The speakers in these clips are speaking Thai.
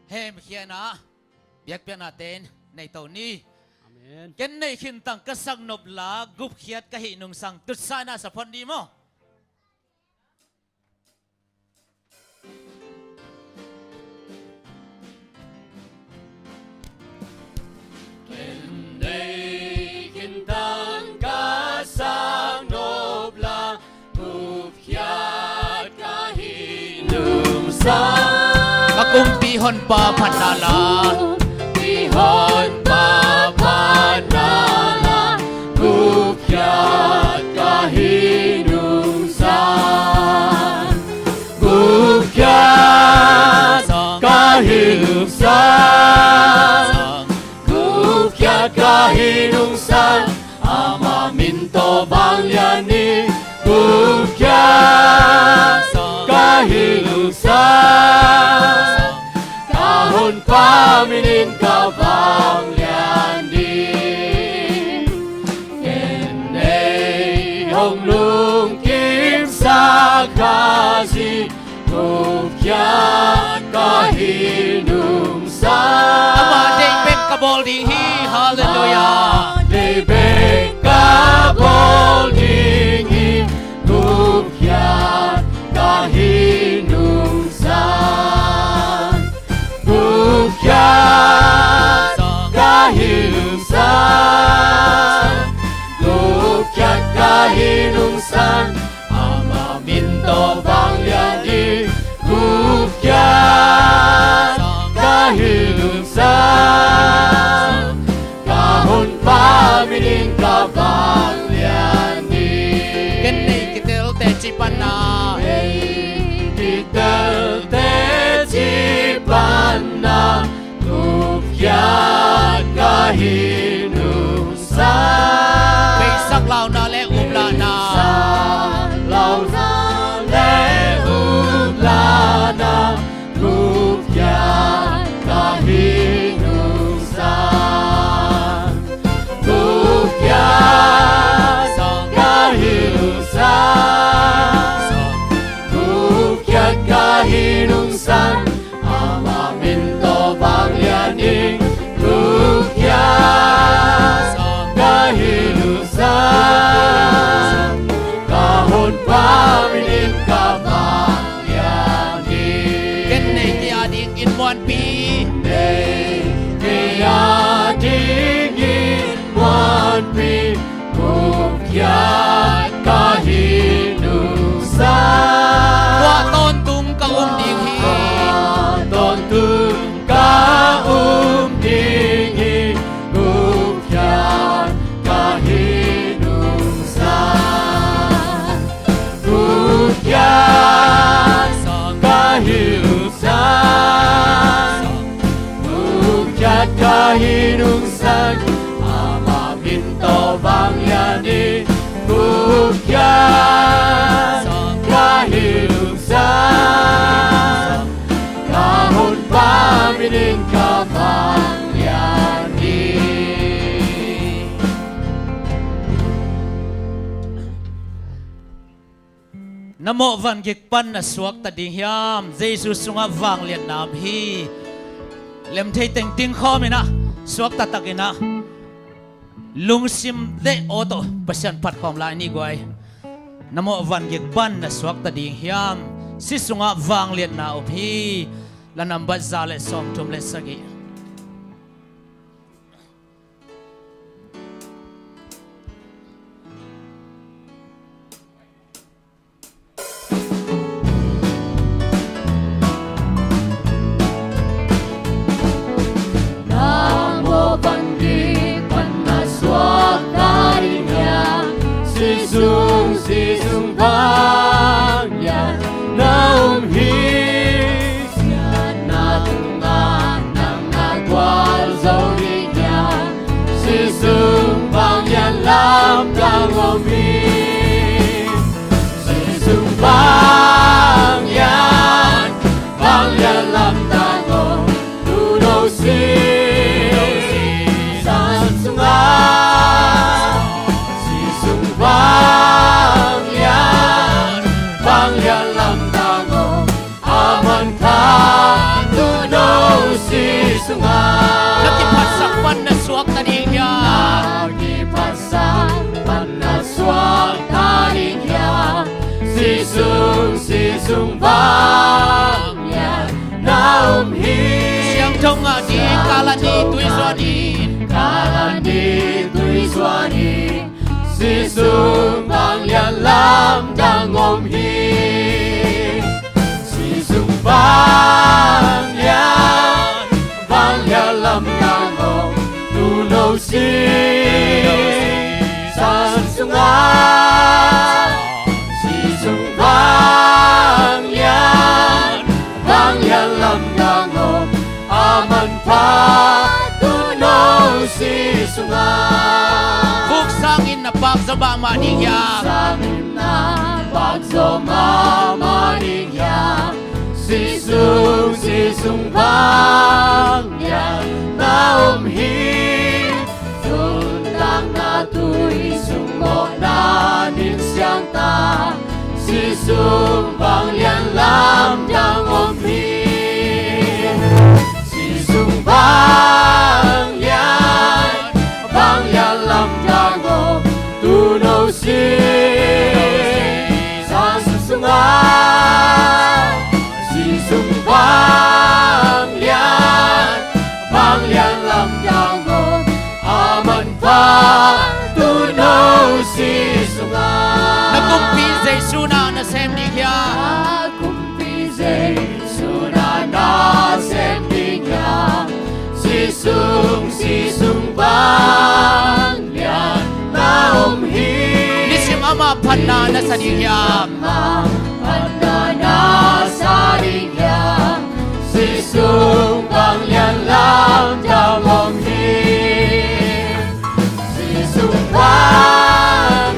Hem kia na biak biak natin nay tao ni. Amen. Ken nay khintang kasang nobla gup khiat kahi nung sang tut sana sa pon di mo. Ken nay khintang kasang nobla gup khiat kahi nung sang Kakumpihon pa panala. Pihon pa panala gup khiat kahi nung sang gup khiat kahi nung sang gup khiat kahi nung sang amaminto bangyani gup khiat kahi nung sang kahon paminin kabanglyan din Kenay hong nung kim sa kasi Gupyan kahinung sa Ama ding ben kabol ding hi. Hallelujah. Debek kabol ding hi Gupyan kahinung sa Gupyan kahinungsan Gupyan kahinungsan Amaminto bangyani Gupyan kahinungsan Kahon paminin kabangyani Kenay kitel te chipana. Kitel te chipana Gupyan kahinungsan Kay saklaw na le ubla na. Law na le ublana Gupyan kahinungsan Gupyan kahinungsan Gupyan kahinungsan Amaminto bangyani Gupyan kahinungsan Kahon paminin kabangyani Kenay ti ading in one pi. Kaya dingin wanpi Gupyan kahinungsan Waton tung kaum ding hi. Tontung kaumdingi Gupyan kahinungsan Gupyan kahinungsan Gupyan kahinungsan Amaminto bangyani Gupyan kahinungsan Kahon paminin kabangyani Namo van gikpan na suak ta ding hiam. Jesus sunga vang lian nam hi. Lem thei teng ting kho mi na. Suak ta takina. Lungsim de oto pasyan pat khom lai ni guai. Namo van gikpan na suak ta ding hiam. Si sunga vang lian na op hi. Lanam bat zale som tum le sagi. Namo bandi panaswak tarinya Sisung bangya naum his Natunga nang nagwal zodinya Sisung bangya lam tangomi Sisung bangya lam tangomi Bangyan lam tango aman ka tuno sunga nakipasak pan na suwak ta ding hiam nakipasak pan na suwak ta ding hiam sisung vang yan na hi siang thong a di kalani tui zuanin kalani tui zuanin sisung vang yan lam dang hi sisung vang yan lam dang tu nâu si san sunga sisung vang yan lam dang aman pa tu nâu si sunga Buk sangin na pagzaba ma ding hiam sangin na pagzoma ding hiam sisung vang yan na hi tundang na tui sungmo na nin siyang ta sisung vang yan lam yang hi sisung vang yan lam yang tu nâu si san sunga sisung vang yan lam yang aman pa tu nâu si sunga nakumpi zay suna na sem ding hiam kumpi zay suna na sem ding hiam sisung vang yan na hi nisim ama panna na sa ding hiam Pandana sa ding hiam sisung vang yan lam dang hi sisung vang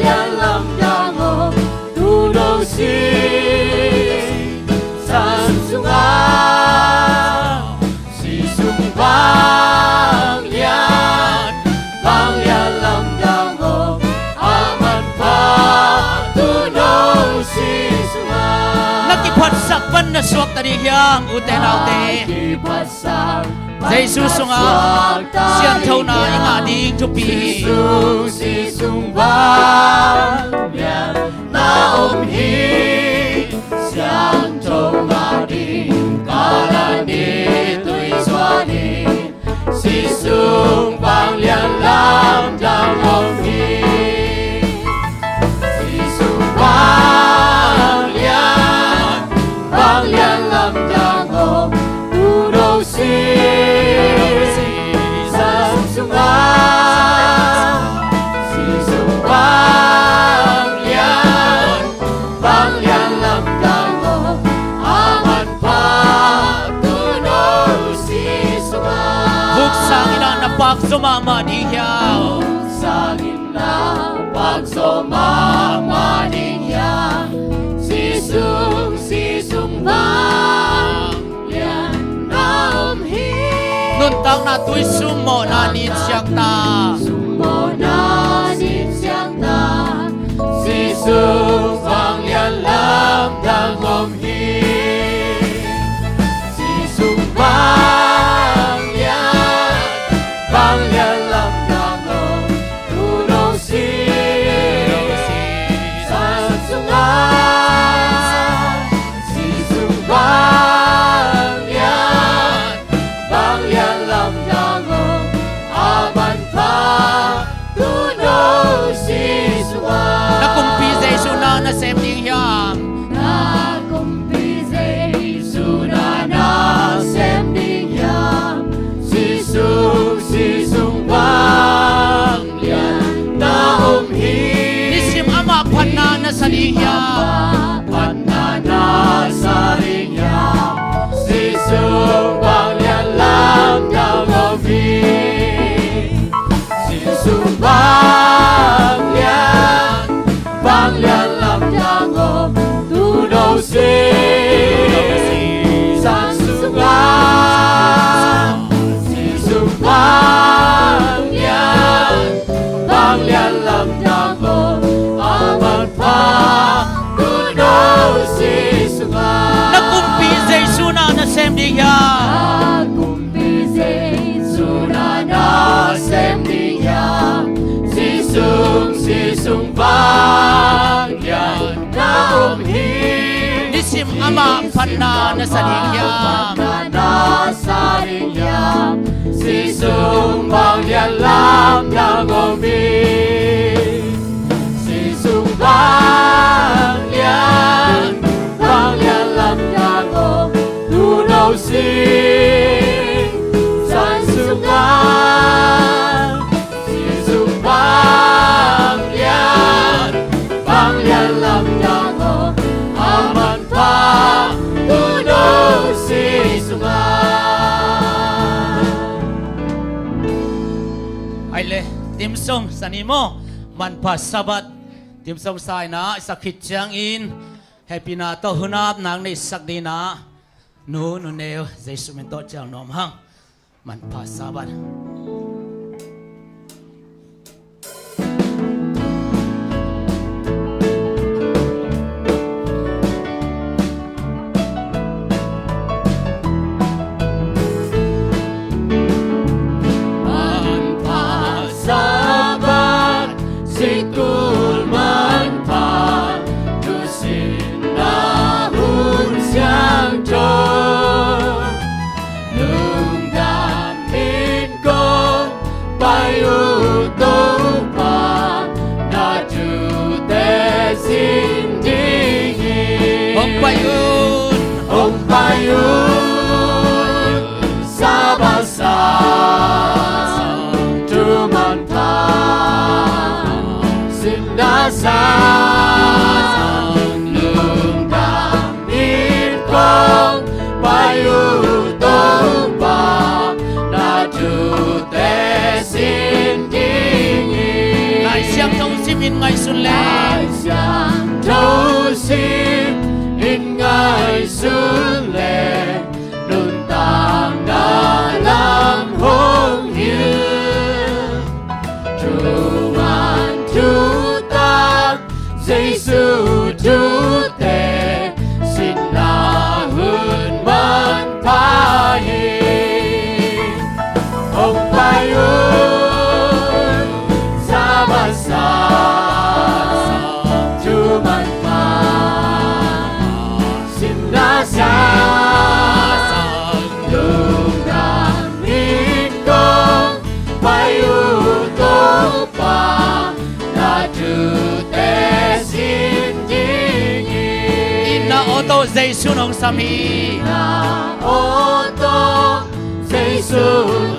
yan lam dang tu nâu si san sunga sisung vang yan lam dang aman pa tu nâu si sunga nakipasak pan na suwak ta ding hiam uten autte nakipasak zay susunga siang thau na inga ding tupi sisung vang yan na hi siang thau na ding kalani tui zuanin sisung vang yan lam dang hi sisung vang yan lam dang tu nâu si san sunga sisung vang yan lam dang aman pa tu nâu si sunga Buk sangin na pagzaba ma ding hiam sangin na pagsoma ding hiam sisung vang yan na hi nun tang na tui sumo na nin siang ta summo na nin siyang ta sisung vang yan lam dang hi sisung vang yan lam dang tu nâu si san sunga sisung vang yan lam dang aman pa tu nâu si sunga nakumpi zay suna na sem ding hiam nakumpi พันนานะสดิงยาม na sa ring yam si sung bang lian lam đang ôm bi si sung bang lian lam đang ôm tu nâu sinh san sung ngang si sung bang lian lam đang ôm aman pa tu nâu sinh sung ngang ai le tim song sanimo man pa sabat tim song sai na sakit chang in happy na to hunap nang nei sak di na nu neo jesu men to chang nom hang man pa sabat Sabat sikul man pa tu sin na hun siang cho lung đam min con bay u tô pa na chu te sin đi Hong Payun ông bay u Sabat sa tu man pa sin da sa lương đam in con bay u tô pa na tu te sin kinh Lai siang thong simin ngai sun le Lai xiang thâu sim in ngai xuân lệ đun tàng đã làm hôn hiền True man tu tak Giêsu tu te xin na hơn man pa hi ông bay ơi sa ba sa tu man pa xin na sa lương đam in con bay u tô pa na tu te xin ding Ina oto jesu nong sami na ô tô Giêsu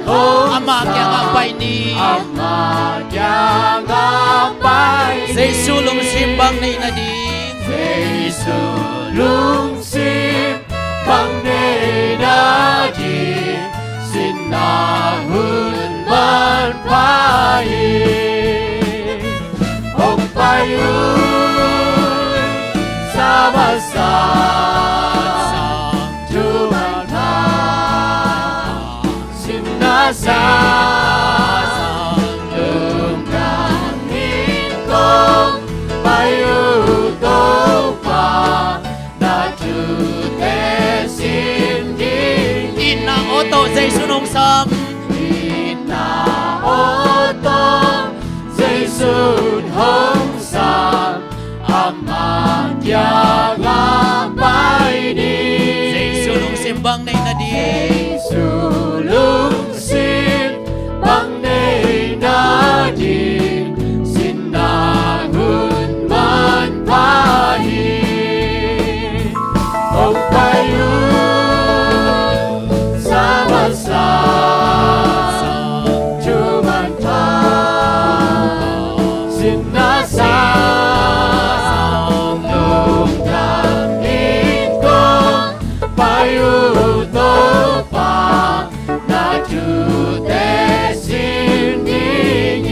hôn ama kya nga pai ni ama kya nga pai jesu lung simbang nei na din Giêsu lung sim bang nei na di xin na hun man pa hi ông pai ơi sa ba sa tu man pa xin na sa lương đam in con bay u tô pa na tu te xin ding Ina oto jesu nong sam na ô tô Giêsu hồng sang ama kya nga pai đi jesu lung simbang nei na din Giêsu lung sim bang nei na di xin na hun man pa hi ông pai ơi sa ba sa tu man pa xin na sa lương đam in con bay u tô pa na tu te xin ding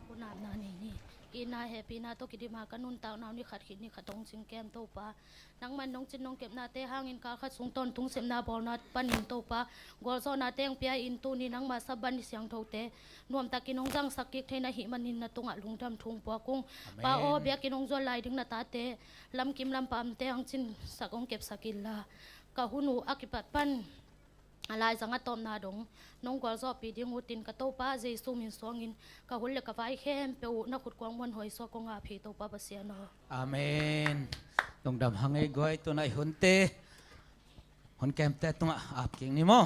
คุณอาบนานี่กินนาแฮปปี้นาโตกิดิมากันนุ่นตาวนานี่ขัดขิดนี่ขัดตรงจิงแก้มโตปานังมันน้องจินน้องเก็บนาเตห้างอินกาขัดสูงต้นทุงเสมนาบอลนาปันอินโตปากอลโซนาเตงเปียอินตูนี่นังมาสับบันนี่เสียงโตเตนวมตากินน้องจังสักกิกเทนะหิมันนินนาตงอะลุงดำทุงปัวกุ้งปาโอเบียกินน้องจวนลายถึงนาตาเตลำกิมลำปามเตหังจินสักองเก็บสักินลากะหุนูอากิปัดปัน อะไรสังกัดตอมนาดงน้องกวาลซอปีดิ้งอุตินกะโตป้าเจสุมินสวงอินกะหุ่นเล็กกะไฟเข้มเปวนักขุดกวางวันหอยซอกงอาพีโตป้าบเสียนออาเมนตรงดำหังไอ้ก้อยตัวไหนหุ่นเตหุ่นแกมเตตรงอาบกิ่งนี่มั้ง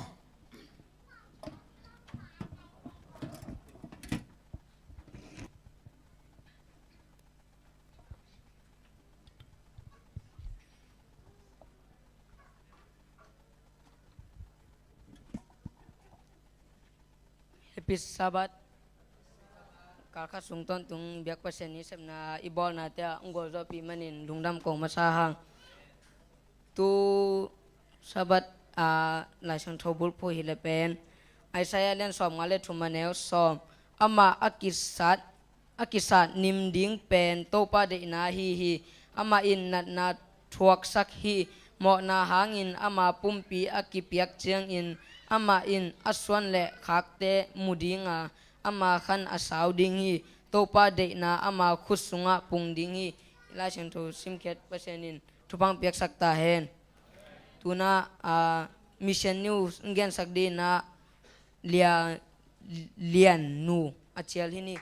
Happy Sabat kakak sungton tung biak pasen ni semna ibol na tia unggol zopi manin lungdam kong masahang tu sabat laisang thobul po hilepen ay saya len som ngale thumaneo som ama akisat nimding pen topa de na hi ama in na thuak sak hi mo na hangin ama pumpi akipiak chiang in ama in aswan le khakte mudinga ama khan asaw dingi topa de na ama khusunga pungdingi ila sing tho simket pasenin thupang piak sakta hen tuna mission news ngen sakdi na lian nu achial hini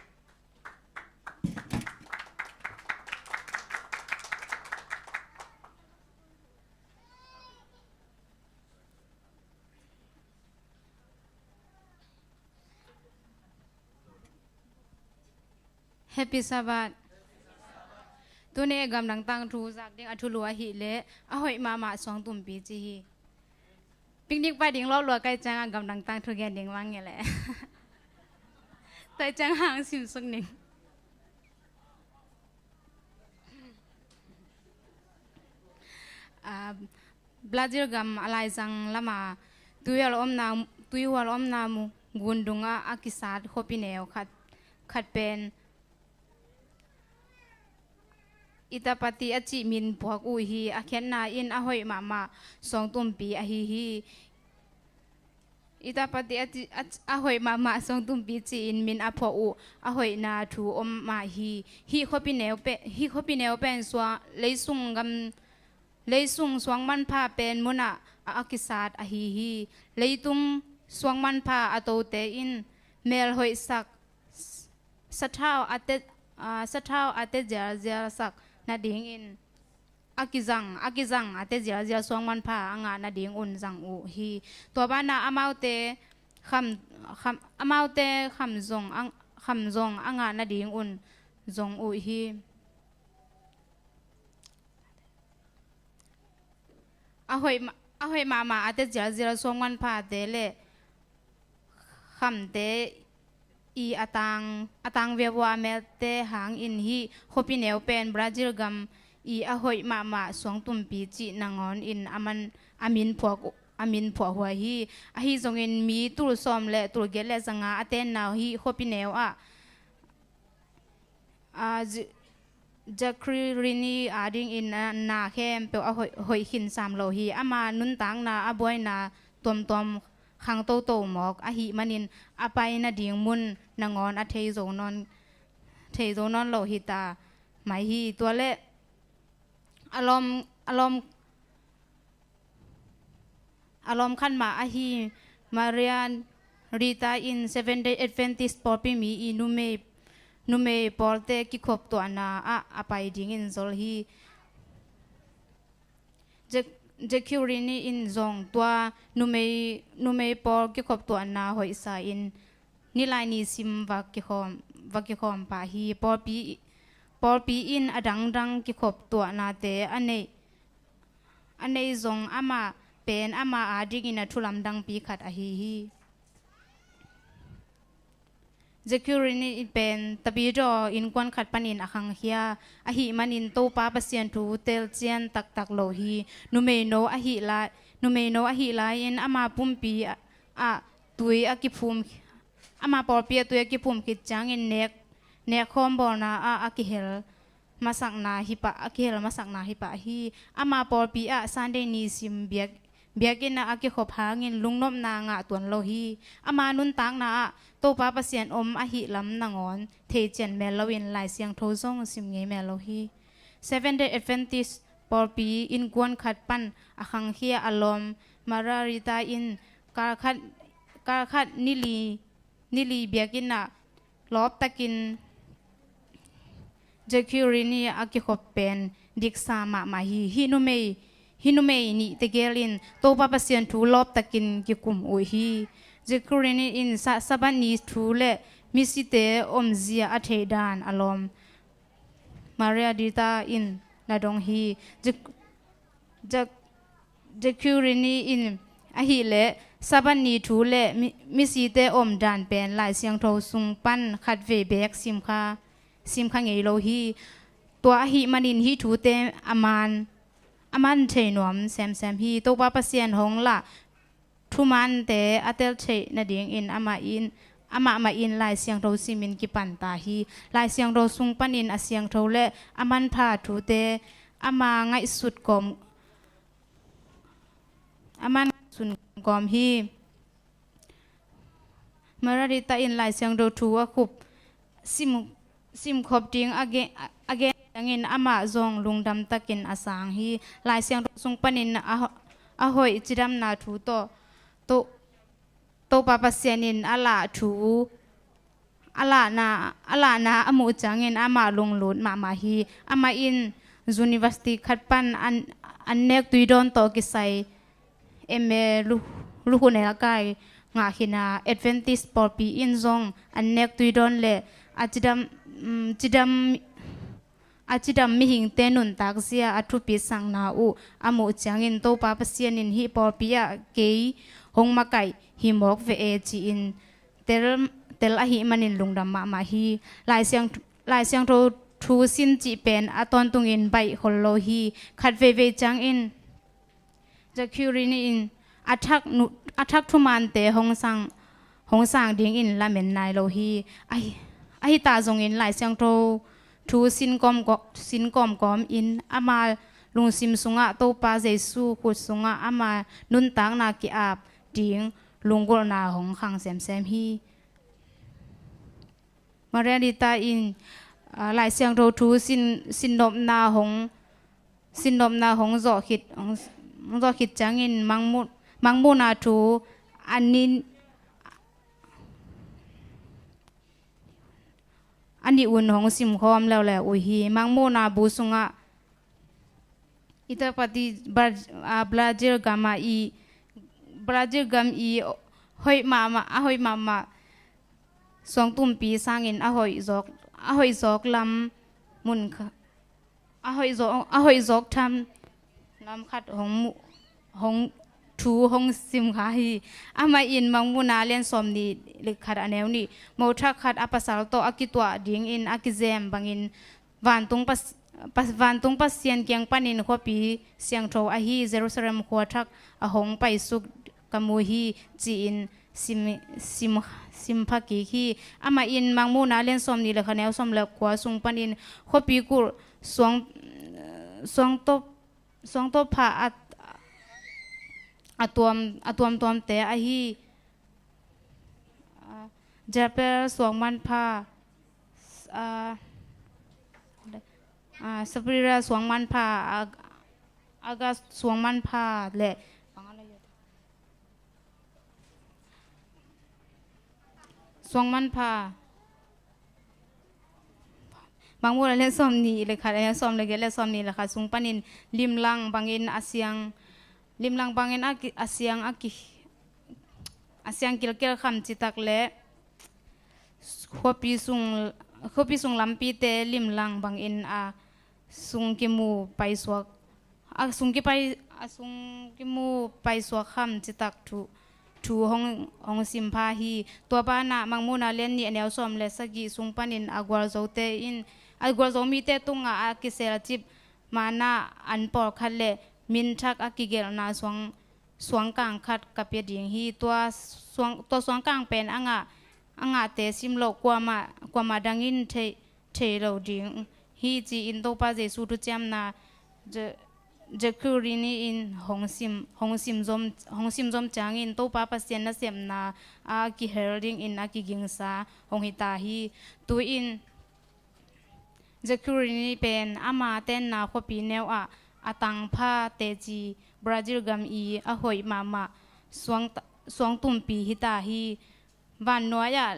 Happy Sabat. Tune gam dang tang thu zak ding athulua hi le a hoi ma song tum pi chi hi. Picnic pa ding lo lo kai chang gam dang tang thu gen ding wang nge le. Tai chang hang sim sung ning. Belajar gam alai jang lama tuyal om na mu gundunga akisat hopineo khat pen itapati achi min puak u hi akhen na in a hoi mama song tumpi a hi itapati a hoi mama song tumpi chi in min a pho u a hoi na thu om ma hi khopi neo pen swa leisung swang man pha pen muna akisat a hi leitum swang man pha atote in mel hoi sak sathau ate jar sak na ding in akizang ate jar swang man pha anga na ding un jang u hi to bana amaute kham zong anga na ding un zong u hi ahoi mama ate jar swang man pha te le kham te i atang vewa melte hang in hi hopi neo pen Brazil gam i ahoi mama song tumpi chi nangon in amin phwa hua hi a hi zong in mi tur som le tur gele zanga aten naw hi hopi neo jakri rini ading in na khem pe hoi hin sam lo hi ama nun tang na aboy na tom khang to mok a hi manin apai na ding mun nangon a thei zo non lo hi ta mai hi to le alom khan ma a hi marian rita in 7-day adventist popi mi i nume porte ki khop to na apai ding in zol hi Jecurini in zong tua nume por ki khop to na hoi sa in nilai ni sim va ki khom pa hi por pi in adang ki khop to na te ane zong ama pen ama ading in athulam dang pi khat a hi Jecurini pen tabido in kwan khat panin akhang hia a hi manin to pa pasien thu tel chian tak lo hi nume no a hi la in ama pumpi a tui a ki phum ama por pi tui a ki phum ki chang in nek khom bol na a ki hel masak na hi pa hi ama por pi a Sunday ni sim biakin na aki khop hangin lungnom na nga tuan lo hi ama nun tang na to pa pasien om a hi lam nangon the chen melowin lai siang tho zong sim nge melo hi 7-day adventist por pi in kwan khat pan akhang hia alom mararita in การคัดนิลีเบียกินน่ะลอบตะกินเจคิวรินีอากิขบเป็นดิกซามาฮินุเมนี่ตะเกลินโตปาปเซียนทูลอบตะกินกิกุมอุฮีเจคิวรินีอินซาบันนีทูเลมิสิเตอมเซียอัเทดานอารมณ์มาเรียดิตาอินนาดงฮีจะคิวรินีอินอหิเลซาบันนีทูเลมิสิเตอมดานเป็นหลายเสียงโทสุงปันขัดเวเบกซิมคาเงโลฮีตัวอหิมันินฮีทูเตอามันเทนวมแซมฮีตัวปาปเซียนหงละทุมันเตอเตลเทนาดิงอินอามาอินลายเสียงโทซิมินกิปันตาฮีลายเสียงโทสุงปันอินอาเสียงโทเลอามันพาทูเตอามาไงสุดกอมอามันสุนกอมฮีเมื่อริตาอินลายเสียงโททูว่าคุบซิมขบดิงอเกยังอินอามาจงลุงดำตะกินอาสางฮีลายเสียงโทสุงปันอินอาหอยจิดัมนาทูโตปาปเซียนินอาลาทูอาลานาอมูจังอินอามาลงหลุดมาฮีอามาอินยูนิเวอร์ซิตี้ขัดปันอันเนกตุยดอนโตกิไซลูกในละกายงาหินาเอดเวนติสปอร์ปีอินซงอันเนกตุยดอนเลอาจิดัมมิหิงเตนุนตักเสียอัทุปิสังนาอูอมูจังอินโตปาปเซียนินฮิปอร์ปียเกยหงมาไก่หิมอกเวเอจีอินเตลอหิมันินลุงดำมาฮีลายเสียงโททูสินจีเป็นอตอนตุงอินใบฮอลโลฮีขัดเวจังอินจะคิวรินอินอัทักทุมันเตหงสังดิงอินละเมนนายโลฮีไอตาจงอินลายเสียงโททูสินกอมอินอามาลุงซิมสุงะโตปาเจสูขุดสุงะอามานุนตังนากิอาบดิงลุงกุลนาหงขังแซมฮีมาเรียดิตาอินหลายเสียงโททูสินดมนาหงจอขิดจังอินมังมูนาทูอันนี้อุ่นหงสิมคอมแล้วแหละอุฮีมังมูนาบูสุงะอิตาปฏิบราซิลกามาหอยมาสองตุ่มปีสร้างอินหอยจอกลำมุนหอยจอกทำลำขัดหงทูหงซิมขาฮีอามาอินมังมุนาเลียนสมนีเล็กขัดอันแนวนี้โมทักขัดอปัสสาวะโตอากิตัวดิงอินอากิเซมบังอินวันตุงปัสเซียนเกียงปันินขวปีเสียงโทอาฮีเจรูซาเล็มขวทักอหงไปสุกกมูฮีจีอินซิมพักกีอามาอินมังมูนาเลียนสมนีเล็กขัดแนวสมเล็กขวสุงปันินขวปีกุสวงโตผาอตัวมเตะอฮีเจเปลสวงมันพาสปริระสวงมันพาอากาสวงมันพาเละสวงมันพาบางมูลเล่นซ้อมนี่เลยค่ะเล่นซ้อมเลยเล่นซ้อมนี่แหละค่ะสุงปานินริมลังบางอินอาเซียงริมลังบางอินอาเซียงกิลคำจิตักเละขวปีสุงลำปีเตริมลังบางอินสุงกิมูไปสวกสุงกิมูไปสวกคำจิตักทูห้องสิมพาฮีตัวป้านามังมูนาเล่นนี่แนวซ้อมเลสกีสุงปานินอากวาโซเตอินอากวาโซมีเตตุงอากิเซลจิบมานาอันปอคัดเลมินทักอากิเกลนาสวงกลางคัดกับเปียดิงฮีตัวสวงกลางเป็นอ่างเตซิมโลกว่ามาดังอินเทโลดิงฮีจีอินโตปาเจสูทุจามนาจะคือรินีอินหงซิมจอมจางอินโตปาปเซียนนาเสียมนาอากิเฮลดิงอินอากิกิงซาหงฮิตาฮีตัวอินจะคือรินีเป็นอามาเต้นนาขวปีแนวอาตังพาเตจีบราซิลกัมอีหอยมาส สวงตุ่มปีฮิตาฮีวันน้อยอะ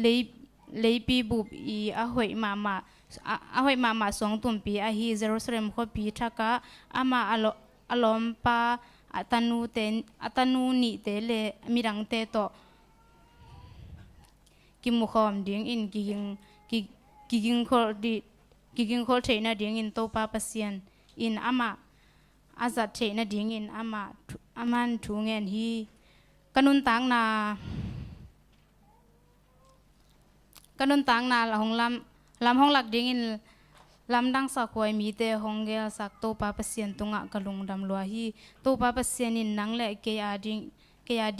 เลยปีบุบอีอะหวยมาสวงตุ่มปีอะฮีเยรูซาเล็มข้อปีทักกะอามาอลอมปาอัตนูนิเตเลมิรังเตโตกิมุขอมดิงอินกิงคอลเทนะดิงอินโตปาปัสยันอินอามาอาจัดเทนะดิงอินอามันทูเงินฮีกันุนตังนาละหงลำห้องหลักดิงอินลำดังสักไว้มีเตหงเกลสักโตปาปัสยันตุงะกะลุงดำลัวฮีโตปาปัสยันอินนังเลเกีย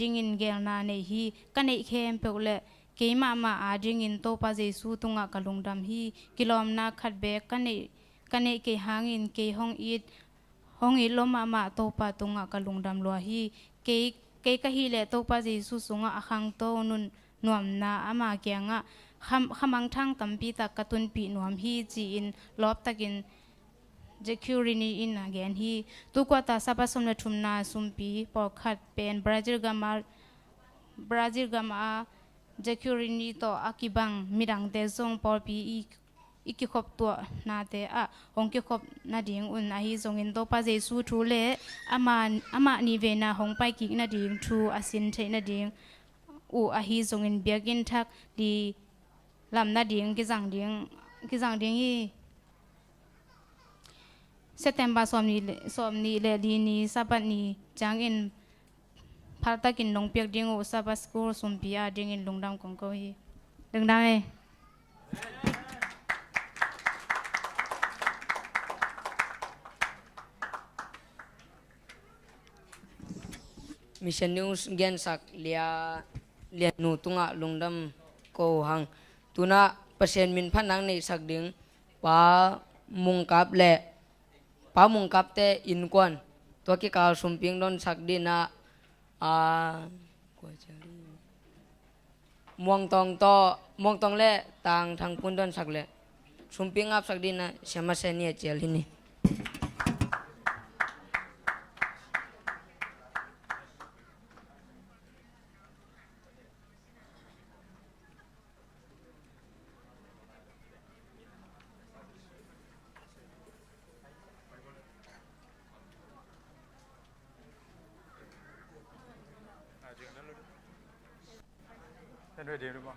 ดิงอินเกลนาเนฮีกันเอเคมเปเล ke ma ading in to pa jesu tunga kalung dam hi kilom na khat be kane ke hangin ke hong i lo ma to pa tunga kalung dam lo hi ke ka hi le to pa jesu sunga akhang to nun nuam na ama kyanga khamang thang tampi ta katun pi nuam hi chi in lop takin jecurini in again hi tu kwa ta sapa somna thumna sumpi por khat pen brazil gama jecurini to akibang mirang te zong por pi iki khop to na te a hong ki khop na ding un a hi zong in to pa jesu thu le ama ni ve na hong pai ki na ding thu asin the na ding u a hi zong in biagin thak di lam na ding ki jang ding hi September somni le di ni sabat ni jang in Parta kin nong piak ding o sa school sumpia ding in lungdam kong ko hi lungdam e mission news gen sak lia nu tunga lungdam ko hang tuna pasien min phanang nei sak ding pa mungkap te in kwan to ki ka sumping don sak dina muang tong le tang thang pun don sak le sumping ap sak dina sama senia chel hini Ready, everyone.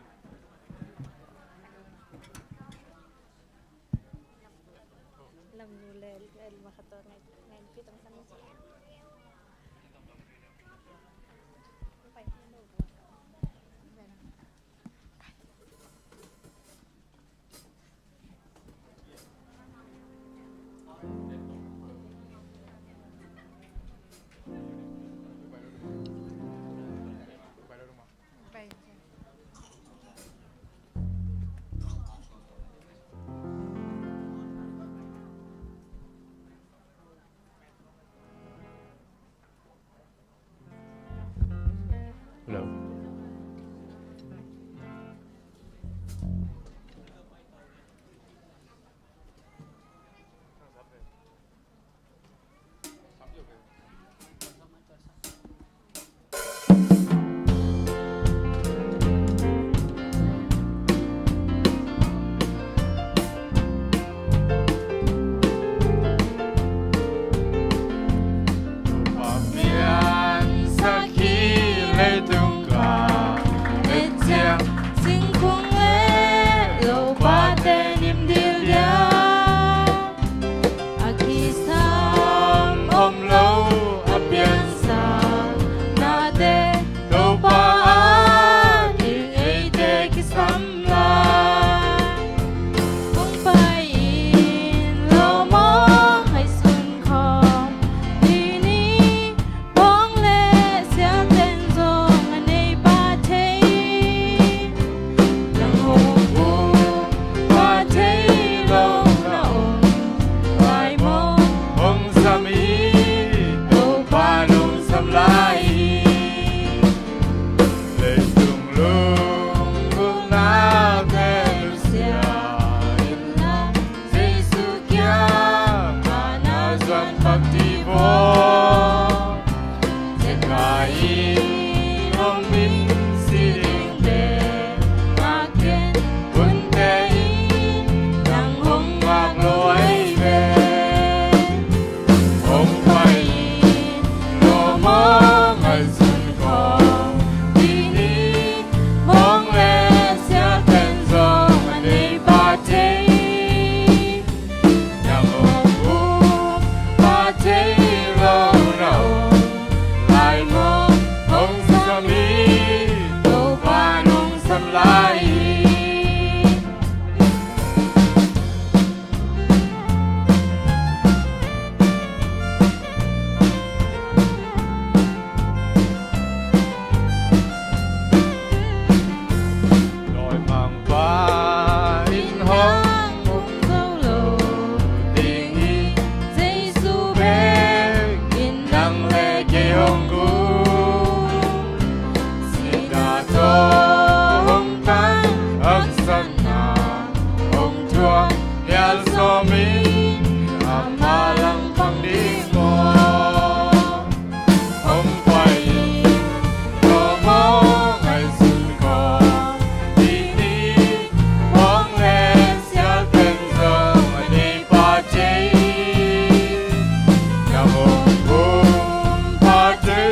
mial so mi amalang pangding mo om quay lo mo ngày xuân có đi đi bóng lên sẽ bên giờ mà đi ba chi nhà hồn buông ba chi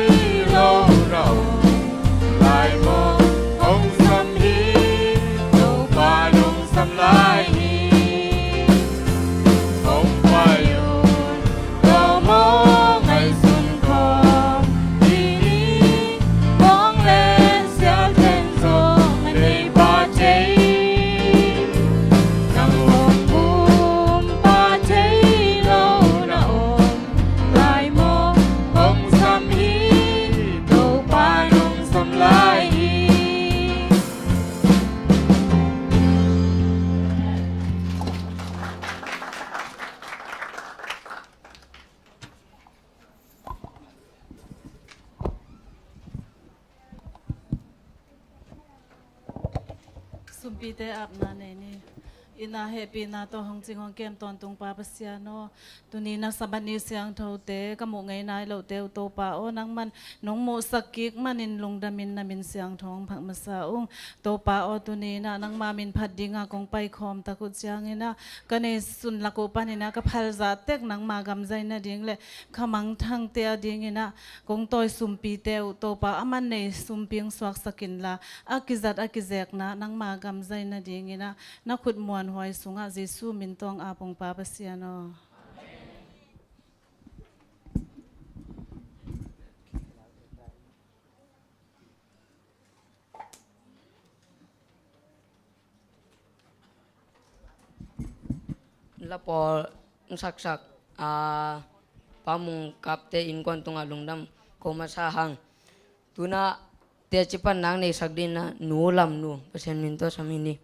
lâu đầu lại mơ ông xăm hi đâu ba đông xăm lại hi ông quay lo mơ ngày xuân có đi đi bóng lên sẽ bên giờ mà đi ba chi nhà hồn buông ba chi lâu đầu lại mơ ông xăm hi đâu ba đông xăm lại hi Sumpi te ap na neni. Ina happy na to hong jing hong kem ton tung pa pasya no. Tuni na sabani siyang thau te kamu ngay nai lo te to pa o nang man nong mo sakik manin lungdamin namin siyang thong phang masaung to pa o tuni na nang mamin phadinga kong pai khom takut siyang ina kane sun lako panina ka phal za tek nang magam zai na ding le khamang thang te ding ina kong toy sumpi te to pa aman nei sumping swak sakin la akizat akizek na nang magam zai na ding ina na khut muan hoi sunga Jesu min tong apong pa pasiano la por sak pamung kap te in kon tunga lungdam ko masahang tuna te chipan nang nei sakdin na nu lam nu pasen min to samini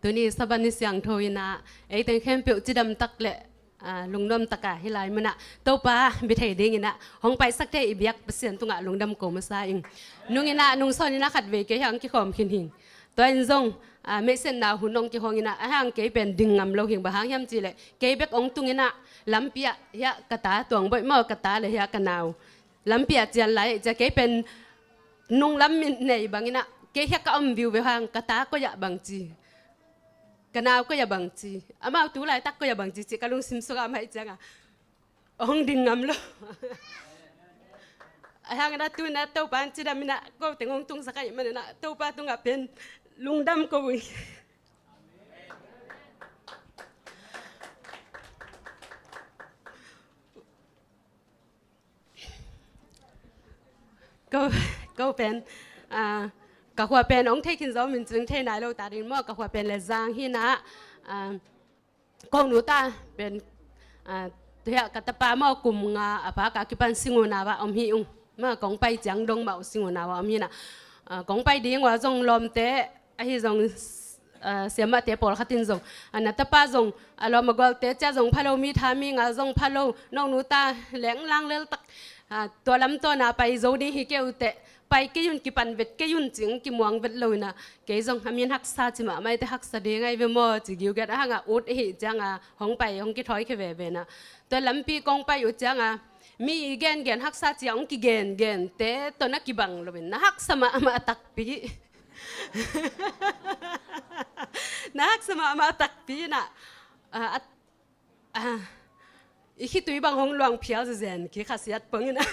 ตัวนี้สบันนิสยังโทยนะไอ้ตั้งแค่เปียวจิดำตักเละลุงดำตะกะฮิลายมันนะตัวป้าบิดให้ดิ้งนะห้องไปสักเทอีเบียกเปเสียนตุงะลุงดำโกมาซาอิงนุ่งนะนุ่งซอนนะขัดเวกยังกี่ขอมขินหิงตัวอินซงไม่เส้นดาวหุ่นนงกี่ห้องนะห่างเกยเป็นดึงงำเราหิงบะหางยำจีเลยเกยเบกองตุงนะลำเปียเฮียกะตาตวงบ่อยมอกะตาเลยเฮียกะนาวลำเปียเจียนไหลจะเกยเป็นนุ่งลำมินในบางนะเกยเฮียกะอมวิวไปหางกะตาก็อยากบางจีkenal ko ya bangci ama tu lai tak ko ya bangci ci kalung sim so ama ijanga ong dingam lo hang na tu na to pan ci damina ko tengong tung sakai man na to pa tu ngapen lungdam ko wi ko pen cả khoa pen ông thấy kinh giáo mình chứng thế này lâu ta đến mua cả khoa pen là giang hi na con nữ ta pen thế cả tập ba mua cùng apa cả cái pan sinh na và ông hi ông mà con bay chẳng đông mạo sinh na và ông hi na con bay đi ngoài dòng lom té ai dòng xem mà té bỏ khát tin dòng anh tập ba dòng lom mà gọi té cha dòng palo mi tham mi ngà dòng palo nông nữ ta lẻng lang lên tắcตัวลำตัวน่ะไปโจดีฮิเกลเตะไปกี่ยุนกี่ปันเวทกี่ยุนจิงกี่มวงเวทเลยนะกี่จงทำยันฮักษาจิมาไม่ได้ฮักษาดีไงเวมอจิกิวกันห่างอุดฮิจังห้องไปห้องกี่ถอยแค่เวเวนะตัวลำปีกองไปอยู่จังมีเกณฑ์เกณฑ์ฮักษาจิองกี่เกณฑ์เตะตัวนักกี่บังเลยนะฮักษามาตักปีนะฮักษามาตักปีนะอีกที่ตัวบางห้องลวงเพียวจะเจนกี่ขาเสียดปังนะ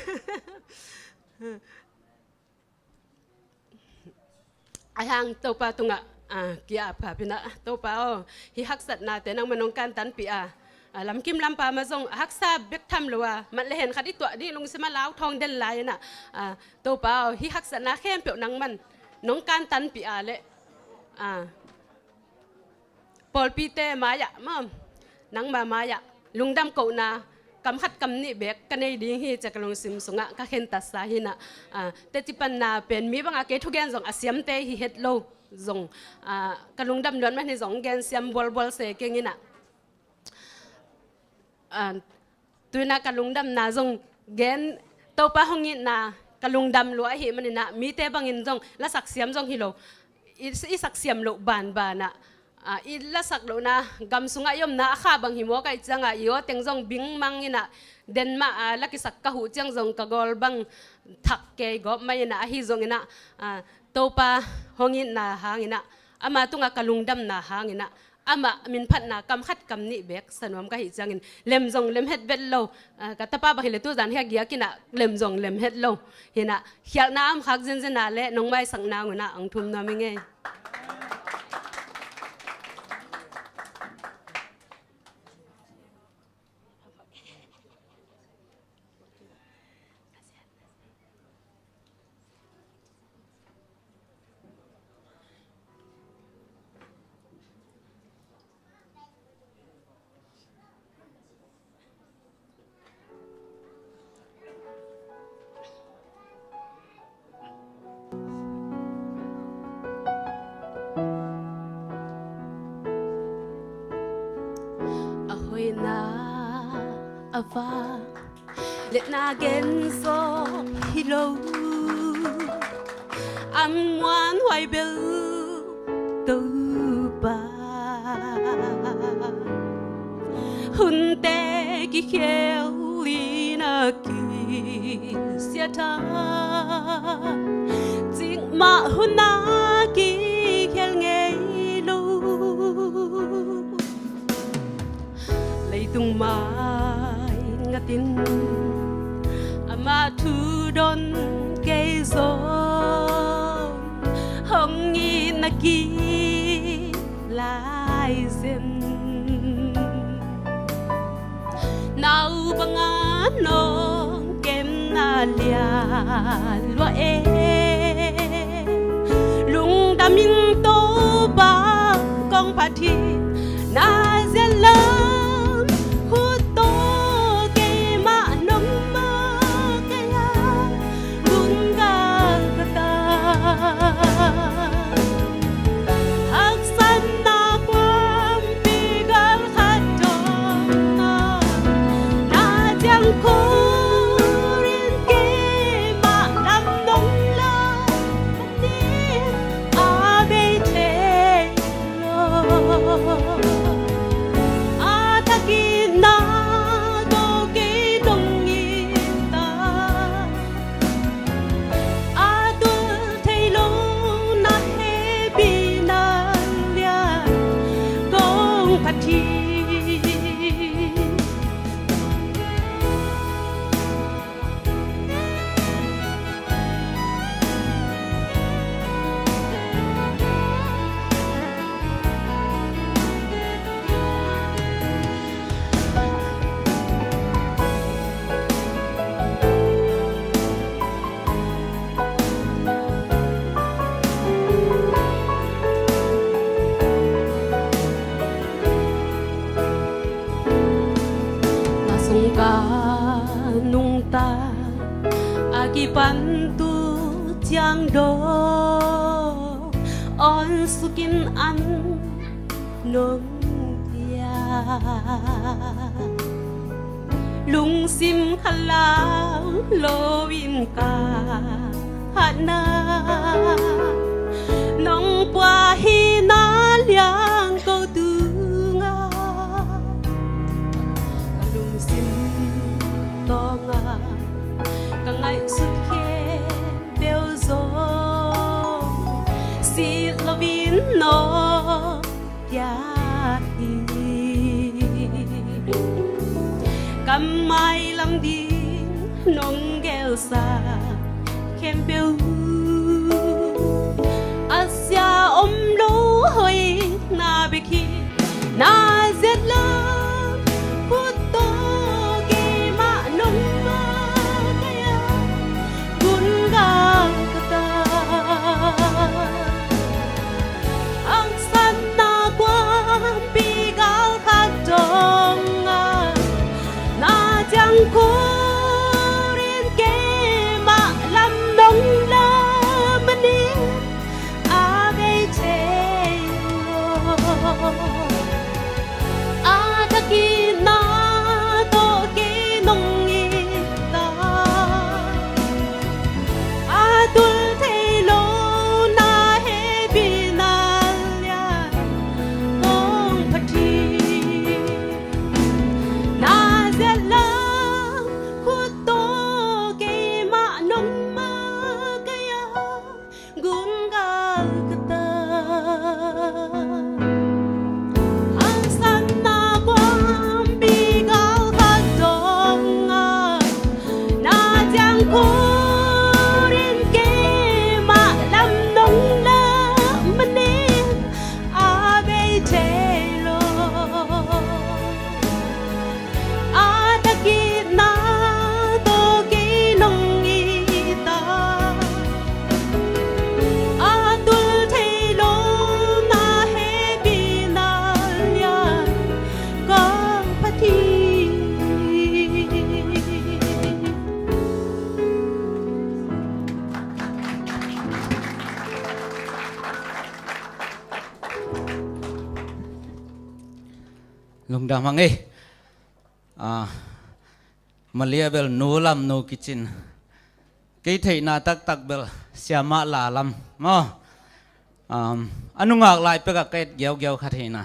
ไอ้หางตัวปลาตรงกี่อาบค่ะพี่นะตัวปลาฮิฮักสัตนาแต่นางมันน้องการตันปี ลำกิมลำปามาส่งฮักษาเบกทำเลยว่ามันเลยเห็นขัดที่ตัวนี่ลงสมาลาวทองเด่นลายน่ะตัวเปล่าฮิฮักษณะแค่เปียวนังมันน้องการตันปีอาเละปอลปีเตมายะมั่งนังมายะลุงดำเก่านากำขัดกำนี่เบกกันในดิ้งฮีจะกลงซิมสงะก็เห็นตัดสาหินะแต่ที่ปันนาเป็นมีบางอาเกทุกแกนส่งอาเซียมเตฮิเฮ็ดโลส่งกลุงดำล้วนมันในส่งแกนเซียมบอลเสกอย่างนี้นะตัวนักกลุงดำนาส่งแกนตัวป้าห้องนี้นากลุงดำลัวเห็นมันนี่นะมีเตบังอินส่งและสักเสียมส่งฮิโลอีสักเสียมโลบานนะอีละสักโลนะกำสุงายมนะข้าบางหิมวกไอจังอ่ะอีว่าเต็งจงบิงมังนี่นะเดนมาลักสักกะหูจังจงกะกอลบังถักเกยก็ไม่นะฮิจงนี่นะโตปาหงอินนะหางนี่นะอามาตุงกะลุงดำนะหางนี่นะอามามินพัดนะกำขัดกำนี่เบกสนวมกะหิจังอินเล็มจงเล็มเฮ็ดเบ็ดโลกะตะป้าบะหิเลตุจันเฮียเกียกินะเล็มจงเล็มเฮ็ดโลเห็นนะเขียน้ำขักเจนนะเละน้องไม้สังนางนะอังทุมนะไม่ไงAva let na gen so hello am wan hoài bel tu ba hun te ki khel li na ki sia ta jing ma hun na ki khel nghe lu lấy tung mai tin ama thu don kê zo hong ni na ki lai zin nau banga no kem na lia lo e lung da min to ba kong pa thi na zen la bantu tiang do on sukin an nong tia lung sim khalau lo win ka hana nong pa hi na liang ko tu nga lung sim to nga kangai sut khe beo zo si lo vin no ya hi kam mai lam di nong gel sa kem beo asia om lo hoi na be khi na zet la lung dam hangi Malia bel nu lam nu kitchen cái thầy na tak tak bel siama la lam mo anu ngak lai pe ka ket gel gel kha thei na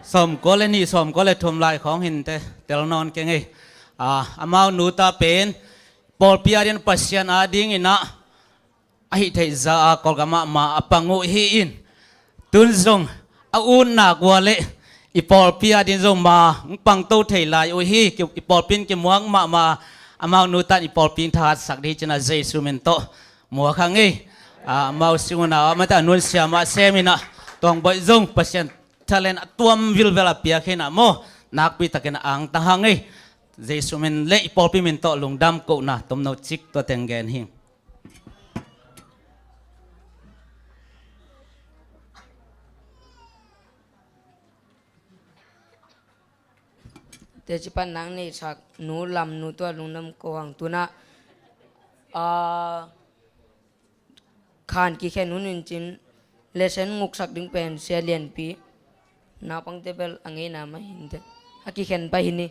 som ko le ni som ko le thum lai khong hin te tel non ke ngai amau nu ta pen pol piarian pasian ading ina ai thei za kol gama ma apangu hi in tun zong a un na kwa le ipol pia din zong ma pang to thei lai o hi ki ipol pin ki muang ma amau nu tan ipol pin tha sak di chana jesu men to mo khangi mau singuna ma ta nun siama semina tong boi zong pasien talent tuam vil vela pia khena mo nak pi taken ang ta hangi jesu men le ipol pin men to lungdam ko na tom no chik to tengen hi te chipan nang nei sak nu lam nu to lungnam ko hang tuna khan ki khen nun chin lesson nguk sak ding pen se lian pi na pang te bel angai na ma hin te haki khen pa hini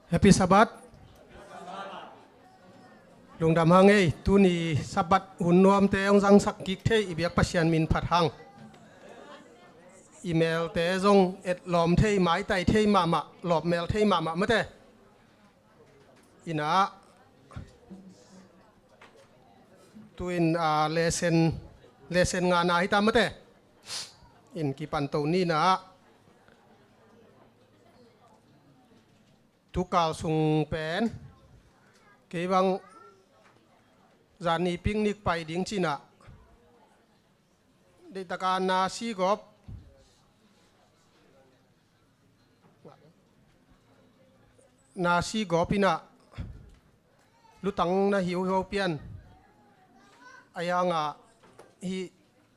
Happy Sabbath. Lung dam hangai tu ni Sabbath hunuam te ong jang sak kik the ibyak pasian min phat hang. Email te zong et lom the mai tai the ma lob mail the ma mate. Ina tuin lesson nga na hita mate. In ki pan to ni na tukal sung pen ke bang zani picnic pai ding china de taka na si gop ina lutang na hiu pian ayanga hi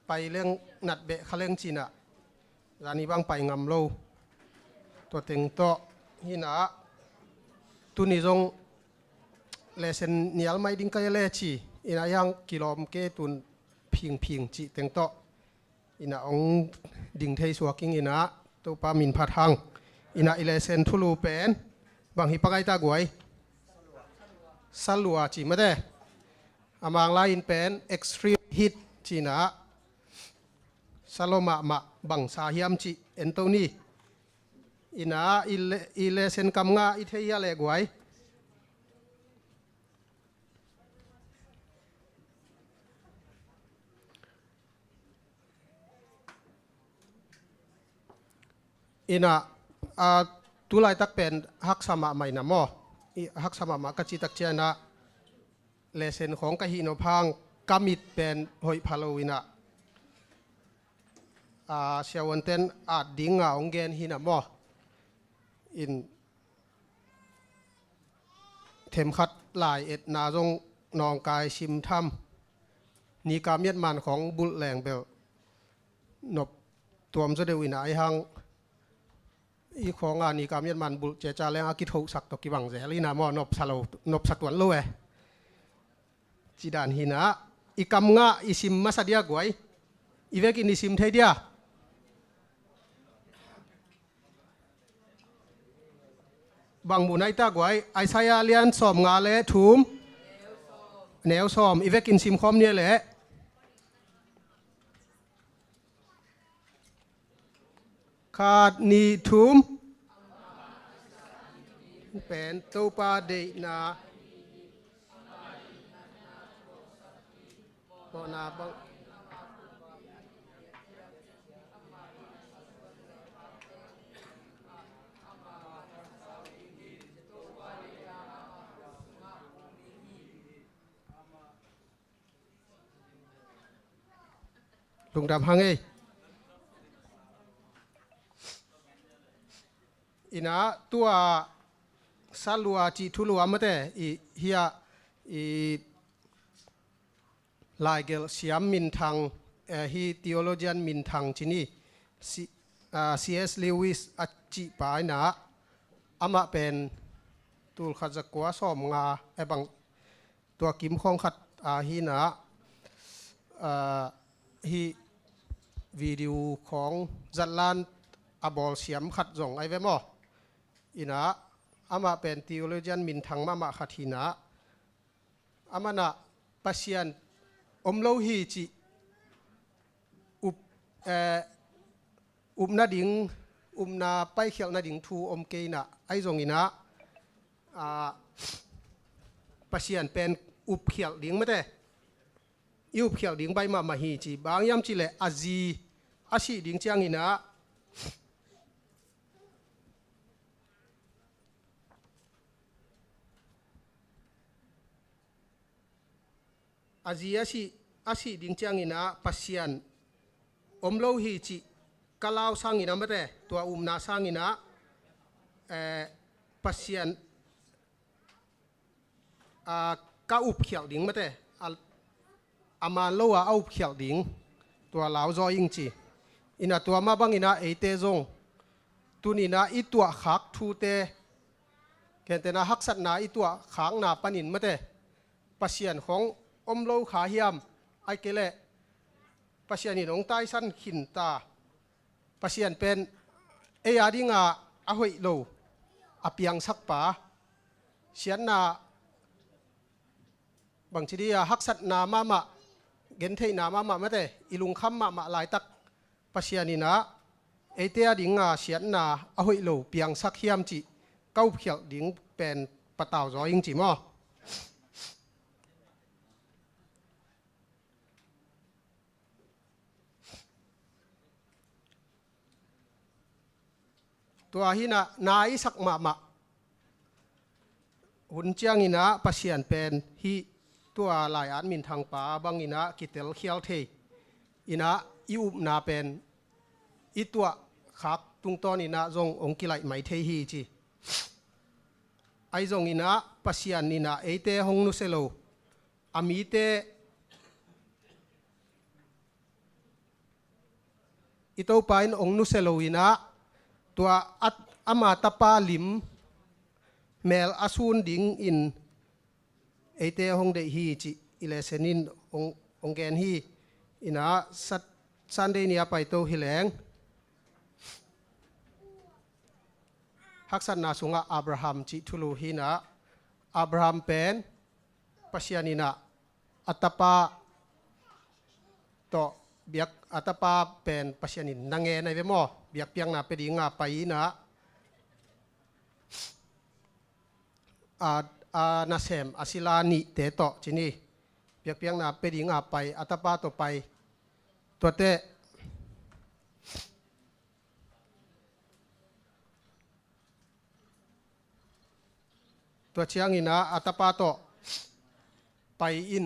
pai leng nat be khaleng china zani bang pai ngam lo to teng to hina tu ni zong lesson nial mai ding kai le chi ina yang kilom ke tun phing chi teng to ina ong ding thei suaking ina to pa min phat hang ina lesson thulu pen bang hi pakai ta guai salua chi ma de amang la in pen extreme heat chi na saloma ma bang sa hiam chi entoni ina lesson kam nga i thei ya le guai ina tulai tak pen hak sama mai na mo hak sama ma ka chi tak chana lesson khong ka hi no phang kamit pen hoi phaloina siawanten dinga ongen hi na mo in thêm khát lại et na dong nong kai sim tham ni kam yat man khong bul leng bel nop tuam zo deu ina ai hang i khong ni kam yat man bul che cha leng akit ho sak to ki bang ze li na mo nop satwan lo e chi dan hina i kam nga i sim masadia guai i vek in sim thei dia bang bunai ta guai Isaiah lian som nga le thum neo som ivek in sim khom ne le khat ni thum pen to pa de na bona bang lung dam hangai อินะตัวซาลัวจีทุลัวมาแต่อีเฮียอีลายเกลเสียมมินทางฮีทีโอโลจียนมินทางที่นี่C.S. Lewis อจิปายนะอามาเป็นตูลขัดจักวาสอมงาบังตัวกิมของขัดฮีนะฮีวิดีโอของจัดลานอบอลเสียมขัดส่งไอเวมออินะอามาเป็นทีโอโลจียนมินทางมาขัดฮีนะอามานะปัสยันอมโลฮีจินาดิงนาไปเขียวนาดิงทูอมเกยนะไอซงอินะปัสยันเป็นเขียวดิงไม่ได้อุบเขียวดิงใบมาฮีจีบางยามจีเลอาจีอาชีดิงเจียงอินะอาจีอาชีดิงเจียงอินะปัสยันอมโลฮีจีกล่าวสร้างอินะไม่ได้ตัวนาสร้างอินะปัสยันก้าอุบเขียวดิ่งไม่ได้อามาโลว่าอุบเขียวดิ่งตัวลาวจอยิงจีอินะตัวมาบังอินะเอเตจงตุนินะอีตัวขักทูเตเห็นแต่นะฮักสัตนาอีตัวขางนาปนินไม่ได้ปัสยันของอมโลขาเฮียมไอเกเลปัสยันนี่น้องใต้สั้นขินตาปัสยันเป็นเอียดิงาอหอยโลอเปียงสักป่าเสียนนาบางทีดีฮักสัตนามาเกณฑ์เทนามาไม่ได้อิลุงคำมาหลายตักปัสยันนี่นะเอเตียดิงาเสียนนาอหอยโลเปียงสักเฮียมจีเก้าเขียวดิงเป็นปะเต่าจอยิงจีมั้งตัวหินะนายสักมาหุ่นเจียงอินะปัสยันเป็นฮีตัวลายอันมินทางป่าบางอินะกิเตลเขียวเทอินะอิอุบนาเป็นอีตัวขักตุงตอนอินะจงองกิไลไม่เทฮีจีไอจงอินะปัสยันอินะเอเตหงนุเซโลอามีเตอิโตปายนองนุเซโลอินะตัวอามาตาปาลิมเมลอาซูนดิงอินเอเตหงเดฮีจิอิเลเซนินองแกนฮีอินะซันเดนียไปโตฮิแลงฮักสันนาสุงะอับราฮัมจิทุลูฮีนะอับราฮัมเป็นปัสยานินะอัตปาโตเบียกอัตปาเป็นปัสยานินนังเงในเวมอเบียกเปียงนาเปดีงาไปนะนาเซมอาศิลานิเตโตจินีเบียกเปียงนาเปดีงาไปอัตปาโตไปตัวเตตัวเชียงอินะอัตปาโตไปอิน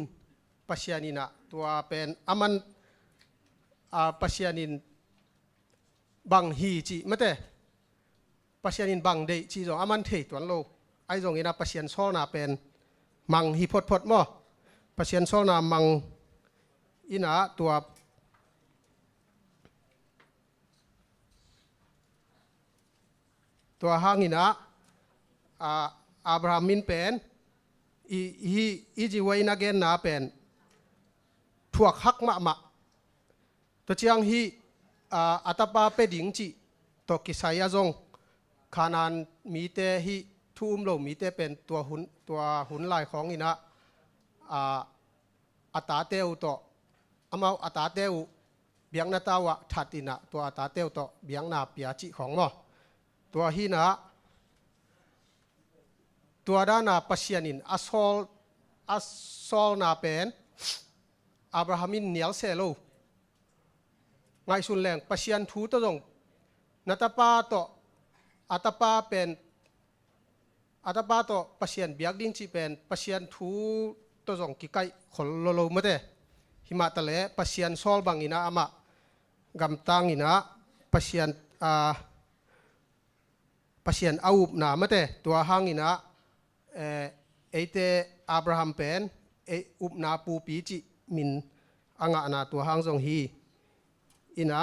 ปัสยานินะตัวเป็นอามันปัสยานินบังฮีจีไม่ได้ปัสยานินบังเดจีจงอามันเทตัวโลไอจงอินะปัสยันโซนาเป็นมังฮีพดมั้งปัสยันโซนามังอินะตัวหางอินะอับราฮัมมินเป็นอีจีไว้นักเกนนาเป็นถั่วฮักมาตัวเชียงฮีอัตปาเปดิงจีตัวกิสายาจงขานานมีเตฮีทุ่มโลมีเตเป็นตัวหุนลายของอินะอัตาเตวตัวอามาอัตาเตวเบียงนาตาวะทัดอินะตัวอัตาเตวตัวเบียงนาเปียจิของมั้งตัวฮีนะตัวด้านนาปัสยานินอัสอลนาเป็นอับราฮัมินเนียลเซโลไงสุนแรงปัสยันทูตัวจงนัตปาโตอัตปาเป็นอัตปาโตปัสยันเบียกดิ้งจีเป็นปัสยันทูตัวจงกิไกขลโลมาเตหิมาตะเลปัสยันซอลบังอินะอามะกำตังอินะปัสยัน ปัสยันเอาหนามาเตตัวหางอินะเอเตอับราฮัมเป็นอุบนาปูปีจิมินอ่างนาตัวหางทรงฮีอินะ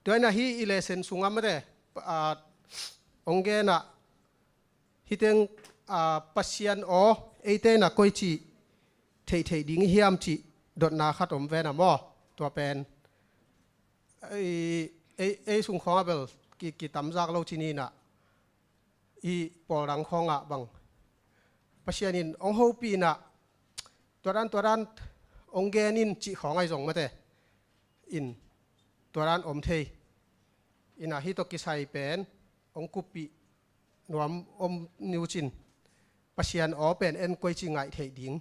ตัวน่ะฮีอิเลเซนสุงามมาเตองเกน่ะฮิเตงปัสยันโอเอเตน่ะก้อยจีเทดิ้งเฮียมจีดดนาขัดอมเวน่ะมอตัวเป็นสุงของเบลกิตำจากเราที่นี่น่ะปอลังของบังปัจจัยนินองหูปีน่ะตัวด้านองเกนินจีของไอจงมาเตอินตัวด้านอมเทอินะฮิตกิไซเป็นองกุปีนวมอมนิวจินปัจจัยอเป็นเอ็นกวยจิงไงเทดิ้ง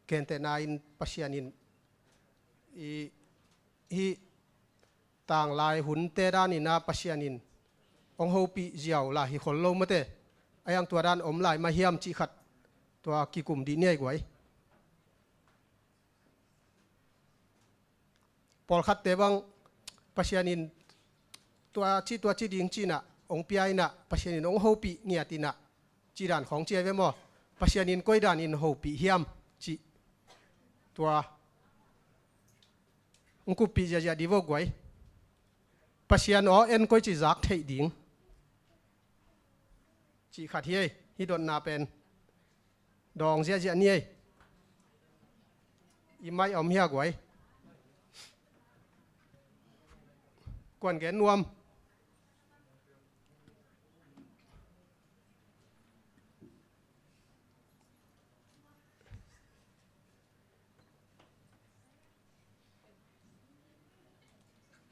เกณฑ์แต่นาอินปัจจัยนินต่างลายหุ่นเตด้านินาปัจจัยนินองหูปีเจียวลาฮิคนโลมาเตไอยังตัวด้านอมลายมาเฮียมจีขัดตัวกิกุมดีเนี่ยกวยพอขัดเตบังปัจจัยนินตัวจีดิงจีน่ะองปีไอน่ะปัจจัยนินองหูปีเงียติน่ะจีด่านของเจียเวมอปัจจัยนินก้อยด่านอินหูปีเฮียมจีตัวองกุปีจะดีวกไว้ปัจจัยนอเอ็นก้อยจีจักเทดิ้งจีขัดเฮียฮิดอนนาเป็นดองเสียเนี่ยอีไม่อมเฮียกไว้กวนแกนนวม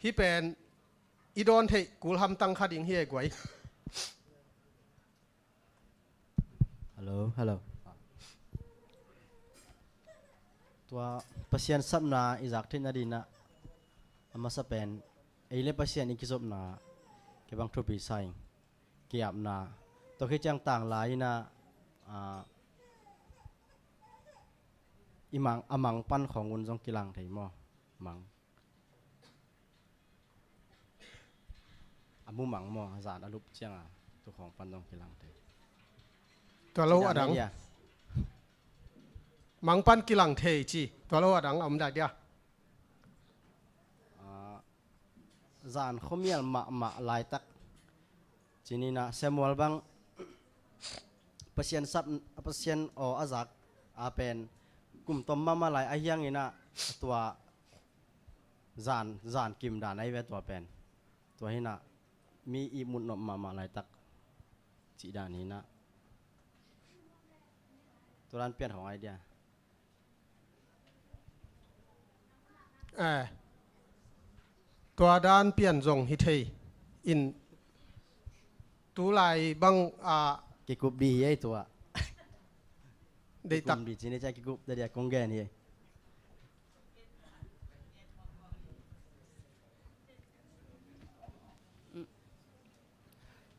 ฮิเป็นอีดอนเทกูทำตั้งขัดยิงเฮียกไว้ฮัลโหลตัวปัสยันสับนาอิจากที่นาดีนะอามาสเปนไอเล่ปัสยันอิกิซบนาเก็บังทุบีไซน์เกียบนาตัวขี้จังต่างหลายนะอิมังอมังปั้นของอุนจงกิลังไทยมอมังอามุมังมออาจารย์อรุปเจียงตัวของปั้นจงกิลังไทยตัวเราอดังมังปันกิลังเทจีตัวเราอดังอมได้เดียจานเขามีลมาลายตักจีนี่นะเซมวลบังปัสยันซับปัสยันออาจักอาเป็นกลุ่มต้มมาลายอายังนี่นะตัวจานกิมดานไอเวตัวเป็นตัวนี้นะมีอีมุนนมาลายตักจีดานี้นะตัวนั้นเปลี่ยนของไอเดียตัวด้านเปลี่ยนทรงฮิตเทอินตัวลายบังกิกุบดีไอตัวได้ตักดีจีนี่จะกิกุบได้เดียกงแกนี่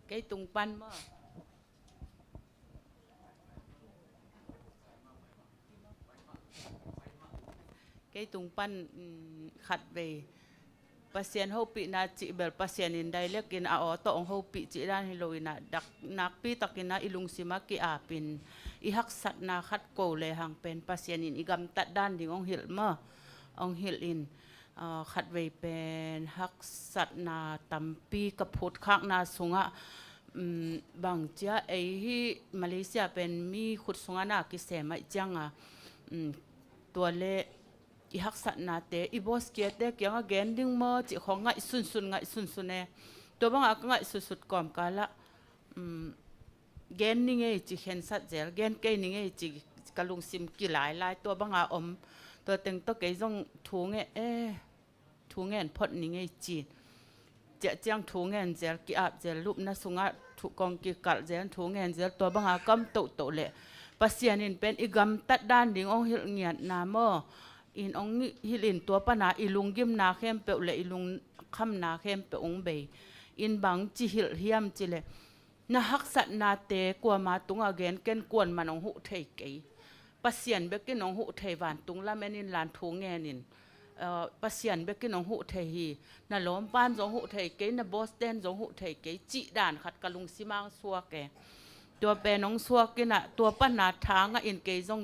cái tung pan mà cái tung pan khát về pasien hô bị na chị bel pasien in đây lek in ao to ong hô bị chị dan hiloi na dak nak pi takina ilung sima ki apin i hak sat na khat ko le hang pen pasien in igam tat dan ding ong hil ma ong hil in khát về pen hak sat na tampi kaput khak na sunga bang chia ai hi Malaysia pen mi khut sunga na ki se mai changa tua le i hak sat na te i bos kia te kyang a gen ding mo chi khong ngai sun sun ne to bang a ngai su sut kom kala gen ning ei chi khen sat zel gen ke ning ei chi kalung sim ki lai to bang a om to teng to ke jong thu nge thu ngen phot ning ei chiจะจ้างทูเงินเจลกีอาบเจลรูปนัสุงะถูกกองกีกัดเจลทูเงินเจลตัวบังอากำโตเละปัสยานินเป็นอีกำตัดด้านดิ่งองหิลเงียดนาโมอินองหิลินตัวปนาอีลุงยิมนาเข้มเปเละอีลุงคำนาเข้มเปองเบยอินบังจิหิลเฮียมจิเลนาฮักสัตนาเตกัวมาตุงอาเกนเกนกวนมันองหุเทยกีปัสยานเบกินองหุเทยวันตุงละเมนินลานทูเงินิน ปัสยันเบกินองหุเทฮีน่ะล้อมบ้านจงหุเทเกน่ะบอสเดนจงหุเทเกจิด่านขัดกะลุงซิมังซัวแกตัวเป็นน้องซัวกินน่ะตัวปั้นนาทางอ่ะอินเกจง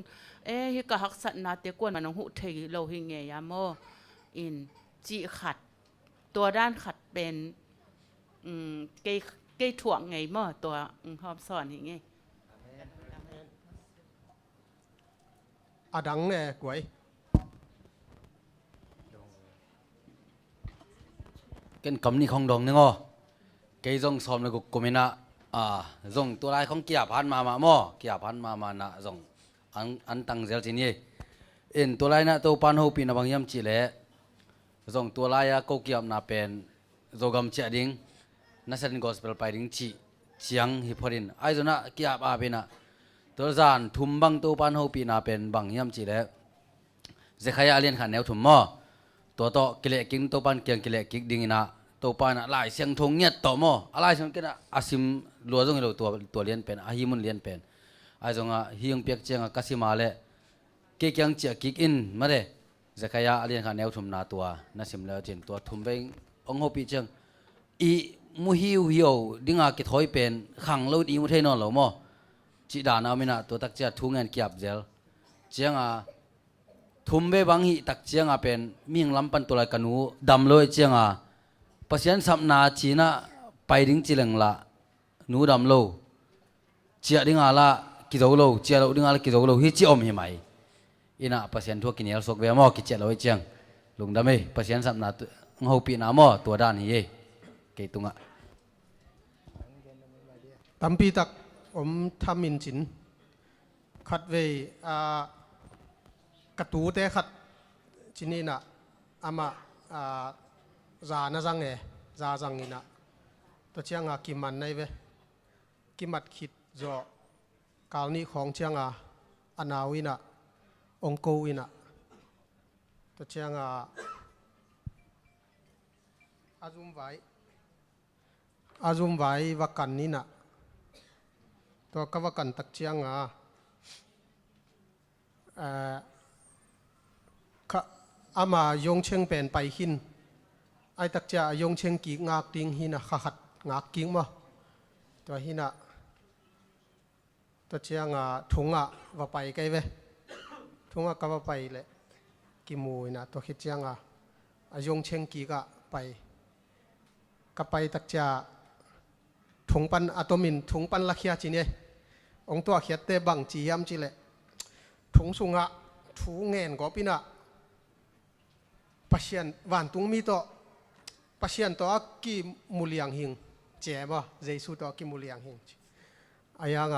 ฮิกะฮักสัตนาเตกวนมันน้องหุเทโลหิเงยามโมอินจิขัดตัวด้านขัดเป็นเกยถ่วงไงเมื่อตัวหอบสอนอย่างไง อาดังเนี่ยกวย กันคำนี้ของดองนึงอ๋อเกยจงสอมเลยกูไม่นะจงตัวลายของเกียร์พันมาหม้อเกียร์พันมานะจงอันตั้งเซลจีนี่เอ็นตัวลายนะตัวปันหูปีนะบางยามจีเล่จงตัวลายก็เกี่ยมนะเป็นโจกมเจดิงนักแสดงกอสเปลไปดิงจีเชียงฮิปฮอดินไอ้ตัวน่ะเกี่ยบเป็นนะตัวจานทุ่มบังตัวปันหูปีนะเป็นบางยามจีเล่จะขยายเลียนขันแนวทุ่มหม้อตัวโตกิเลกิงตัวปันเกียงกิเลกิกดิงนะตัวปันอะลายเสียงทงเงียบต่อหม้ออะไรเสียงกันอะอาซิมลัวจงเราตัวเลียนเป็นอาฮิมุนเลียนเป็นไอ้จงอะฮิยงเปียกเจียงอะกัสิมาเล่เกี่ยงเจียกิกอินมาเด้จะขยายเลียนขันแนวทุ่มนาตัวน่าสิมแล้วจินตัวทุ่มไปองหูปีเจียงอีมุฮิวฮิวดิ้งอากิถอยเป็นขังเราดีมุเทนอนเราหม้อจีดานามินะตัวตักเจียทุ่งเงินเกียบเจลเจียงอะทุ่มไปบางฮีตักเจียงอะเป็นมิ่งลำปันตัวไรกันหูดำเลยเจียงอะปัศยันสัมนาจีน่ะไปดิ้งจีเหลงละหนูดำโลเจียดิ้งอาละกิโดโลเจียเราดิ้งอาละกิโดโลฮิจิอมหิไหมอินะปัศยันทั่วกินเอลสกเวมอกิเจียเราเจียงลุงดำเอปัศยันสัมนาหูปีนามอตัวด้านนี้เกตุงะตั้มปีตักทำมินจินขัดเวกระตูเตะขัดจินี่นะอามาจานะจังจาจังนี่นะตัวเชียงกิมันในเวกิมัดขิดจ่อกาวนี้ของเชียงอนาวินะองโกวินะตัวเชียงอาจุมไว้วักันนี่นะตัวกวักันตักเชียงอามายงเชิงเป็นไปหินไอตักจะยงเชิงกีงากติงหินะขัดงากกิ้งมาตัวหินะตัวเชียงถุงว่าไปไกลเวถุงก็ว่าไปเลยกิมูนะตัวคิดเชียงยงเชิงกีก็ไปก็ไปตักจะถุงปันอะตอมินถุงปันลักยาจีเนี่ยองตัวเขียดเตบังจียามจีเลยถุงสุงถุงเงินก็ปีน่ะปัศยันวันตุงมีตัวปัศยันตัวกี่มูลยังหิงเจ็บเจสุตัวกี่มูลยังหิงอายัง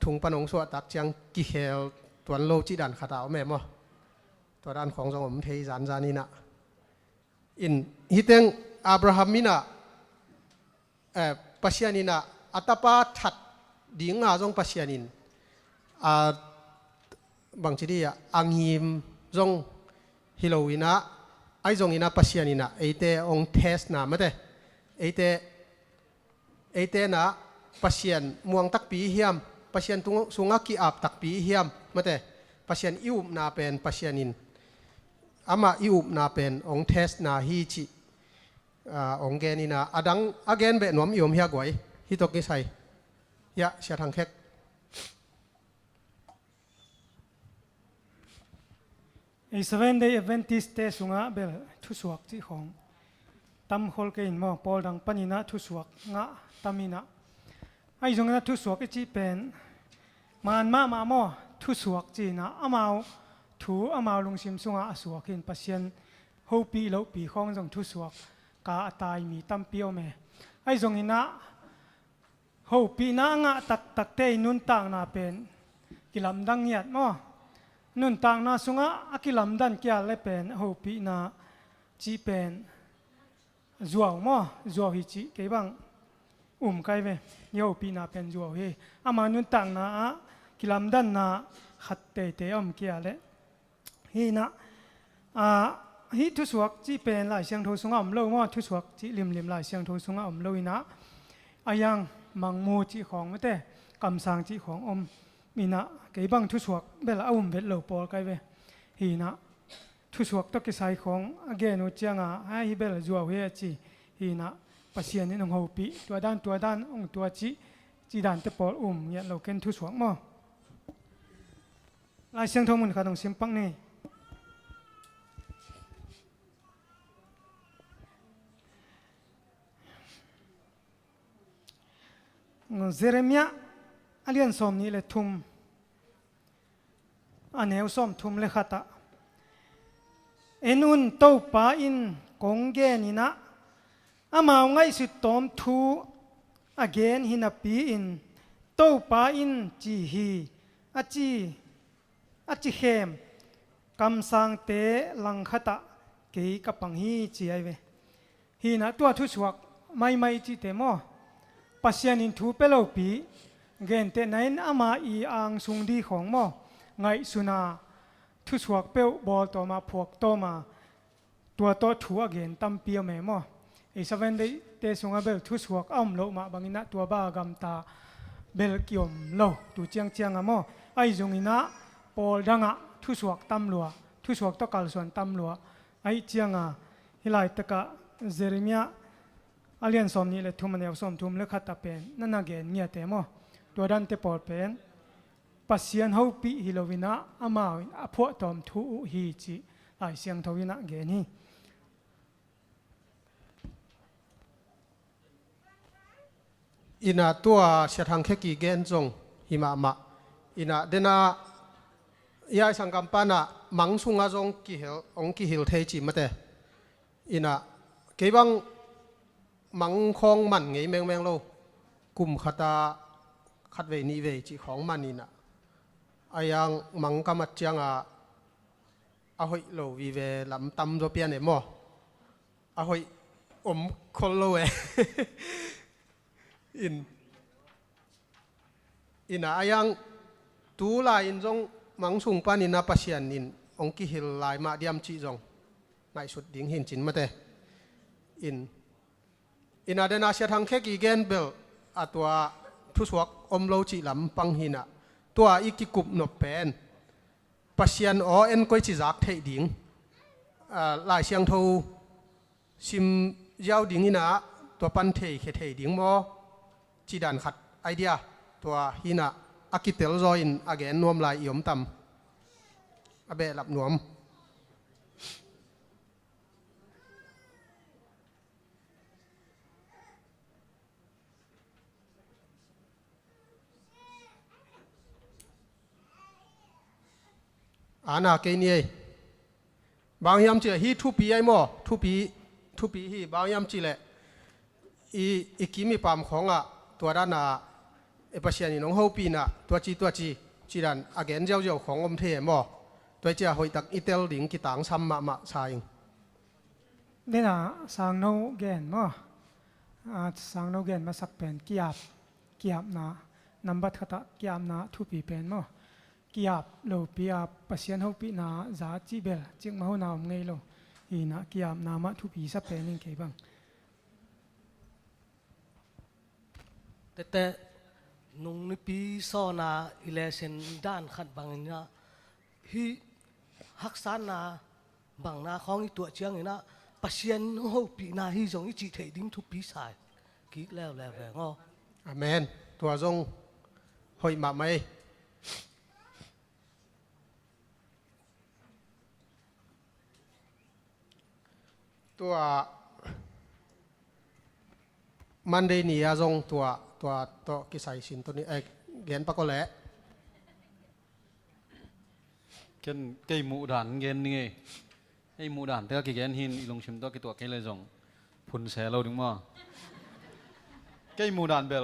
ถุงปันองสวดตักจังกี่เฮลตัวโลจีดันขาดเอาแม่มั้ตัวด้านของสมเทยานจานี่นะอินฮิตเองอับราฮัมมินะปัศยันินะอัตปาทัดดิ่งจงปัศยันินบางทีดีอังหิมจงฮิโลวินะไอจงอินะปัศยันินะไอเตองเทสนะไม่ได้ไอเตนะปัศยันม่วงตักปีเฮียมปัศยันตุงสุงกีอาบตักปีเฮียมไม่ได้ปัศยันอิวนาเป็นปัศยันินอามาอิวนาเป็นองเทสนาฮีจิองเกนินะอดังอเกนเบนวมยมเฮียกวยฮิตกิไซยะเสียทางแขกไอ้7 day Adventist เตสุงะเบลทุสวกที่ของตำฮอลเกนมอปอลดังปนินะทุสวกงะตามินะไอ้จงนะทุสวกจีเป็นมันมามอทุสวกจีนะอามาวอามาลงซิมสุงะสวกินปัศยันฮูปีโลปีของจงทุสวกกาตายมีตั้มเปียวแม่ไอ้จงอินะฮูปีนะงะตักเตยนุนต่างนาเป็นกิลำดังเงียดมอนุนต่างนาสุงะอากิลำดันเกียร์เลเป็นฮูปีนะจีเป็นจัวมอจัวฮิจิเก็บังไกเวเยาปีนาเป็นจัวเฮอามานุนต่างนากิลำดันนาขัดเตเตเกียร์เลฮีนะฮิทุสวกจีเป็นหลายเสียงโทสุงะเล่ามอทุสวกจีลิมหลายเสียงโทสุงะเล่าอินะอายังมังมูจีของไม่แต่กำสังจีของมีนะเก็บังทุสวกเบลาเบลเลปอลไกเวฮีนะทุ thu suak to ki sai khong again u changa ai hi bel zuaw he chi hi na pasien ni nong ho pi tua dan ong tua chi dan te pol ya lo ken thu suak mo lai siang thong mun kha dong sim pang ni Jeremia alian som ni le thum aneu som thum le khata enun to pa in kongge ni na amao ngai su tom thu again hina pi in to pa in chi hi achi hem kam sang te lang khata ke kapang hi chi ai ve hi na tua thu suak mai chi te mo pasian in thu pelo pi gen te nain ama I ang sung di khong mo ngai suna thu suak pe bol to ma phuak to ma tua to thu again tam pi me mo e seven day te sunga bel thu suak am lo ma bangina tua ba gam ta bel kiom lo tu chiang amo ai jong ina pol danga thu suak tam lua thu suak to kal son tam lua ai chianga hilai taka Jeremia alian som ni le thum aneu som thum le khata pen nana gen ngia te mo to dan te pol pen pasian ho pi hilovina ama apho tom thu hi chi ai siang thowina ge ni ina tua sia thang khe ki gen jong hima ma ina dena ya sangam pana mangsunga jong ki hil thei chi mate ina kebang mang khong man ngei meng lo kum khata khat ve ni ve chi khong manina ayang mang kamat chianga a hoi lo vi ve lam tam do pian e mo a hoi khol lo e ina ayang tu la in jong mang sung panina pasian in ong ki hil lai ma diam chi jong ngai sut ding hin chin mate ina dena sia thang khe ki gen bel atwa thu suak om lo chi lam pang hina tua ikikup no pen pasian o en koi chi zak thei ding lai siang tho sim yau ding ina to pan thei ding mo chi dan khat idea to hina akitel zo in again nom lai yom tam abe lap nom ana ke ni bang yam chi hi thu pi ai mo thu pi hi bang yam chi le i kimi pam khonga to da na e pasian nong ho pi na to chi dan again jau khong om the mo to cha hoi tak itel ding ki tang sam ma saing dena sang no gen mo sang no gen ma sak pen kiap na number khata kiam na thu pi pen mo kiap lo pia pasian ho pi na za chi bel ching ma ho na ngei lo hi na kiam na ma thu pi sa pe ning ke bang te nung ni pi so na election dan khat bang na hi hak san na bang na khong i tu chiang ina pasian ho pi na hi jong i chi thei ding thu pi sai ki leo ve ngo amen tua jong hoi ma mai tua Monday ni a jong tua to ki sai sin to ni gen pa ko le ken cây mũ đàn gen nghe cây mũ đàn thế cái gen hin ilong chim to cái tua cái lệ jong phun xe lâu đúng không cây mũ đàn bel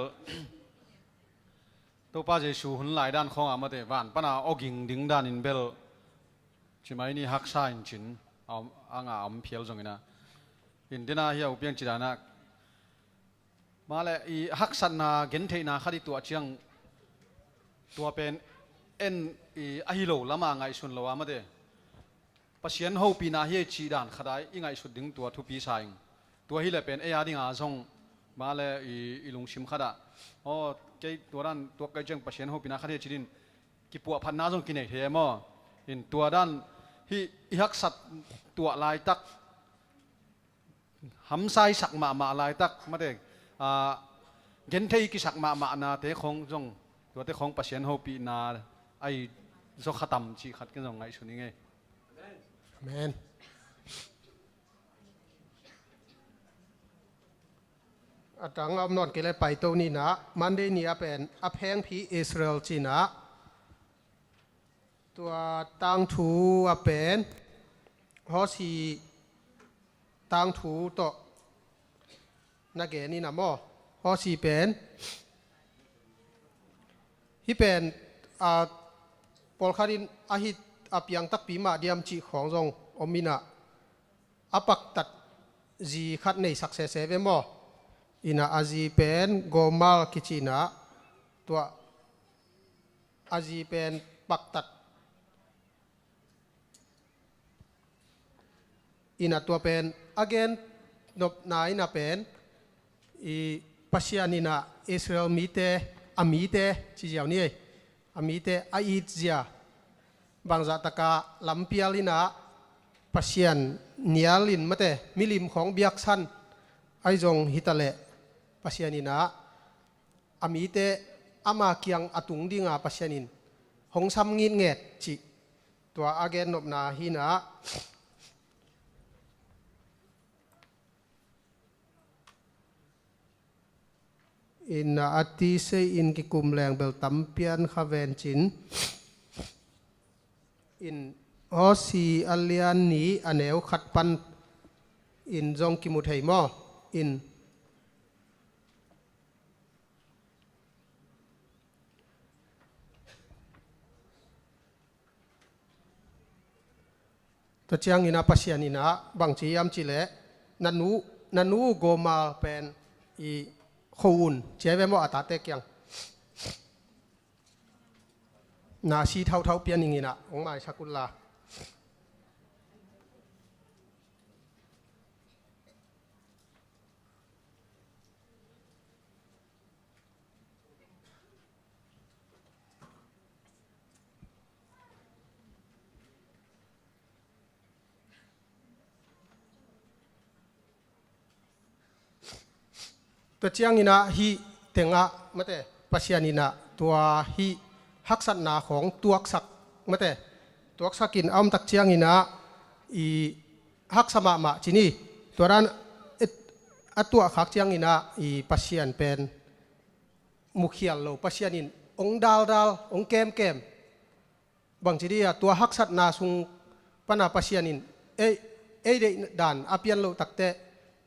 to pa je su hun lai đàn khong ama te van pana oging ding đàn in bel chimai ni hak sa in chin anga phiel jong ina in dina hiya upiang chidana male I hak san na gen thei na khadi tua chiang tua pen en I ahilo lama ngai sun lo amade pasien ho pi na hi chi dan khadai ingai su ding tua thu pi saing tua hi le pen e adinga jong male ilung sim khada o ke turan tua kai jeng pasien ho pi na khadi chidin ki pu phan na jong ki nei the mo in tua dan hi ihak sat tua lai tak ham sai sak ma lai tak ma de gen thei ki sak ma na te khong jong tua te khong pasien ho pi na ai zo khatam chi khat ke jong ngai suni nge amen atang am non ke le pai to ni na man de ni a pen a pheng phi Israel chi naตัวตังถูอเป็นฮอสีตังถูต่อนักเกนี่นะมอฮอสีเป็นที่เป็นปอลคารินอาฮิตอาเปียงตักปีมาเดียมจีของจงอมินะอาปักตัดจีขัดในสักเสเวมออินะอาจีเป็นโกมาลกิจินะตัวอาจีเป็นปักตัดอินาตัวเป็น again นบนายนาเป็นอีปัศยานินาอิสราเอลมีเตอามีเตที่เจ้านี่อามีเตอาอิจยาบางจัตกาลำเปียลินาปัศยานเนียลินมาเตมิลิมของเบียกซันไอจงฮิตาเลปัศยานินาอามีเตอามาเกียงอตุงดิงาปัศยานินหงซ้ำงินเงดจิตัว again นบนาฮินาอินอาทิเซอินกิคุมแรงเบลตัมเปียนขเวนจินอินฮอสีอัลเลียนนี้อันเอวขัดปันอินจงกิมุทัยมออินตัวเชียงอินาปัสยานินาบางทียามจิเลนันูโกมาเป็นอีคูนเจ้าเวมออัตเตกยังนาชีเท่าเปียนอย่างนี้นะองค์มาชักุลลาตัวเชียงอินะฮีเตงะมาเตปัศยานินะตัวฮีฮักษณะของตัวสักมาเตตัวสักินอ้อมตักเชียงอินะอีฮักสมะมาจีนี่ตัวนั้นตัวขักเชียงอินะอีปัศยานเป็นมุขยาลโลปัศยานินองดาลองเกมบางทีเดียตัวฮักษณะสุงปนาปัศยานินเอเดดานอาเปียนโลตักเต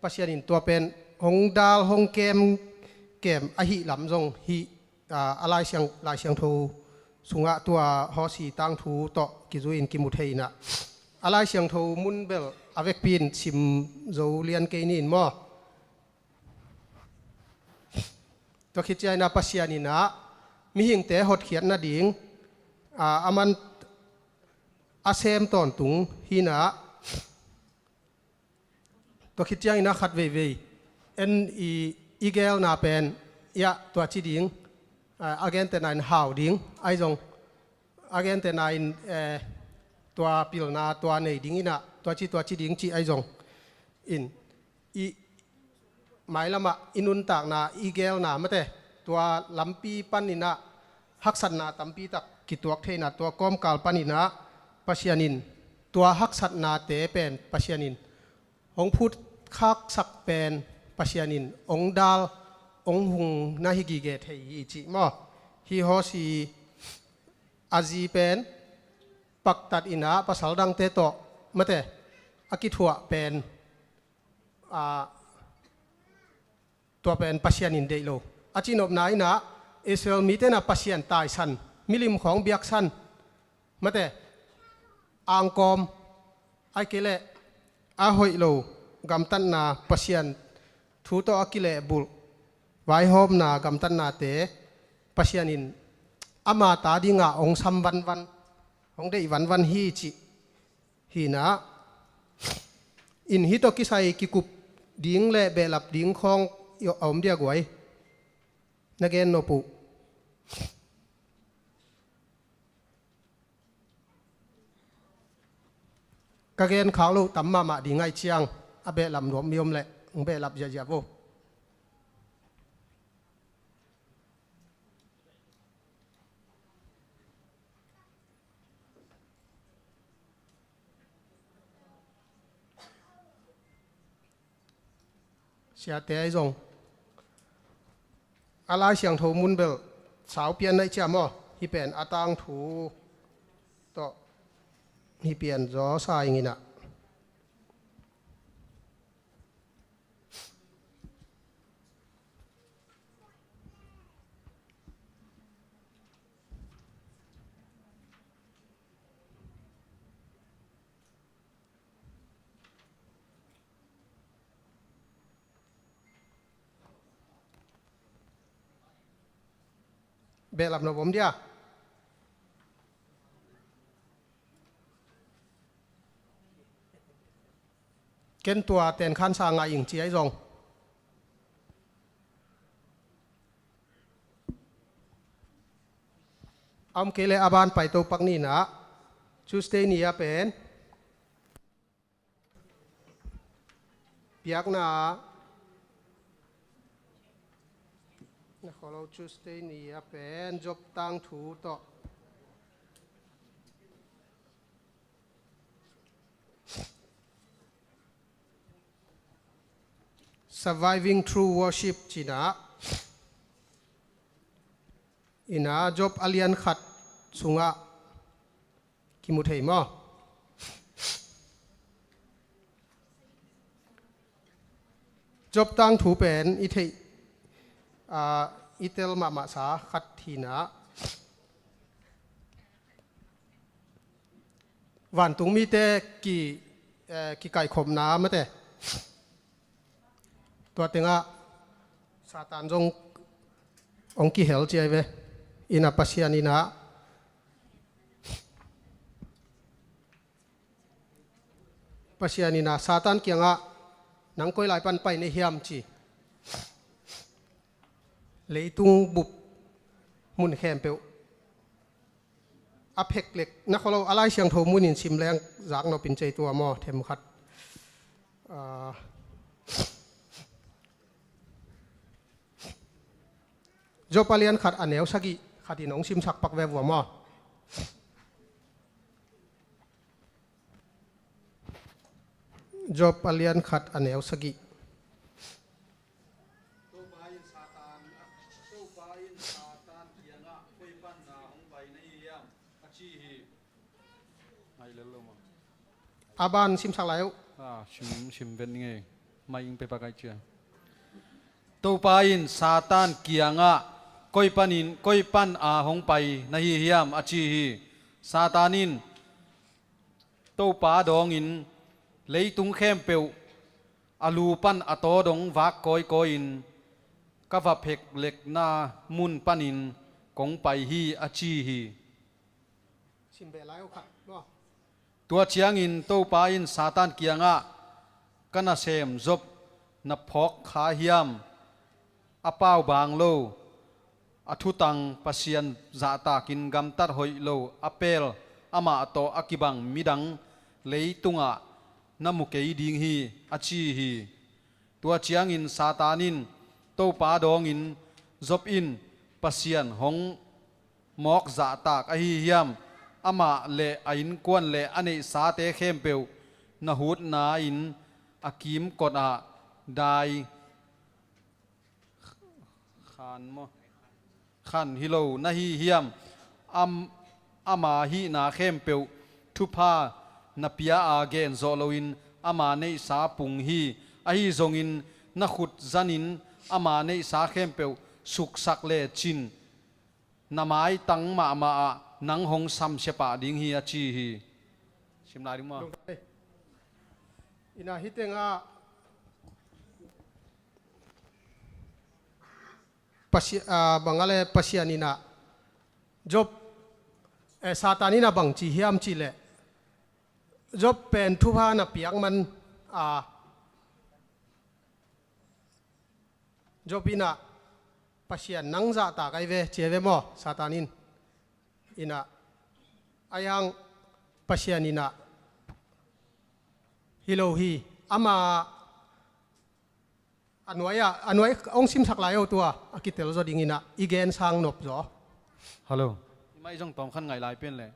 ปัศยานินตัวเป็นหงดาลหงเกมอหิลำจงหิอะไรเสียงทูสุงะตัวหอสีตังทูต่อกิจุอินกิมุเทยนะอะไรเสียงทูมุนเบลอเวกปีนชิมโจเลียนเกนินมอตัวคิดใจนะปัศยานินะมีหิงเตะหดเขียนนาดิ่งอามันอาเซมตอนตุงหินะตัวคิดใจนะขัดเวเอ็นอีเกลนาเป็นยะตัวจีดิงอาเกนเตนายหาวดิงไอจงอาเกนเตนายตัวปิลนาตัวเนยดิงอินะตัวจีดิงจีไอจงอินอีหมายละมาอินุนตากนาอีเกลนาไม่แต่ตัวลำปีปันนินะฮักสันนาตัมปีตักกิตัวเทนาตัวก้อมกาลปันนินะปัศยานินตัวฮักสันนาเตเป็นปัศยานินองพูดคักสักเป็นปัศยานินองดาลองหุงนาฮิกิเกตเฮีจิมอฮิฮอสีอาจีเป็นปักตัดอินะภาษาดังเตโตมาแต่อากิทัวเป็นตัวเป็นปัศยานินเดโลอาจินอบนายนะอิสราเอลมีแต่นะปัศยานตายสันมิลิมของเบียกสันมาแต่อังกอมไอเกเลอาหอยโลกำตันนาปัศยานทูโตอากิเลบุลไว้หอมนากำตันนาเตปัศยานินอามาตาดิงาองซัมวันองได้วันฮีจิฮีนะอินฮิโตกิไซกิกุบดิ้งเล่เบลับดิ้งของอมเดียกไว้นักเกนโนปุ กะเกนขาวลูตัมมามาดีไงเชียงอเบลำรวมมิยมเละเบลับเจียบโวเสียเตะไอ้จงอะไรเสียงทูมุนเบลสาวเปลี่ยนในเจ้าม่อที่เป็นอาตังถูต่อที่เปลี่ยนจอสายงี้นะเบลับนวมเดียเกินตัวเต็นขันสางอิงจีไอจงอมเกเลอาบานไปตัวปักนี่นะชูสเตนียเป็นเปียกนะนะขอเราชูสเตนียเป็นจบตังถูต่อsurviving through worship จีน่าอินาจบอเลียนขัดสุงะกิมุเทยมอจบตังถูเป็นอิเทอิเตลมาสาขัดทีนะวันตุงมีเตกี่ไก่ขมน้ำมาเตตัวเต็งอ่ะซาตานจงองค์กี่เหลเจียเวอินาปัสยานินะปัสยานินะซาตานเกียงอ่ะนังก้อยไหลปันไปในเฮียมจีเลยตุงบุบมุนแคมเปวอเพกเล็กนักเราอะไรเสียงโทมุนินชิมแรงจากเราเป็นใจตัวมอเทมขัดจบเลียนขัดอันเนวสักิขัดที่น้องชิมสักปักเวบวัวมอจบเลียนขัดอันเนวสักิอาบานชิมสักแล้วชิมเป็นไงไม่ยิงไปปากไอเชียตัวปาอินซาตานเกียงะก้อยปันอาหงไปนาฮิฮิยามอาชีฮีซาตานินตัวปาดองอินเลยตุงเข้มเปียวอาลูปันอโตดงวักก้อยอินกว่าเพกเล็กนามุนปันินกงไปฮีอาชีฮีชิมเบลายขัดตัวเชียงอินตัวปาอินซาตานเกียงะกันนาเซมจบนับพกขาฮิยามอาเป้าบางโลอทุตังปัสยันจาตากินกำตัดหอยโลอเปลอามาโตอากิบังมิดังเลยตุงะน้ำมุกเกยดิงฮีอาชีฮีตัวเชียงอินซาตานินตัวปาดองอินจบอินปัสยันหงมอกจาตากอหิยามอามาเลอินกวนเลอันนี้สาเตเข้มเปียวนาหูดนาอินอากิมกดอาได้ขันฮิโลนาฮีเฮียมอามาฮีนาเข้มเปียวทุพานาเปียอาเกนโซโลอินอามาในสาปุงฮีอาฮีจงอินนักขุดจันินอามาในสาเข้มเปียวสุกสักเลจินนาไม้ตังมานังหงซัมเชปาดิงฮีอาชีฮีชิมลาดิมาอินาฮิตเงาบังอะไรปัสยานินะจบซาตานินะบังจีเฮียมจีเล่จบเป็นทุพานะเปียกมันจบอินะปัสยานังจะตากไอเวเจเวมอซาตานินอินะอายังปัสยานินะ ฮิโลฮีอามาอันไว้องซิมสักหลายเอาตัวอากิเตลจอดิงินะอีเกนสร้างนบจ่อฮัลโหลไม่จงตอมขั้นไงลายเป็นเลย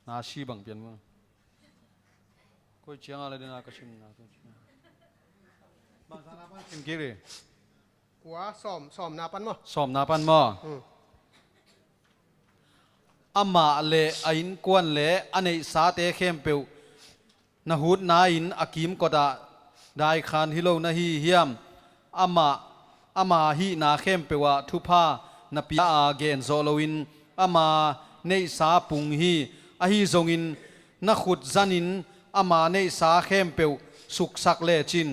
นาชีบังเปลี่ยนมั้งก็เชียงอะไรเดินอากาศชิมนะตัวเชียงบางสารพัดชิมกี่เลยกัวซ้อมนาปันมั้งซ้อมนาปันมั้งอามาเล่อินกวนเล่อันนี้สาเตะเข้มเปียวนาหูดนาอินอากิมก็ได้ขานฮิโลนาฮีเฮียมอามาฮีนาเข้มเปียวทุพานาปิอาเกนโซโลวินอามาในสาปุงฮีอาฮีจงอินนักขุดจันินอามาในสาเข้มเปียวสุกสักเล่จิน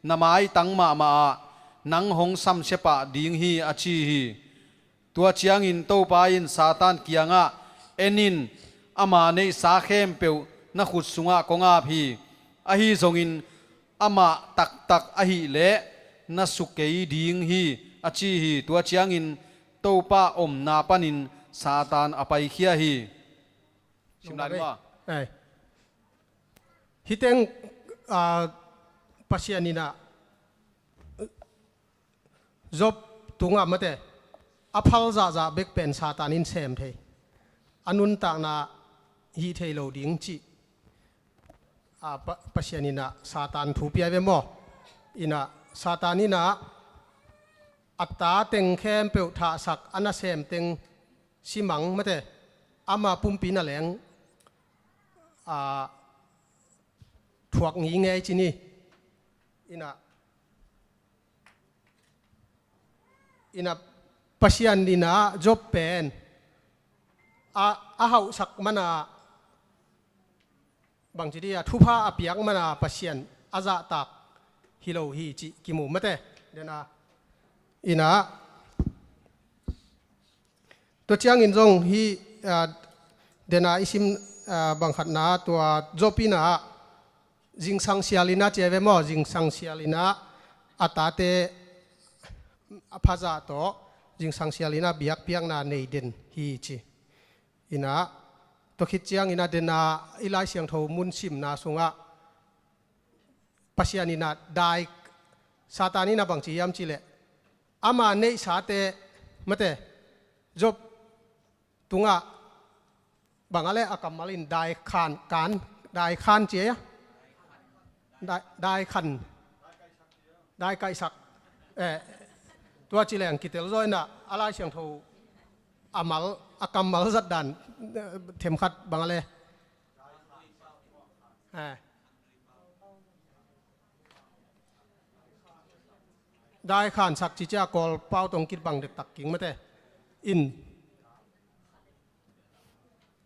นาไม้ตั้งมานังหงซัมเชปะดิงฮีอาชีฮีตัวเชียงอินโตปาอินซาตานเกียงะเอนินอามาในสาเข้มเปียวนักขุดสุงะกงอาพีอาฮีจงอินอามาตักอาฮีเละนัสุเกยดิงฮีอาชีฮีตัวเชียงอินโตปาอมนาปานินซาตานอภัยเขียฮีชิมได้ไหมฮิตเองปัสยานินะจบตุงอ่ะมาเตะอภัลจะเบกเป็นซาตานินเซมเทอนุนตากนาฮีเทโลดิงจีปัสยานินะซาตานทูปียเวมออินะซาตานินะอัตตาเต็งเข้มเปิวท่าสักอันนั้นเซมเต็งสิมังมาเตะอามาปุ่มปีนั่นแหลงถวกงี้ไงจีนี่อินะปัสยันดินะจบเป็นเขาสักมันบางทีที่ทุพาอภิยังมันปัสยันอาจจะตักฮิโลฮีจิกิมูมาเตเดนะอินะตัวเชียงอินจงฮีเดนะอิสิมบางขัดนะตัวจบปีนะจิงสังเสียลินะเจเวมอจิงสังเสียลินะอัตตาเตพาจาโตจิงสังเสียลินะเบียกเพียงนาในเดนฮีจีอินะตัวคิดเจียงอินะเดนะอิไลเสียงโทมุนซิมนาสุงะปัสยานินะได้ซาตานินะบางจียามจีเลอามาในสาเตมาเตจบตุงะบางอะไรอากามาลินได้ขานการได้ขานเจียได้ขันได้ไก่สักตัวจีแรงกิเตลโซน่ะอะไรเสียงโทอามัลอากามัลจัดดันเทมขัดบางอะไรได้ขานสักจิจ้ากอลเป้าตรงกิดบังเด็กตักกิ่งมาเตอิน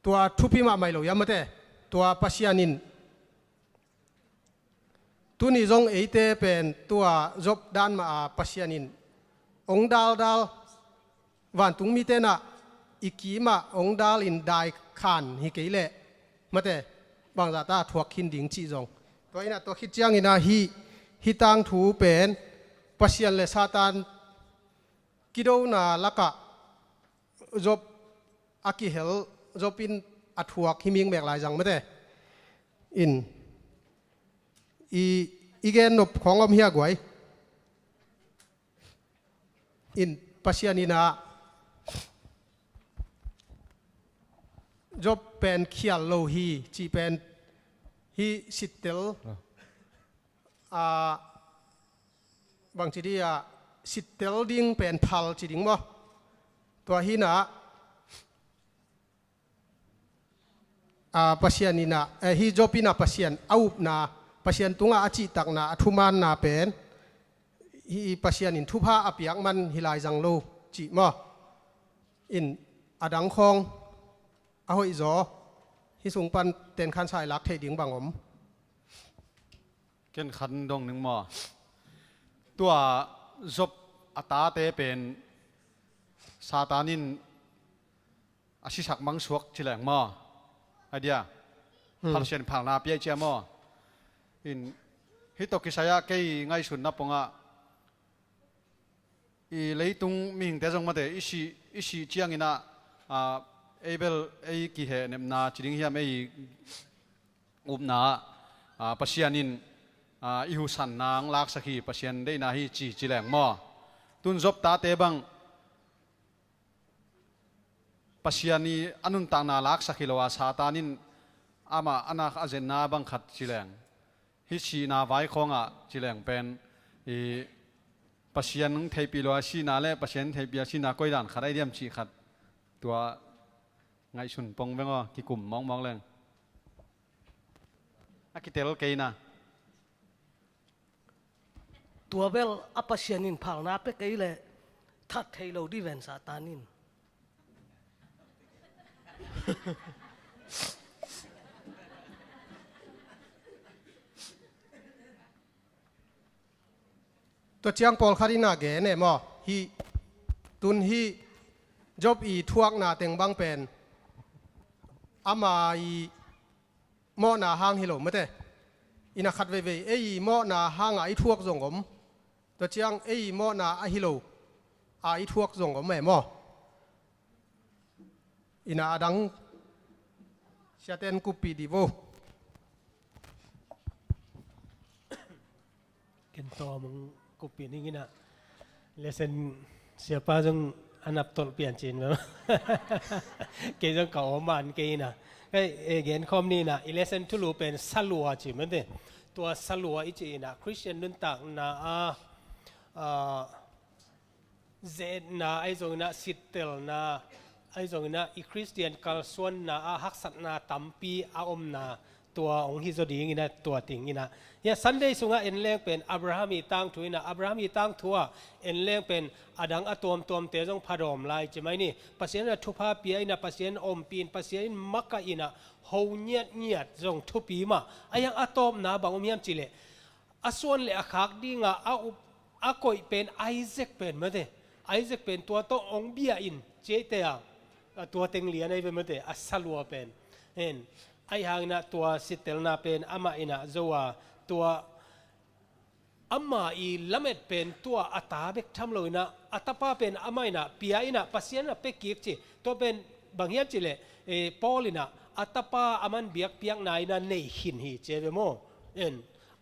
ตัวทุพิมาไม่หลยามาเตตัวปัสยานินตัวนี้จงเอเตเป็นตัวจบด้านมาปัสยานินองดาลวันตุงมีเตนะอีกีมาองดาลินได้ขานฮิเกเลมาเตบางจากตาถวกขินดิ่งจีจงตัวนี้นะตัวคิดจังอินะฮิตังถูเป็นปัสยันเลซาตานกิโดนาลักะจบอากิเฮลจบอินอัฐวกฮิมิงแบกหลายจังไม่ได้อินอีเกนนบของอมเฮียกวยอินปัสยันนินาจบเป็นเขียลโลฮีจีเป็นฮีสิตเตลบางทีเดียสิตเตลดิ้งเป็นพัลจีดิ้งบ่ตัวหินะปัสยันนินะฮิจบินะปัสยันอาอุบนาปัสยันตุงอาจิตักนาทุมานนาเป็นฮิปัสยันินทุพาอภิยังมันฮิลายจังโลจีบ่อินอดังคองอาหอยจอฮิสุงปันเต็นขันสายลักเทดิ้งบังอมเกินขันดงหนึ่งหม้อตัวจบอัตตาเตเป็นซาตานินอาชิสักมังสวกจิแหลงหม้อไอเดียพัลเชนพังนาเปียเจียหม้ออินฮิตกิสายะเกยไงสุนนับปงะอีเลยตุงมิงเตจงมาเตอิชิเจียงอินะเอเบลเอกิเหเนมนาจิงเฮียมเออุบนาปัสยานิน อิหุสันนางลักสักฮีปัสยันได้นาฮีจีจิแหลงมอตุนจบตาเตบังปัสยันนี้อนุนต่างนาลักสักฮีโลอาซาตานินอามาอนาคอาเจนนาบังขัดจิแหลงฮิชีนาไว้ของจิแหลงเป็นปัสยันเทปิโลอาชีนาเล่ปัสยันเทปิอาชีนาก้อยด่านขัดได้เดียมชีขัดตัวไงชุนปงเวงกิกลุ่มมองแรงอากิเตลเกยนะตัวเบลอปัสยานินพังนาเป็กไอเลยทัดเทโลดิเวนซาตานินตัวเชียงปอลคารินาเกเนมอฮีตุนฮีจบอีทวกนาเต็งบังเป็นอามาอีหม้อนาห้างฮิโลไม่ได้อินาขัดเวไอหม้อนาห้างไอทวกส่งผมตัวเชียงไอหม้อนาไอฮิโลไอทวกส่งผมแม่หม้ออินาดังเชตเตนกุปีดิโวเกันต่อมึงกุปีนี่นะเลเซนเสียป้าจงอันนับต้นเปลี่ยนจีนมั้งเกี่ยงเก่ามันเกี่ยนะก็เห็นคอมนี่นะอีเลเซนทุลูเป็นสลัวจีมันเดตัวสลัวอีจีนะคริสเตียนนุ่นต่างนะเจนนะไอจงนะสิทธิ์เตลนะไอจงนะอีคริสเตียนกัลส่วนนะฮักษณะตัมปีอาอมนะตัวองค์ฮิโซดีงี้นะตัวติงงี้นะเนี่ยซันเดย์สุงะเอ็นเลี้ยงเป็นอับราฮัมอีตั้งถุยนะอับราฮัมอีตั้งทัวเอ็นเลี้ยงเป็นอดังอตอมตอมเตจงพาดอมไลใช่ไหมนี่ปัสยานะทุพาปีไอนะปัสยานอมปีนปัสยานมักกะอินะหูเนียดจงทุปีมาไอยังอตอมนะบางอมยามจิเลอส่วนเลอขากดีงะอาคอยเป็นไอแซคเป็นมั้ยเดไอแซคเป็นตัวโตองเบียอินเจเตะตัวเต็งเหลียนไอเป็นมั้ยเดอัสลัวเป็นเห็นไอหางนะตัวสิเตลนาเป็นอามาอินะโจวาตัวอามาอีละเม็ดเป็นตัวอัตาเบกทำเลยนะอัตป้าเป็นอามาอินะปียอินะปัสยานะเป็กเกียกจีตัวเป็นบางอย่างจีเลปอลินะอัตป้าอามันเบียกเปียกนายนะเนหินฮีเจเวโมเอ็น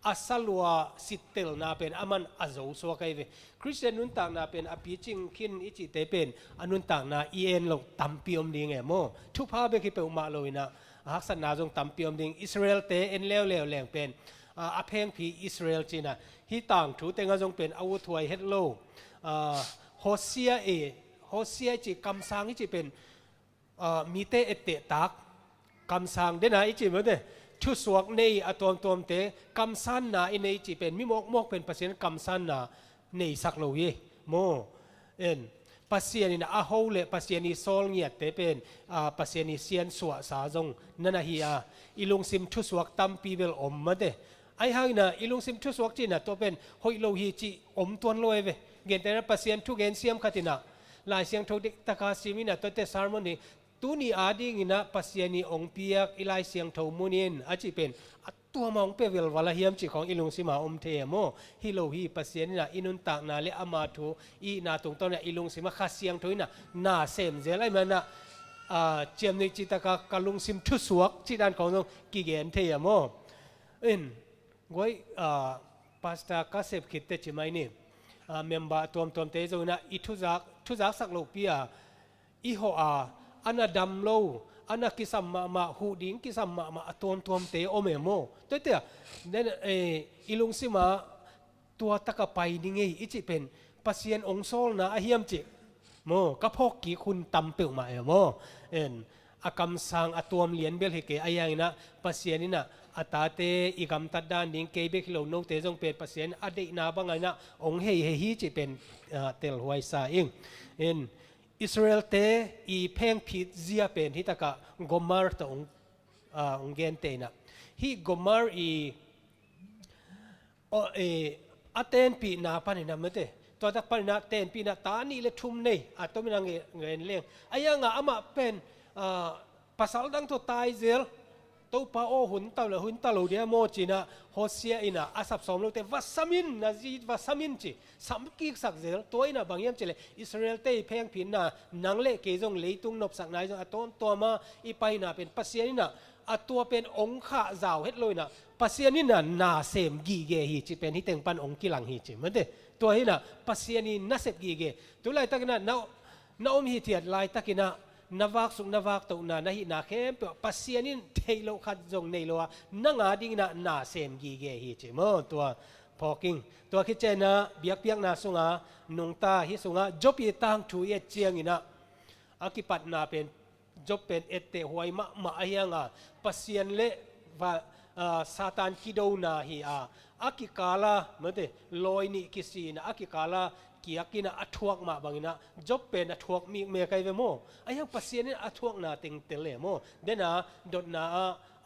อัสลัวสิเตลนาเป็นอามันอาโจสวกไอเวคริสเตียนนุนต่างนาเป็นอภิจิงขินอิจิเตเป็นอนุนต่างนาเอ็นลงตัมปีอมดีไงโมทุกภาพเบกิเปอุมาเลยนะฮักษณะจงตัมปีอมดิงอิสราเอลเตเอ็นเลวแหลงเป็นอเพงผีอิสราเอลจีนะฮิต่างถูเตงจงเป็นอาวุธถวยเฮดโลโฮเซียจีคำสั่งอิจิเป็นมีเตเอเตตักคำสั่งเดนะอิจิมันเดชุดสวกในอตอมตอมเตคำสั่งนะอินในจีเป็นมิมกเป็นเปอร์เซ็นต์คำสั่งนะในสักโลเยโมเอ็นปัสยานินะอาโฮเลปัสยานิโซลเงียเตเป็นปัสยานิเซียนสวะสาจงนั่นฮีอาอิลุงซิมทุสวกตัมปีเวลอมมาเดไอหางนะอิลุงซิมทุสวกจีนะตัวเป็นหอยโลฮีจีอมตัวลอยเวเกณฑ์แต่ละปัสยานทุกเกณฑ์เสียมขัดนะลายเสียงทุกเด็กตะกาซิมินะตัวเตสารมันนี่ตัวนี้อาดิงินะปัสยานิองเปียกอิลายเสียงทุมุนินอาจีเป็นตัวมองเปเวลวลาเฮียมจีของอิลุงซิมาอมเทโมฮิโลฮีปัสยานินะอินุนตากนาเลอามาทูอีนาตรงต้นเนี่ยอิลุงซิมาข้าเสียงทุยนะนาเซมเจไรมันนะเจียมในจิตตะกาลุงซิมทุสวกจิตานของน้องกิเกนเทียโมอินกวยพาสตาคาเซฟคิดเตจิไม่นี่เมมบาตัวเตจงนะอิทุจักสักโลปีอาอิโฮอาอันน่ะดำโลอันน่ะกิสัมมาหูดิ้งกิสัมมาตัวเตโอเมโมตัวเตะเนี่ยอิลุงซิมาตัวตะกะไปนี่ไงอิจิเป็นปัสยานองโซลนะอาเฮียมจิโมก็พกกี่คุณตำเปิลมาโมเอ็นอากำสังอตัวมเลียนเบลเฮเกอายังนะปัสยานินะอัตาเตอีกำตัดด้านดิ้งเกเบกโลโนเตจงเป็นปัสยานอดีนาบังไงนะองเฮฮีจิเป็นเตลหวยซาเองเอ็นอิสราเอลเตอีเพงพิดเซียเป็นที่ตะกะกอมาร์ตองเกนเตนะฮีกอมาร์อาเตนปีนาปานินาเมเตตัวตักปานินาเตนปีนาตานีเลทุมเนอัตมินังเงินเลี้ยงอายังอามาเป็นภาษาดังตัวตายเซลตัวป้าโอหุ่นตาเลยเดียโมจีนะโฮเซียอินะอาสับสมลูกเตวัสมินนะจีวัสมินจีสัมกิกสักเซลตัวอินะบางอย่างจีเลยอิสราเอลเตยเพงพินนะนังเล่เกจงเลยตุงนบสักนายจงตัวมาอีไปนะเป็นปัสยานินะ ตัวเป็นองค์ข้าเจ้าเฮ็ดเลยนะปัสเซียนี่น่ะนาเสมกีเกฮีจิเป็นที่เต็งปันองค์กิลังฮีจิมันเดตัวนี้น่ะปัสเซียนี่น่าเสพกีเกตัวไรตะกินะนาอมฮีเทียดลายตะกินะนวักสุนวักตัวน่ะนาฮินาเข้มปัสเซียนี่เทโลขัดจงในโลวนังอาดิงน่ะนาเสมกีเกฮีจิมั้งตัวพอกิ้งตัวคิดเจนะเบียกเบียกนาสุงานุงตาฮิสุงาจบยีตังชูเอเจียงอินะอากิปัตนาเป็นจบเป็นเอเตหวยมะอายังอ่ะปัสเซียนเละว่าซาตานกิโดนาฮีอากิกาลาเหมือนเดลอยนี่กิสีนะอากิกาลาเกียกินะอัทวกมาบางนะจบเป็นอัทวกมีเมกายเวโมอายังปัสเซียนนี่อัทวกนาติงเตเลโมเดนะดดนา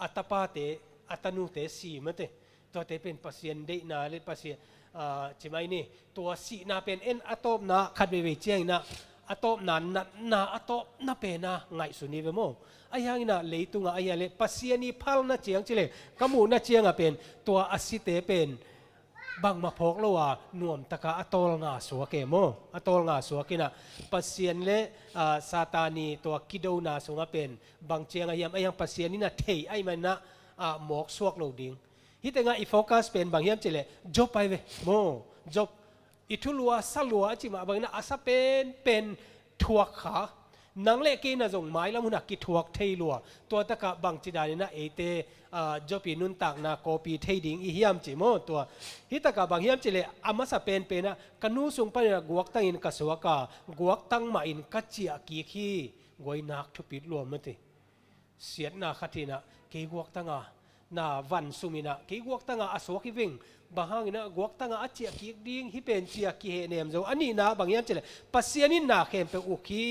อัตปาเตอัตนูเตสีเหมือนเดตัวเตเป็นปัสเซียนเดนาเลปัสเซียนใช่ไหมนี่ตัวสีนาเป็นเอ็นอะตอมนาขัดเวเวเจียงนะอะตอมนาอะตอมนาเป็นนะไงสุนีเวโมอายังน่ะเลยตุงอายังเลยปัสเซียนีพัลน่ะเจียงจิเลกมูน่ะเจียงอ่ะเป็นตัวอสิเตเป็นบางมาพกแล้วว่านวมตะกะอะตอลงาสัวเกโมอะตอลงาสัวกินะปัสเซียนเลซาตานีตัวกิโดนาสงะเป็นบางเจียงอายังปัสเซียนนี่น่ะเทไอมันนะหมอกสวกโลดิงฮิตงาอีโฟกัสเป็นบางอย่างจิเลจบไปเวโมจบอิทุลัวสลัวจิมาบางนะอาซาเป็นทัวขานังเล็กน่ะส่งไม้แล้วมุนักกิทวกเทลัวตัวตะกะบังจิดานี่นะเอเตจบปีนุนตักนาโกปีเทดิงอีเฮียมจิโมตัวฮิตะกะบังเฮียมจิเลอามาสะเป็นนะกันูส่งไปนะกวกตังอินกะสวกากวกตังมาอินกัจเจียกีขี้กวยนักทุปิดรวมมันติเสียนาคตินะเกกวกตังนาวันสุมินะเกกวกตังอสวกิวิ่งบางอย่างนะกวกตังอาเจียกีดิ้งฮิเป็นเจียกีเฮเนมโซอันนี้นะบางอย่างจิเลปัสเซียนินาเข้มเปอุคี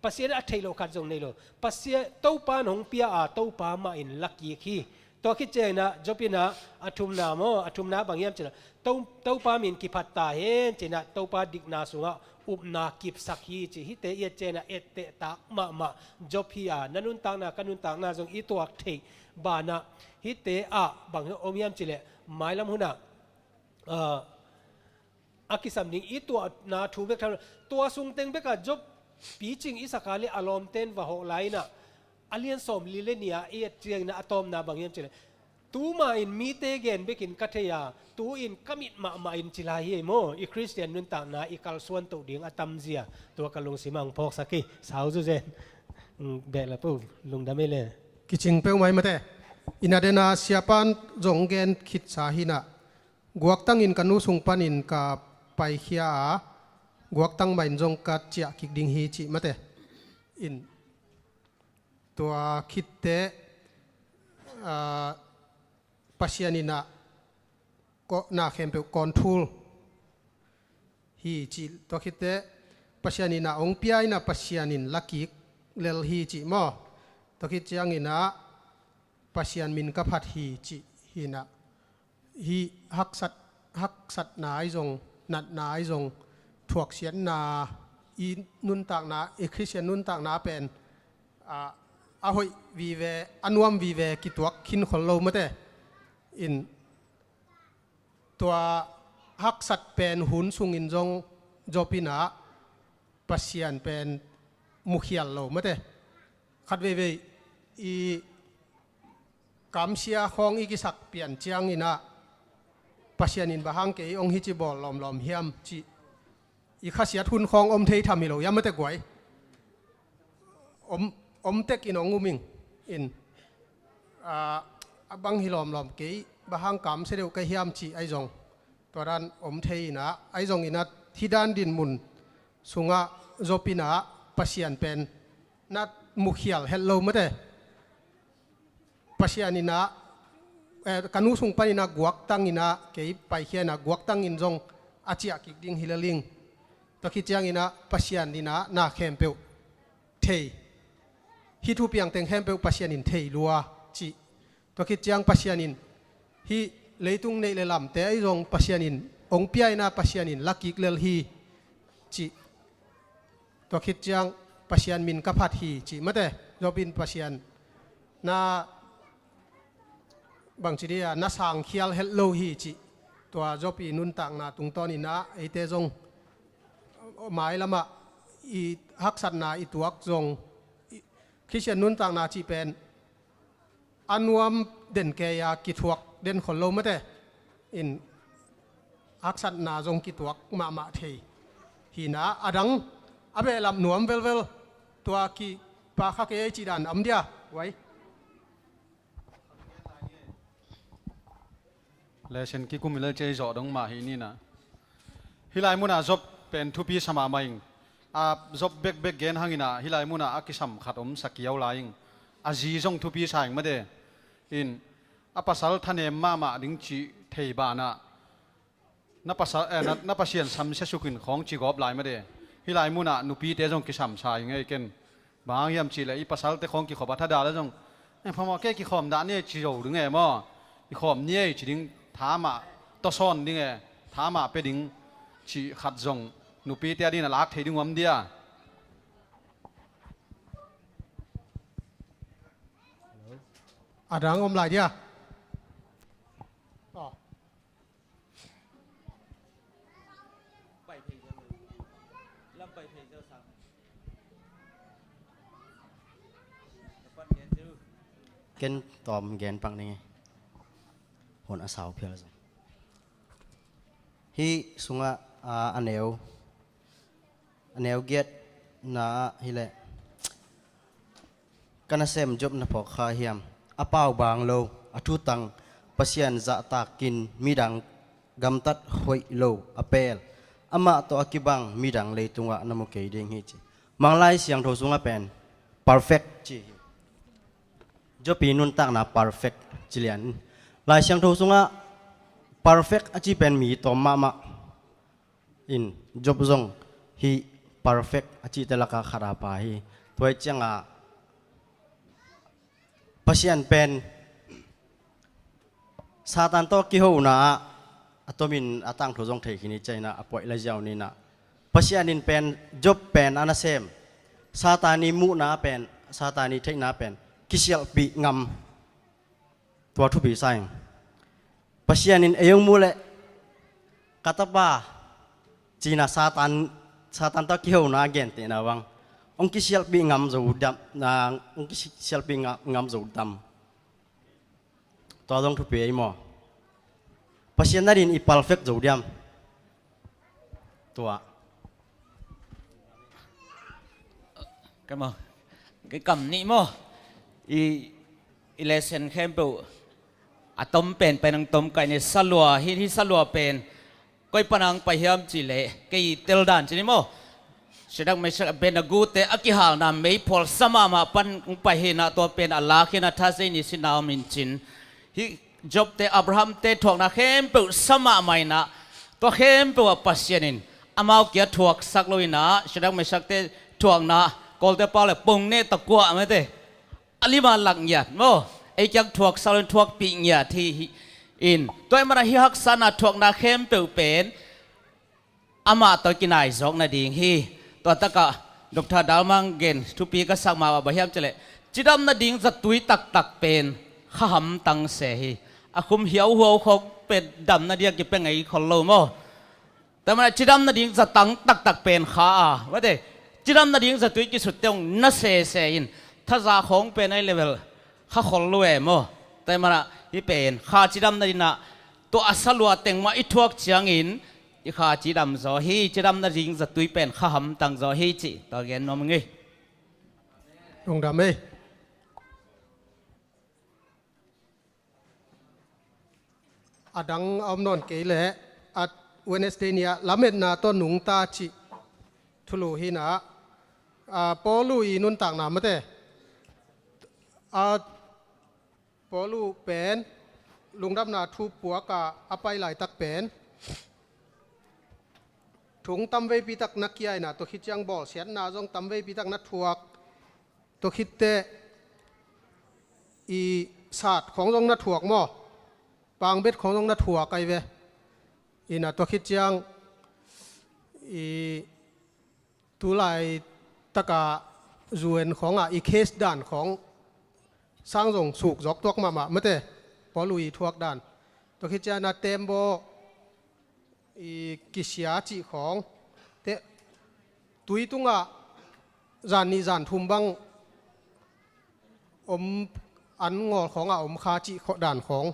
ปัสเซียนอัฐิโลขัดจงในโลปัสเซียเต้าปานหงเปียเต้าปามาอินลักยีขี้ตัวคิดเจนะจบปีนะอัทุมนาโมอัทุมนาบางอย่างเจนะเต้าปามินกิพัตตาเห็นเจนะเต้าปาดิกนาสุงะอุบนากิบสักฮีจิฮิเตเอเจนะเอเตตากมาจบพี่นันุนตังนากันุนตังนาจงอีตัวเทบานะฮิเตบางอมยามจิเลหมายลำหุนะอากิสัมนิงอีตัวนาทูเบกทำตัวสุงเต็งเบกจบปีจริงอิสกาเลอารมณ์เต้นว่าหกไลน์น่ะอเลียนสมลิเลเนียเอเจียงนะอะตอมนะบางอย่างเจเลยตูมาอินมีเตเกนเบกินกัทยาตูอินกมิดมาอินจิลาเฮโมอีคริสเตียนนุนต่างนะอีกัลส่วนตัวดิ่งอัตัมเซียตัวกัลลุงสิมังพอกสักกี่สาวจุเจนเบลละปุ๊บลุงดำไม่เลยกิจิงเป้าหมายมาแต่อินาเดนาเสียปันจงเกนคิดสาหินะกวกตั้งอินกันูสุงปันอินกับไปเขียกวกตั้งใบจงกัดเจียกิกดิ่งฮีจิมาแต่อินตัวคิดเตปัสยานินะก็น่าเข้มเปคอนทูลฮีจิตัวคิดเตปัสยานินะองค์พิไอนะปัสยานินลักกิกเลลฮีจิมอตัวคิดจังอินะปัสยานมินกับพัดฮีจิฮีนะฮีฮักสัตนายจงนัดนายจงถวกเสียนนาอีนุนตากนาเอคริสเตียนนุนตากนาเป็นอาหอยวีเวอันวมวีเวกิตัวขินคนโลมาเตอินตัวฮักสัตเป็นหุนสุงอินจงจอปินาปัสยานเป็นมุขยัลโลมาเตขัดเวอีกำเสียของอีกิสักเปลี่ยนเจียงอินะปัสยานินบางเกยองฮิจิบอลลอมเฮียมจิอีข้าเสียทุนของอมเทยทำมิโลยังไม่แต่กวยอมเต็กอินองงูมิงอินบางฮิลอมเกยบางกำเสด็จกเฮียมจิไอจงตัวนั้นอมเทยนะไอจงอินะที่ด้านดินมุนสุงะโจปินะปัสยานเป็นนัดมุขยัลเฮลโลมาเตปัสยานินะกันูสุงปานินะกวกตังอินะเกยไปเขียนะกวกตังอินจงอาเจียกิกดิ่งฮิลลิงตะคิดจังอินะปัสยานินะนาเข้มเปวเทฮิทูเปียงเต็งเข้มเปวปัสยานินเทลัวจิตะคิดจังปัสยานินฮิเลยตุงในเลลำแต่ไอจงปัสยานินองเปียนะปัสยานินลักกิกเลลฮีจิตะคิดจังปัสยานมินกับพัดฮีจิมาแต่ยอบินปัสยานนาบางทีเดียน่าสังเขียลเฮลโลฮีจิตัวจบอีนุนต่างนาตุงตอนินะไอเตจงหมายละมาอีฮักสัตนาอีตัวจงคริสเตียนนุนต่างนาจีเป็น อันวมเด่นแกยากิทวกเด่นคนโลมาเตอินอักษรนาจงกิทวกมาเทฮีนาอดังอเบลับนวมเวลตัวกีปาคักเอจีดันอัมเดียไว้เลเชนกิกุมิเลเจจอดงมาฮีนี่นะฮิไลมุนาจบเป็นทุพีสมามาอิงจบเบกเกนหังอินะฮิไลมุนาอักิสัมขัดสักเกียวลายิงอาจีจงทุพีสายมาเดอินอปัสสัลทันเอมมาดิงจีเทบานะนับปัสสัลนับปัสเซียนซัมเซสุกินของจีกอบลายมาเดฮิไลมุนานุปีเตจงกิสัมสายไงเกนบางยามจีเลยอีปัสสัลเตของกิขบัตดาแล้วจงพอมาแก้กิขอมดานี่จีโร่ดึงไงมั่อีขอมเนี่ยจีดิงถามาต่อซ้อนดึงไงถามาเป็นดึงจีขัดจงนุปีเตดินลักเทดึงวันเดียอดังอมลายเดียเกนตอมเกนปังนี่ไงหนอาสาวเพียรจังฮีสุงะอันเอวเกียดนาฮิเลกันเซมจบนพอคาเฮียมอป้าวบางโลอทุตังปัสยันจะตากินมีดังกำตัดหอยโลอเปลอามาตัวอกิบังมีดังเลยตุงะนมุเกยเดงฮิจิมังไลเสียงโทสุงะเป็น perfect จีจบปีนุนตักนา perfect จิเลียนลายเสียงโทสุงะ perfect อจีเป็นมีตัวมาอินจบจงฮี perfect อจีเตลกาขาราปาฮีตัวเจียงปัสยันเป็นซาตันโตกิโฮนาอัตมินอัตังทุจงเทกินิใจนะอป่วยละเจ้านี่นะปัสยันินเป็นจบเป็นอนาเซมซาตานีมุนาเป็นซาตานีเทคนาเป็นกิเชียลปีงำตัวทุบีไซน์ปัสยันินเอยงมูเลกัตบ้าจีน่าซาตันโตกิโฮนาเกนเตนะวังองค์กิเชียลปีงำจูดำนะองค์กิเชียลปีงำจูดำตัวต้องทุบไปมั้งปัจจัยนั้นอีพัลเฟกจูดำตัวก็มั้งcái cầm níมั้งอีเลเซนเข้มปูอะต้มเป็นไปนังต้มไก่ในสลัวที่สลัวเป็นก็ปนังไปเฮียมจีเล่ก็อีเตลดันจีนี่มั้งsedang mesek ben agute akihal na mei pol sama ma pan pa hina to pen Allah khina thase ni sinaw min chin hi job te Abraham te thok na khem pe sama mai na to khem pe pasienin amau kia thok sak loina sedang mesek te thok na kol te pa le pung ne takwa ma te alima lak nya mo ai jak thok salon thok pi nya thi in toy mara hi hak sana thok na khem pe pen ama to kinai jok na ding hiตัวตะกะดรดาวมังเกนทุปีก็สักมาว่าบะเฮียมเจเลจิดำนาดิ่งจะตุยตักเป็นข้ามตังเสหีอาคุมเหี่ยวหัวเขาเป็นดำนาเดียกิเป็นไงคนโลโมแต่มันจิดำนาดิ่งจะตักเป็นข้าว่าเด้จิดำนาดิ่งจะตุยกิสุดเตียงนัสเสยินถ้าจะของเป็นไอเลเวลข้าคนโลเอโมแต่มันที่เป็นข้าจิดำนาดิ่งนะตัวอัศลัวเต็งมาอิทวกเชียงอินอีข้าจีดำโซฮีจีดำนาจิงจะตุยเป็นข้าหำตังโซฮีจีตัวเกนนมงี้ลงดำไหมอดังอมนอนเกยเลยอัดเวเนสเดเนียลาเมดนาต้นหนุงตาจิทุลุหินะปอลูอีนุนต่างนามะเตปอลูเป็นลุงดำนาทูปัวกะอภัยไหลตักเป็นถุงตำเวปีตักนักยายนะตัวคิดจังบอลเสียนนาจงตำเวปีตักนักทวกตัวคิดเตอีศาสตร์ของจงนักทวกมั่วปางเบ็ดของจงนักทวกไอเวอีน่ะตัวคิดจังอีตุไลตะกาจวนของอีเคสด่านของสร้างจงสุกจอกตัวมาเมื่อเตพอลุยทวกด่านตัวคิดจังนาเต็มโบกิเสียจีของเตตุยตุงะจานนี้จานทุ่มบัง อันงอของอมคาจิด่านของ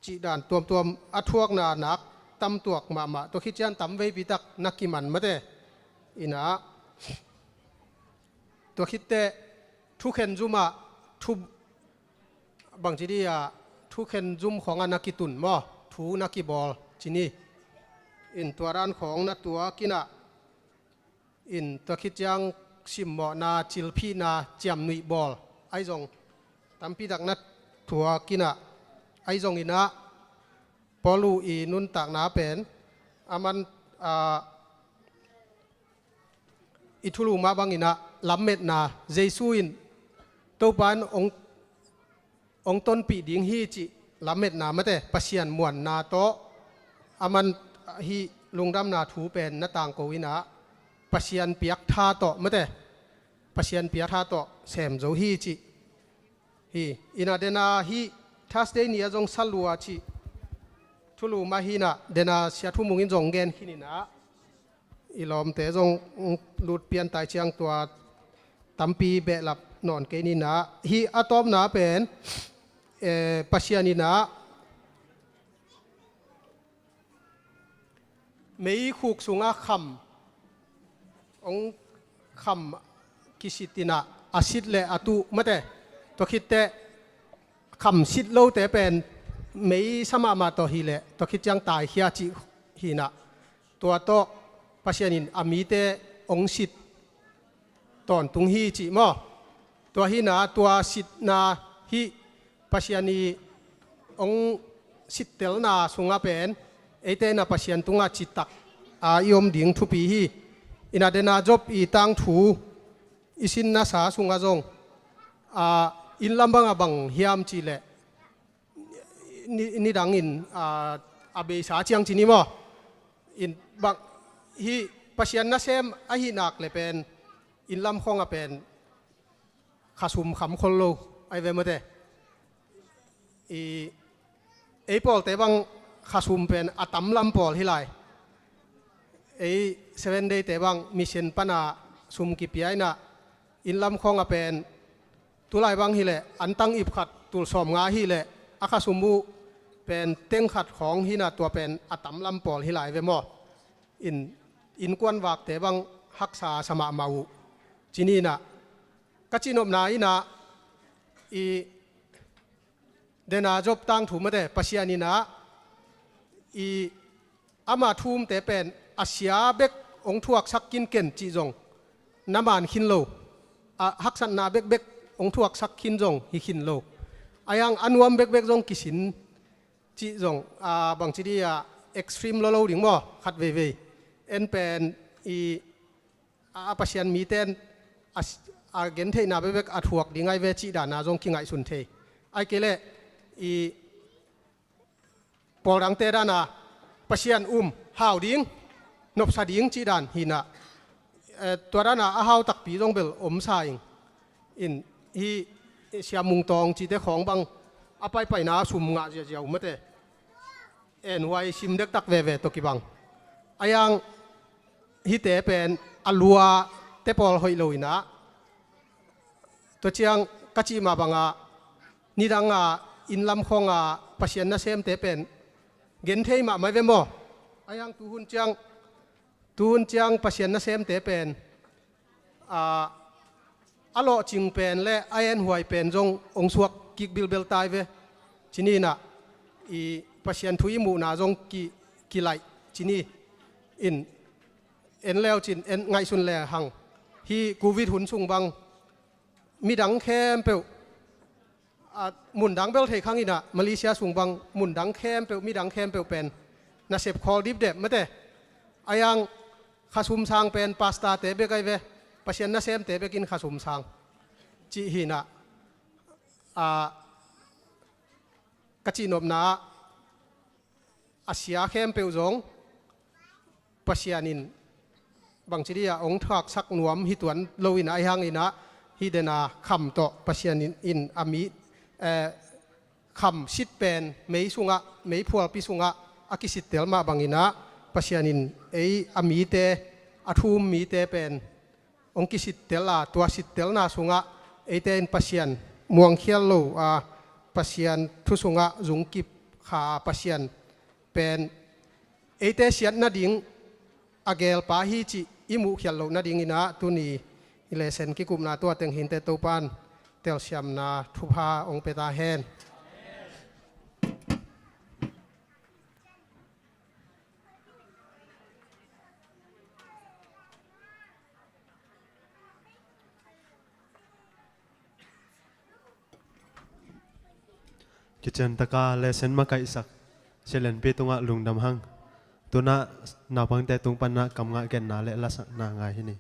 จิด่านตัวอัทวกนานักตำตัวมาตัวคิดยันตำไว้พิตักนักกิมันมาเตอินะตัวคิดเตทุกเห็นจุมาทุบางทีดีอะทุกเห็นจุมของนักกิตุนมอทูนักกิบอลจีนี่อินตัวร้านของนักตัวกินะอินตัวคิดยังซิมมอนาจิลพีนาเจียมนุยบอลไอจงตำพิตักนักตัวกินะไอจงอินะพอลูอีนุนตักนาเป็นอามันอิทุลูมาบางอินะลำเม็ดนาเจสุอินตัวปานองต้นปีดิ่งฮีจิลำเม็ดนามาแต่ปัสยันมวนนาโตอามันฮีลุงดำนาถูเป็นนาต่างโกวินะปัสยันเปียกท่าโตมาแต่ปัสยันเปียกท่าโตเสมโจฮีจิฮีอินาเดนาฮีทัสเดนียจงสัลลัวจิทุลูมาฮีนะเดนาเสียทุมุงินจงเกนฮินินะอีลอมเตจงลุดเปลี่ยนตายเชียงตัวตัมปีเบลับนอนเกนินะฮีอะตอมนาเป็นปัสยานินะไม่ขุกสุงาคำองคำกิสิตินะอาศิตเลอตุมาเตตัวคิดเตคำสิทโลเตเป็นไม่สมามาตัวฮีเลตัวคิดยังตายเฮียจิฮีนะตัวโตปัสยานินอามีเตองสิทตอนตุงฮีจิมอตัวฮีนาตัวสิทนาฮีปัสยานีองสิทเตลนาสุงาเป็นเอเตนาปัสยันตุงาจิตตักอายมดิ่งทุปีฮีอินาเดนาจบอีตังถูอิสินนาสาสุงาจงอินลำบังบังเฮียมจีเลนี่ดังอินอาเบสาเจียงจีนี่มออินบังฮีปัสยันนาเซมอหินักเลเป็นอินลำคงaเป็นข้าสุมขำคนโลไอเวมเตไอปอลแต่บางข้าสุมเป็นอัตมลำปอลฮิไลไอ7 day แต่บางมิเชนปนาสุมกิปยายนะอินลำคงaเป็นตุลายบางฮิเลอันตั้งอิบขัดตุลสอมงาฮิเลอาข้าสุมบุเป็นเต็งขัดของฮินาตัวเป็นอัตมลำปอลฮิไลเวมออินกวนวักแต่บางฮักษาสมามาวุจีนี่นะกัจจินบนาอินะอีเดนาจบตั้งถูกมาแต่ปัสยานินะอีอามาทูมแต่เป็นอาเซียเบกองทวกสักกินเก่นจีจงน้ำมันขินโลฮักษณาเบกองทวกสักขินจงฮิขินโลอายังอันวมเบกจงกิสินจีจงบางทีดีเอ็กซ์ตรีมโลดิ่งมั้งขัดเวเอ็นเป็นอีปัสยันมีเต้นเกณฑ์เทน่าเบกอัดหัวดิ่งไอเวจีดานาจงกิงไอสุนเทไอเกเลอีปอรังเตดานาปัสยันหาวดิ่งนบสาดิ่งจีดานหินะตัวดานาหาวตักปีจงเบลสายอินฮีเสียมุงตองจีเตของบางไปนาสุมงาเจียวมาเตไว้ชิมเด็กตักเวตกิบังอายังฮิเตเป็นอลัวเตปอลหอยลอยนะตัวเชียงกัจจิมาบังนิดังอินลำคงปัสยันนาเซมเตเป็นเกณฑ์เทมาไม่เวมออายังตุหุนเชียงปัสยันนาเซมเตเป็นอโลจิงเป็นและไอเอ็นหวยเป็นจงองสวกกิกบิลเบลตายเวที่นี่นะอีปัสยันทุยมูนาจงกิไลที่นี่อินเอ็นแล้วจินเอ็นไงสุนแลหังฮีกูวิดหุนสุงบังมีดังแคมเปลหมุนดังเบลเทขังอินะมาเลเซียสุงบังหมุนดังแคมเปลมีดังแคมเปลเป็นนาเซบคอลดิบเดบไม่เตอายังข้าสุมซางเป็นพาสต้าเตเบกไอเวปัสยันนาเซมเตเบกินข้าสุมซางจีฮีนะกัจจินบนาอาเซียแคมเปลจงปัสยันินบางทีเดียองทักสักนวมฮิตวนโลวินไอหังอินะฮิเดนาคำโตปัสยันินอินอามีคำสิทเป็นไม่สุงะไม่พัวปิสุงะอากิสิตเตลมาบางอินะปัสยันินอามีเตอาทูมมีเตเป็นองกิสิตเตลาตัวสิตเตลนาสุงะเตนปัสยัน ม่วงเขียนโลปัสยันทุสุงะจุงกิบขาปัสยันเป็นเอเตเชียนนาดิงอเกลปาฮิจิอิมุเขียนโลนาดิงอินะตุนีอิเลเซนกิกุมนาตัวเต็งหินเตตูปันเตลเซียมนาทุพาองเปตาเฮนกิจตะกาเลเซนมาไกสักเชลันเปตุงะลุงดำหังตัวน่ะนาพังแต่ตุงปันนะกำงะแกนนาเลลัสนางายที่นี่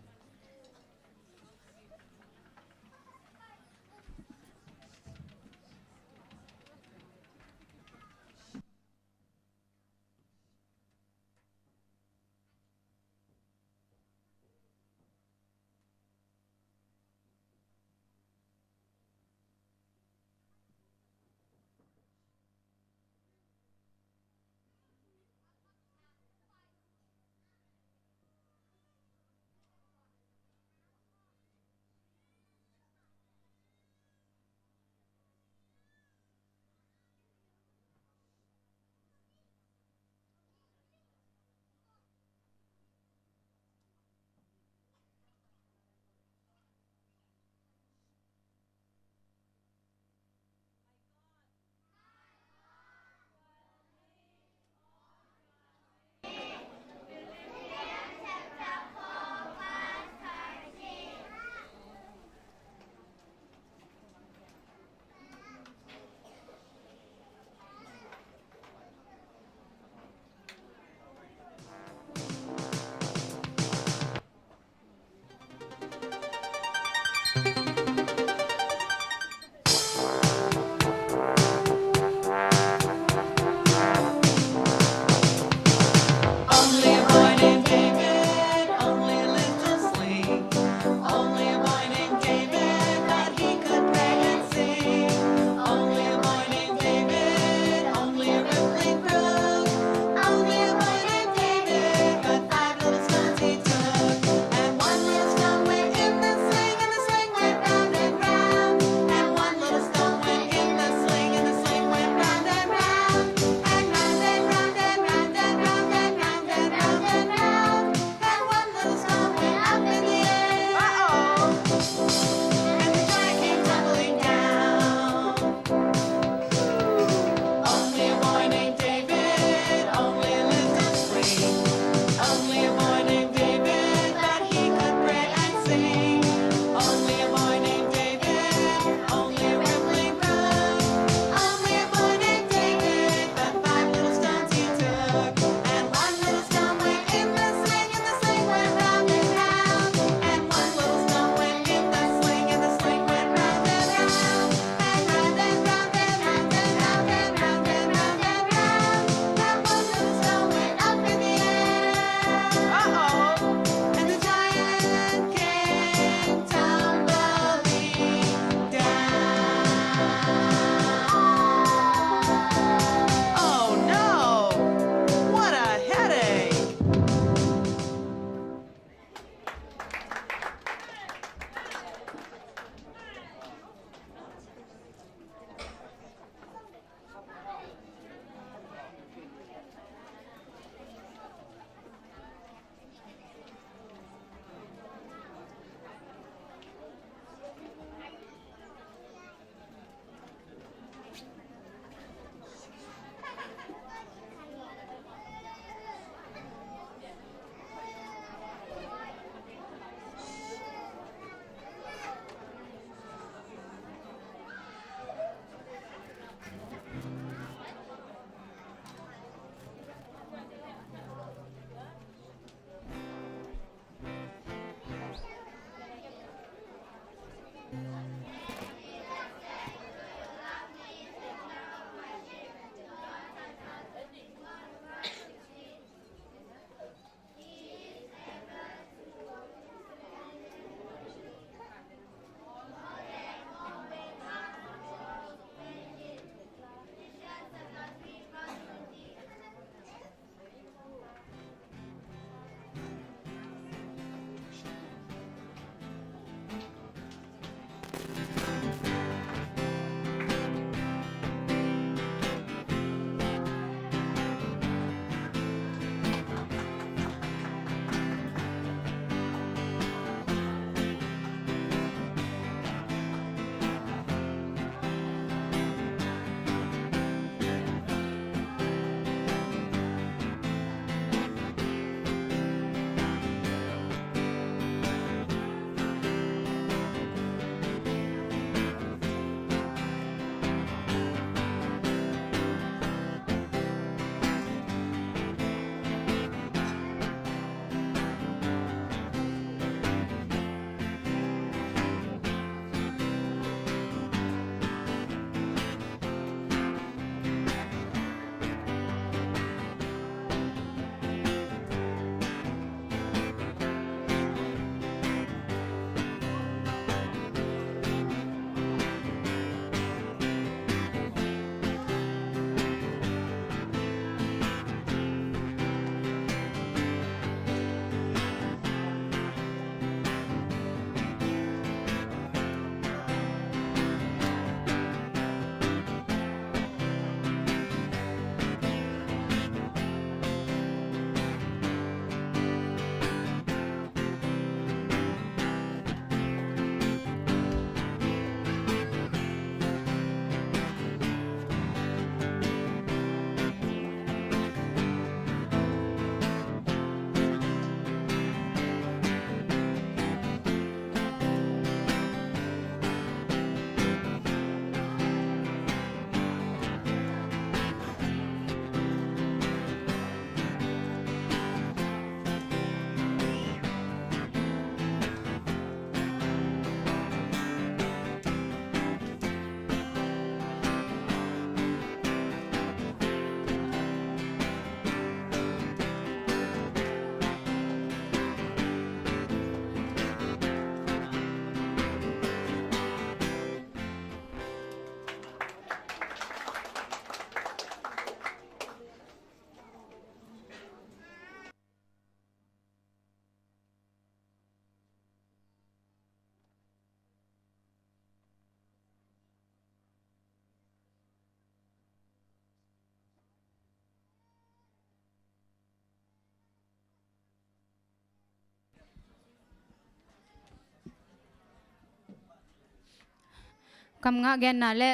กำงะแกนน่ะและ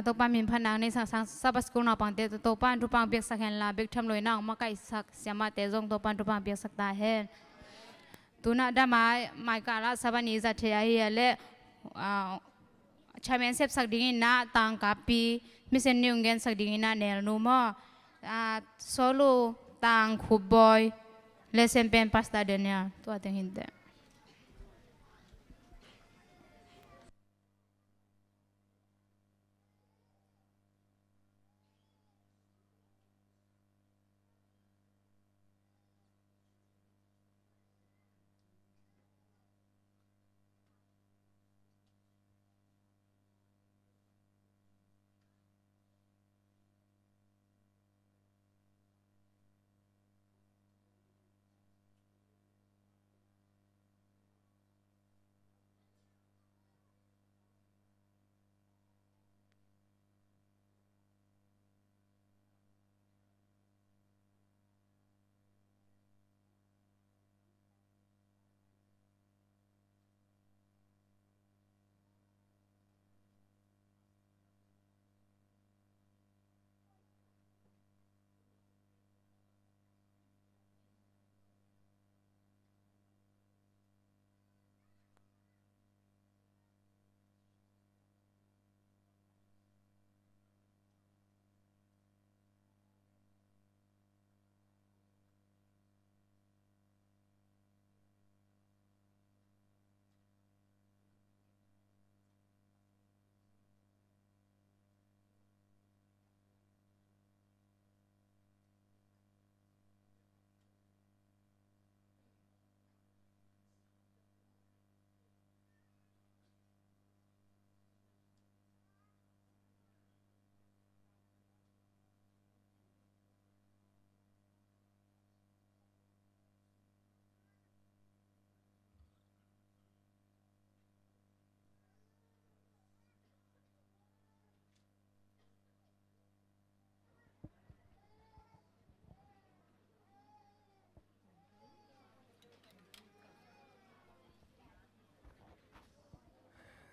ตัวปามินพนังในสังสับสกุลนาปังเตตัวปานรูปังเบียกสักเห็นลาเบียกทำลอยนางมาไก่สักเสียมาเตจงตัวปานรูปังเบียกสักตาเห็นตัวน่ะดามาไม่กาลสบันิจัตเทียเฮียและชายเมนเซฟสักดิ่งน่ะตังกับปีมิเซนนิวเกนสักดิ่งน่ะเนลนูมโซโลตังคุบบอยและเซมเป็นพาสต้าเดเนียตัวเต็งหินเต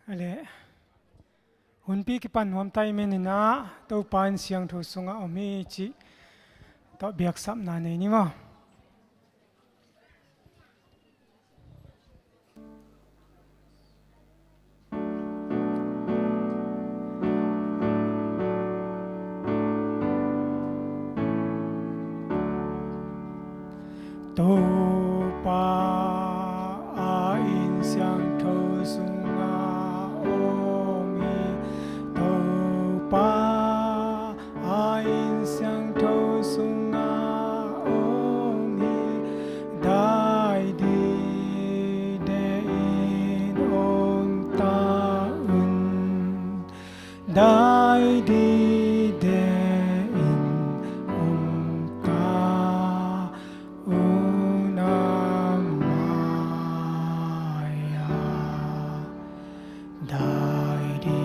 อะไรหุ่นปีกิปันหวมไตเมนินะตัวปานเสียงทุสงะอมีจิตัวเบียกสับนาเนนี่มั้งตัวปาอาอินเสียงทุสงะอมีตัวปาอาอินเสียงทุสงะอมีได้ดีเดอินองตาอุนได้ดีเดอินองตาอุนามายาได้ดี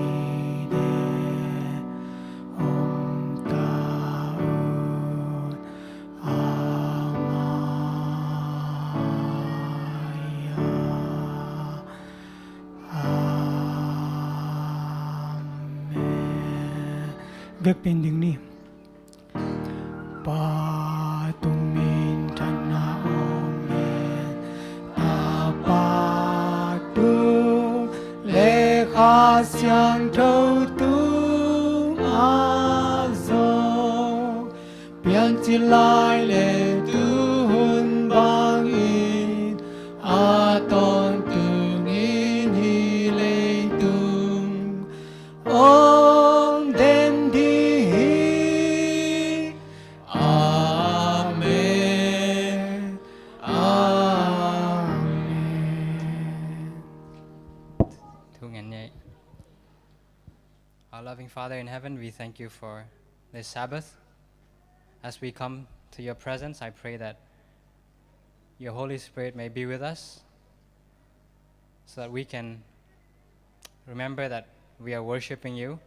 เดองตาอุนอามายาอาเมนเบียกเป็นดึงนี่ปาตุมินทันาโอเมนตาปาตุเลขาเสียงเท่าตุอาโซเปลี่ยนจิลายเลตุหุนบางอินอาตอนตุงอินฮิเลตุงองเดนดีอาเมนอาเมน Our loving Father in heaven, we thank you for this Sabbath. As we come to your presence, I pray that your Holy Spirit may be with us so that we can remember that we are worshiping you.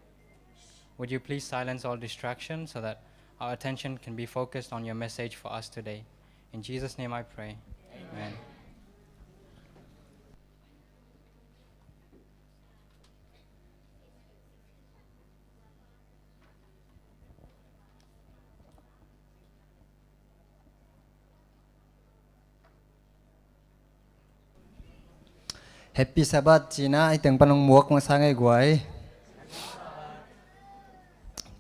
Would you please silence all distractions so that our attention can be focused on your message for us today. In Jesus' name I pray. Amen. Happy Sabbath China ai teng panong muak ma sang ai guai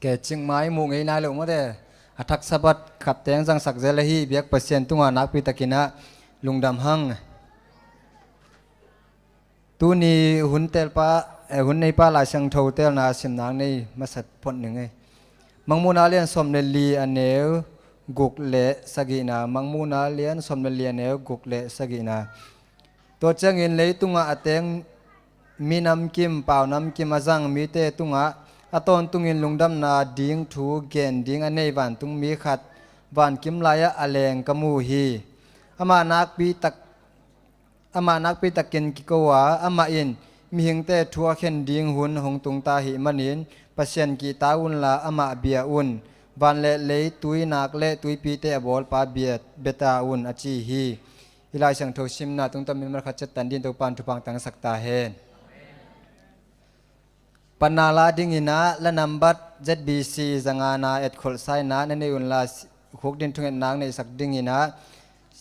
ke ching mai mu ngei nai lo mo de athak Sabbath khat teng jang sak zel hi biak pasien tunga nak pi takina lungdam hang tu ni hun tel pa hun nei pa la sang tho tel na sim nang nei masat phot ning ai mangmu na lian som ne li aneu guk le sagina mangmu na lian som ne li aneu guk le sagina to chang in lei tunga ateng minam kim pau nam kim azang mi te tunga aton tungin lungdam na ding thu gen ding anei van tung mi khat van kim laya aleng kamu hi ama nak pi takin kikowa ama in mi hingte thua khen ding hun hong tung ta hi manin pasien ki taun la ama bia un van le lei tui nak le tui pi te bol pa biet beta un achi hi ilai sang tho sim na tung tamin mar khat chat tan din to pan thu pang tang sakta hen panala ding ina la number ZBC zangana et khol sai na ne un la khok din thung nang ne sak ding ina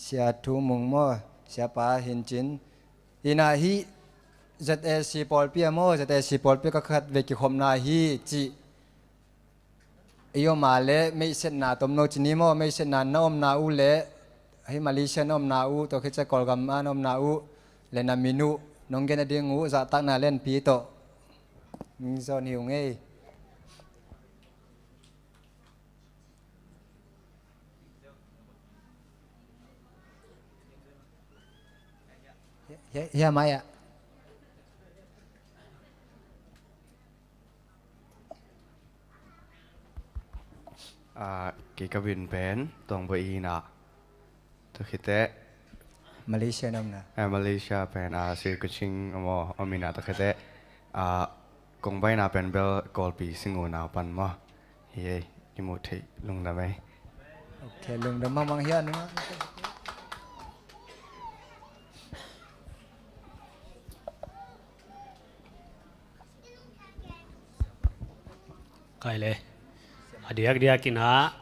sia thu mung mo sia pa hin chin ina hi ZSC pol pia mo ZSC pol pia ka khat ve ki khom na hi chi iyo ma le me sen na tom no chini mo me sen na nom na u le hi Malaysia nom na u to khicha kolgam nom na u le na minu nong gen ding u za tak na len pi to min zon hiu ngei ya mai ạ kỳ cái viên bén toàn vậy nè tôi khi té Malaysia nam nè Malaysia bén sự cái chinh mà Amina tôi khi té công bay na bén bel golpi singo nào pan mà hi cái một thị lung đam ấy ok lung đam mang hian nữa cái lệ adiak dia kina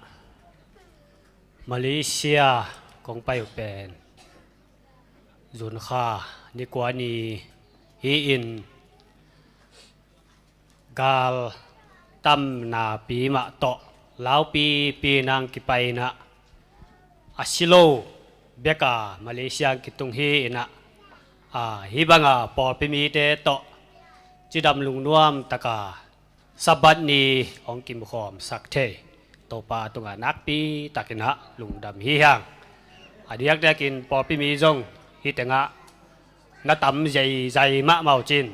Malaysia kong pai pen zun kha ni kwani hi in gal tam na pi ma to lao pi nang ki pai na asilo beka Malaysia ki tung hi na hi banga por pi mi te to chidam lung nuam taka Sabat ni ong kim khom sak the to pa tunga nak pi takina lungdam hi hang adiak dakin por pi mi jong hi tenga na tam zai ma mau chin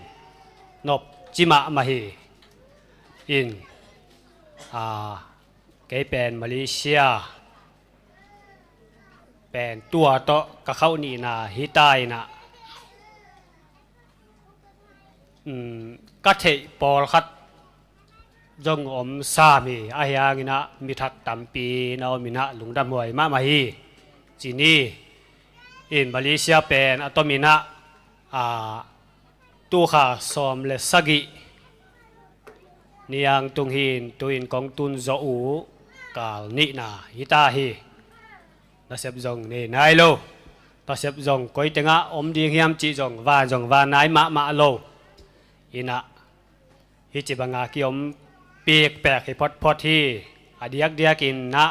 nop chima ma hi in cái pen Malaysia pen tua to ka khau ni na hi tai na ka the por khat dòng om sa mi ayang ina mithak tampi na omina lungdam hoi ma hi chini in Malaysia pen atomina tu kha som le sagi niang tung hin tuin kong tun zo u kal ni na hita hi na sep dòng ne nai lo ta sep dòng koi tenga om ding hiam chi dòng va nai ma lo ina hi chi banga ki omเปียกแปลกให้พอที่เดียกินนะ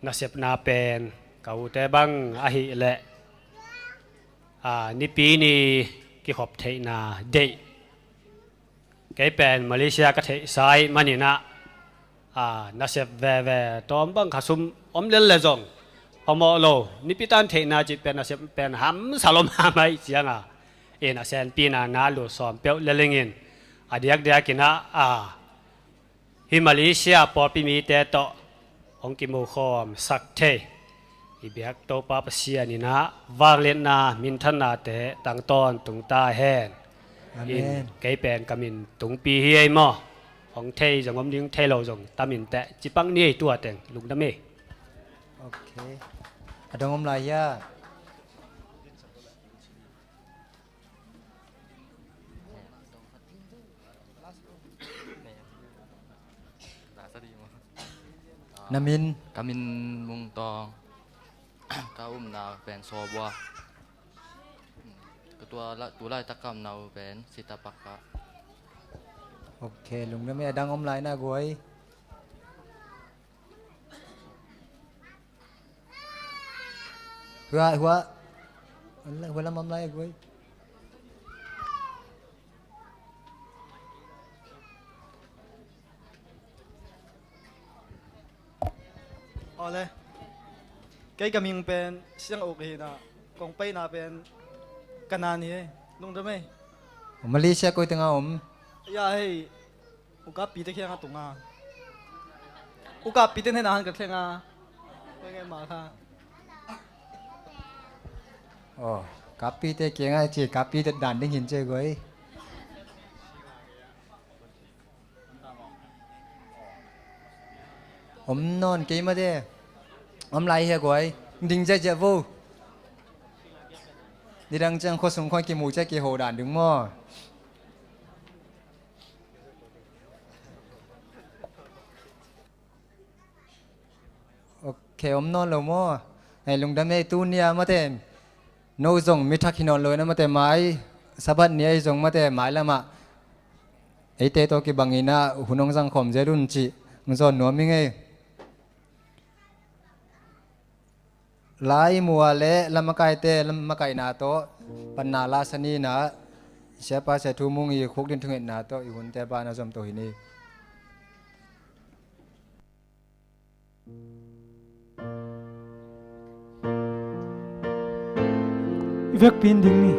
นาเสพนาเป็นเก่าแต่บังหิแหละนี่ปีนี้กี่ขอบเทนาเดย์แกเป็นมาเลเซียก็เทสายมันนี่นะนาเสพแวตอมบังขาซุมอมเล่นเลยจงพอมอโลนี่ปีตันเทนาจิเป็นนาเสพเป็นหำสลมหาไม่เสียงนาเซนปีนาลูสอมเปียวเล่งเงินadiak dia kina hi Malaysia por pi mi te to ong ki mo khom sak the ibiak to pa pasia ni na wanglen na min than na te tang ton tung ta hen in kai pen kamin tung pi hi ai mo ong thei jong om ding thei lo jong tamin te chipang ni tua teng lung da me okay adong om la ya Namin Kamin mung tong kaum na pen sobwa ตัวไล่ตะกำเนาเป็นสิตาปักกะ ok lùng đó mẹ đang ôm lại na gối hua hua hua làm ôm lại gối ole cái cái mình bên siang ok na kong pay na bên kanan hi lung da mai Malaysia koi tengah om ya hey uka pite kya nga tunga uka pite ne nahan ka thenga ngai ma kha oh kapi te kia chỉ kapi te đàn đinh hình chơi gối om non cái mà thế om lại hè gối đinh chơi chơi vô đi đang chẳng khó sống khoan cái mù chơi cái hồ đàn đứng mò ok om non lâu mò này lùng đam mê tu nia mà thế nô dùng mi thắc hinon lối na mà thế mai sabat nia dùng mà thế mai là mà ấy thế tôi cái bằng ina hunong sang khom dễ đun chị ngọn núa mình ấy lai mua lệ làm cái tê làm cái nào to pan na la sani na sẽ pa sẽ thu mung y khúc điện thương nào to y hun tê ba na dòng tôi này việc pin đỉnh ni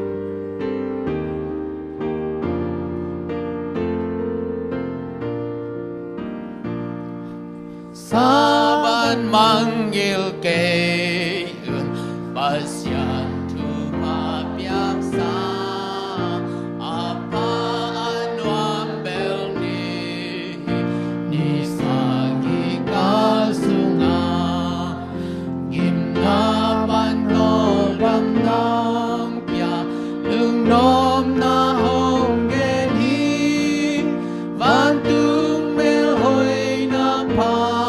Saban manggil ke pasyan tu papiaksa apa anuam belni ni sagi kasunga gimna banto dam dam pia lung nom na hong gen hi van tung mel hoi na pa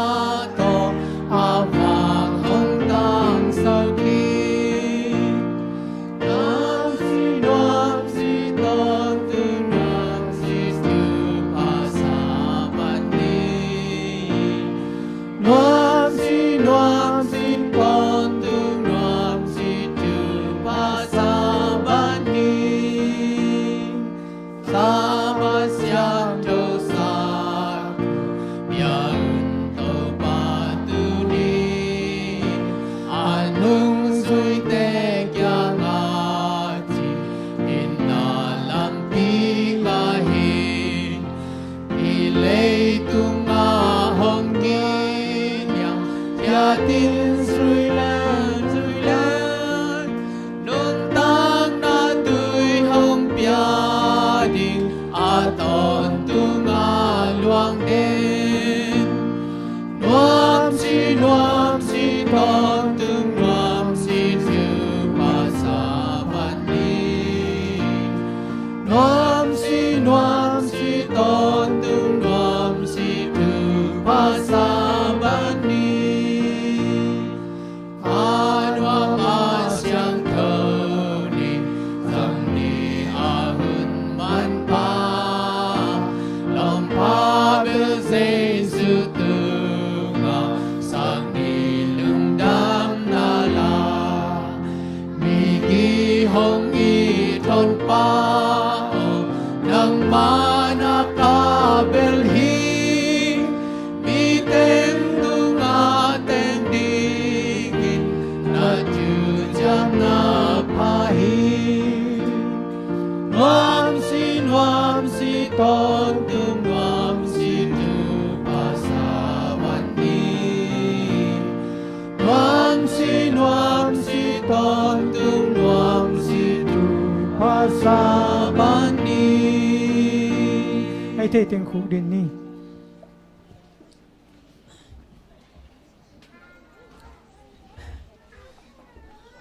ai thế tiếng khúc điện ni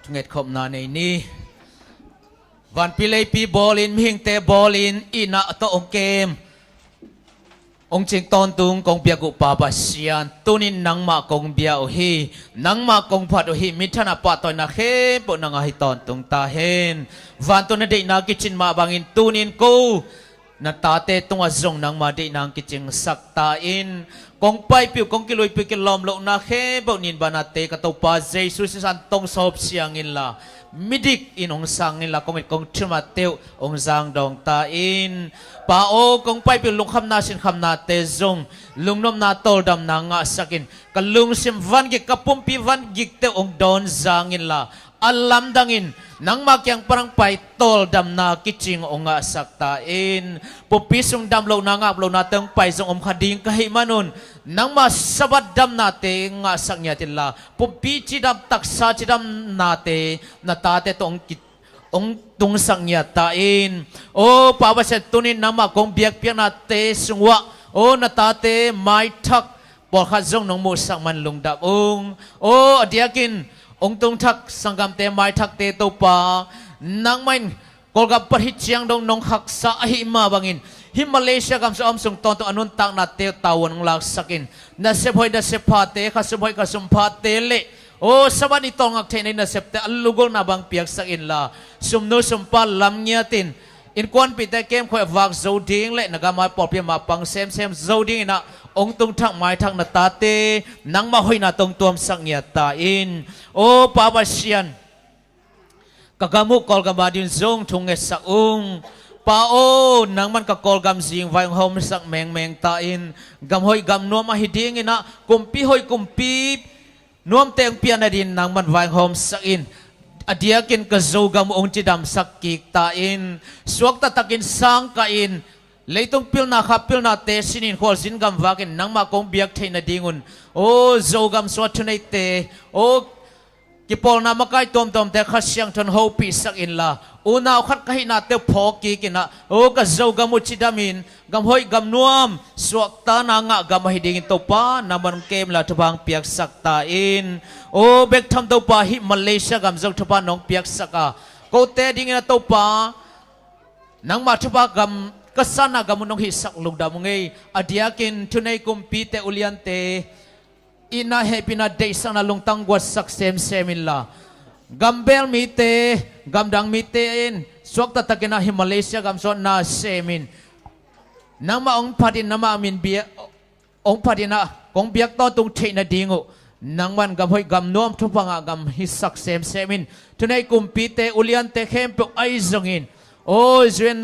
Ngệt khom na nei ni van pilei pi ballin ming te ballin ina to ong kem องจิงตอนตุงกงเบียกุปาบาเซียนตุนินนังมากงเบียโอฮีนังมากงพัดโอฮีมิทนาปะตอยนาเขปนังหิตอนตุงตาเฮนวันตุนเดนากิจินมาบางอินตุนินกูนาตาเตตุงอจงนังมาเดนางกิจิงสักตาอินกงไปปิวกงกิลุยปิกิลอมโลนาเขปนินบานาเตกตปาเจสุสิสันตงสอบเสียงอินลามิดิกอินองสังอินลากงมิกงชุมาเตวองสังดองตาอินปาโอกงไปปิวลุงคำนาสินคำนาเตจงลุงนมนาโตดำนางะสักินกัลุงสิมวันกิกปุ่มปิวันกิกเตองดอนสังอินลาอัลลัมดังอินนังมาเกียงปรังไปโตลดำนากิจิงองะสักตาอินปุปิสงดำโลนางะโลนาเตงไปจงอมขดิงกะหิมานุนนังมาสบัดดำนาเตงะสักญาติลาปุปิจิดำตักษาจิดำนาเตนาตาเตตองกิองตุงสักญาตาอินโอปาวเสตุนินนามาคงเบียกเปียนาเตสงวะโอนาตาเตไม่ทักปอดขัดจงนงมูสักมันลุงดับองโอเดียกินองตุงทักสังกามเตไม่ทักเตโตปานังมันกอลกับปะหิเชียงดงนงหักสะหิมาบังอินฮิมาเลเซียกำสอมส่งตอนตัวอนุนตักนาเตตาวันลักสักินนาเซบอยนาเซพาเตข้าเซบอยข้าสมพาเตเลโอ้สวัสดีตองอักเทนนาเซปเตอัลลูกนาบังเปียกสักินลาสมโนสมปาลำเนียตินอินควันปิดแต่เกมคอยวักโจดิงเลนกามาปอบเปียมาปังเซมโจดิงนะองตุงทักไม้ทักนาตาเตนังมาหอยนาตรงตัวมสักเนียตาอินโอ้ปาบาเชียนกะกามุกอลกาบาดินซงทุงเอสักองปาโอนังมันกะกอลกำสิงไว้หอมสักแมงตาอินกำหอยกำนัวมาฮิดิงอินะกุมปีหอยกุมปีนัวมเตงเปียนดินนังมันไว้หอมสักอินอดียกินกะโจกำองจิดำสักกิกตาอินสวกตะตักินสังกะอินเลยต้องพิลนาขับพิลนาเตสินินขอสินกำวากินนังมาคงเบียกเทนดิงุนโอ้โจกำสวดทุนเตโอ้กิปอลนามาไกตอมแต่ข้าเสียงทนโฮปีสักอินลาอุณาขัดกะหินาเตพอกีกินะโอ้กะโจกำมุจิดามินกำหอยกำนวมสวกตานางะกำมาหิดิงตปานามันเกมลาทบางเปียกสักตาอินโอ้เบกทำตปาฮิมาเลเซียกำโจทบานองเปียกสักะโกเตดิงนะตปานังมาทบากำก็สันนักมุนองหิสักลุงดามุงเออดียกินทุนในกุมปีเตอุลิยันเตอินาเฮปินาเดสังนาลุงตังกวดสักเซมินลากัมเบลมีเตกัมดังมีเตนสวกตะตะกินาฮิมาเลเซียกัมสอนนาเซมินนังมาองพัดินนังมามินเบียองพัดินะกงเบียกต่อตุงเทนดิงูนังวันกัมหอยกัมนวมทุพังอากัมหิสักเซมินทุนในกุมปีเตอุลิยันเตเข้มเปไอซงอินโอ้จวน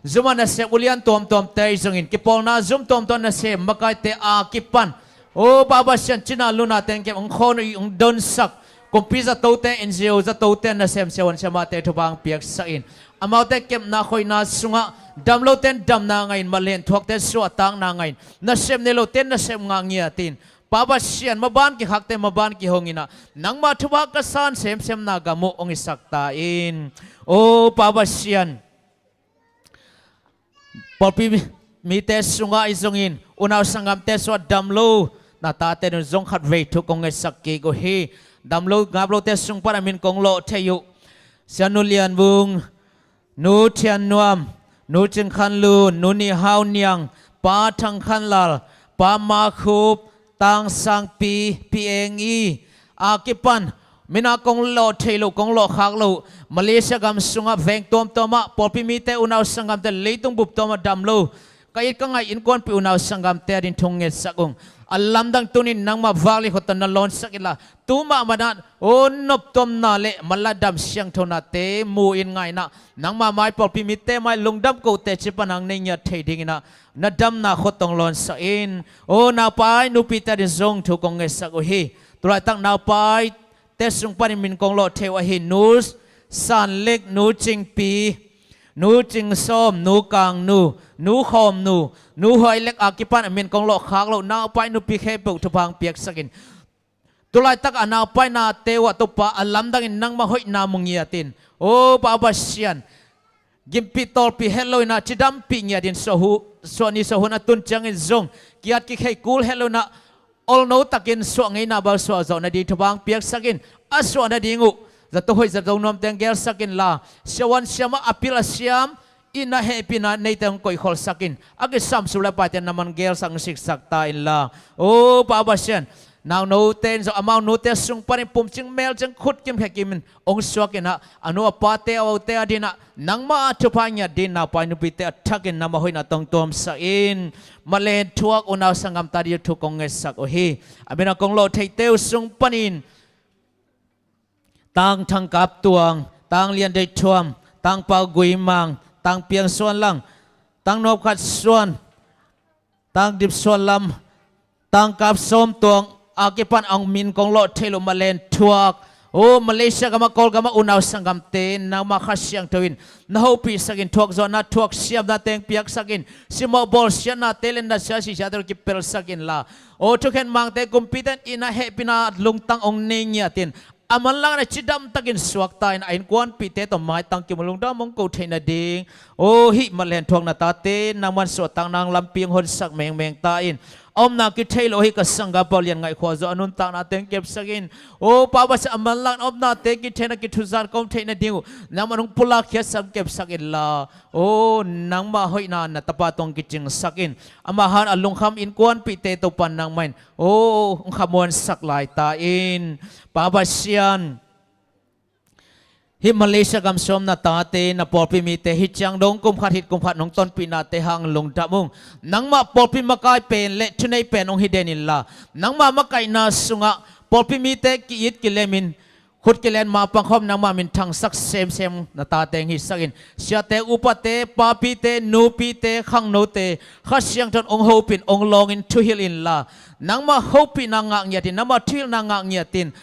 Zuma na se ulian tom te zongin kipol na zum tom na se makai te a kipan o baba sian china luna ten ke ong khon ong don sak kompi za to te NGO za to te na sem sewan sama te thobang piak sa in amau te kem na khoi na sunga damlo ten dam na ngain malen thok te su atang na ngain na sem nelo ten na sem nga ngia tin baba sian maban ki hak te maban ki hongina nangma thuba ka san sem na gamu ong isakta in o baba sian Polpi mi tes sunga izongin unaw sangam teswa damlo na tate no zong khat ve thu kong sakki go hi damlo ngablo tes sung para min kong lo theyu sanulian bung nu thian nuam nu chin khan lu nu ni hau niang pa thang khan lal pa ma khup tang sang pi eng i akipan mina kong lo thelo kong lo khak lo Malaysia gam sunga veng tom toma polpi mi te unaw sangam te leitung bup toma damlo kait ka ngai in kon pi unaw sangam te din thunge sakung alam dang tunin nang ma vali hotan na lon sakila tuma manat o nop tom na le maladam siang thona te mu in ngai na nang ma mai polpi mi te mai lungdam ko te chipanang ne nya theding na nadam na khotong lon sa in o na pai nu pi ta din zong thu kong nge sak o hi tulai tak na pai te sung pani min kong lo thewa hi nus san lek nu ching pi nu ching som nu kang nu khom nu hoi lek akipan min kong lo khak lo na pai nu pi khe pu thupang piak sakin tulai tak ana pai na tewa to pa alam dang in nang ma hoi na mungia tin o pa basian gimpi tol pi hello na chidam pi nya din so ni na tun chang in zong kiat ki khai kul hello na all no takin so ngai na ba so zo na di thupang piak sakin aswa na dingu zato hoi zato nom teng gel sakin la shawan shama apil asyam ina happy na nei tang koi khol sakin age sam sula pa ten naman gel sang sik sak ta in la o pa ba sian now no ten so amount no te sung parin pum ching mel chang khut kim khakimin ong swakin ha anu pa te au te adina nangma chupanya din na pa nu pi te athakin na ma hoina tong tom sa in malen thuak unaw sangam ta di thu kong nge sak o hi amena kong lo thei teu sung panin tang thang kap tuang tang lian dei thuam tang pau gui mang tang piang suan lang tang nop khat suan tang dip suan lam tang kap som tuang akipan ang min kong lo thelo malen thuak o Malaysia kama kol kama unaw sangam te na ma khasyang tawin na hopi sakin thuak zo na thuak siam na teng piak sakin simo bol sian na telen na sia si jador ki pel sakin la o thuken mang te kumpitan ina happy na lungtang ong nenya tin aman lang na chidam takin suak tayo na ayin kuan pite to may tang kimulong da mong ko na ding o hi malen thuak na tate naman suatang nang lamping hon sak meng meng tain na kitay lo hi kasangga polian ngay kwazo anun tang natin kep sagin o papa sa aman lang natin kitay na kituzan kom tay na ding naman ng pulak ya sam kep sagin la o nang mahoy na natapatong kiting sakin amahan alung kam in kuan pite to pan nang main o ang kamuan saklay tain papa siyan hi Malaysia gam som na tate na porpi mi te hi chang dong kum khat nong ton pinate hang long damung nang ma porpi makai pen le tunai pen ong hidenin la nang ma makai na sunga porpi mi te ki it ki lemin khut ki len ma pang khom nang ma min thang sak sem na tate hi sakin sia te upate papi te nu pi te khang no te khasyang ton ong ho pin ong long in to hil in la nang ma ho pin na nga nyatin nang ma thil na nga nyatin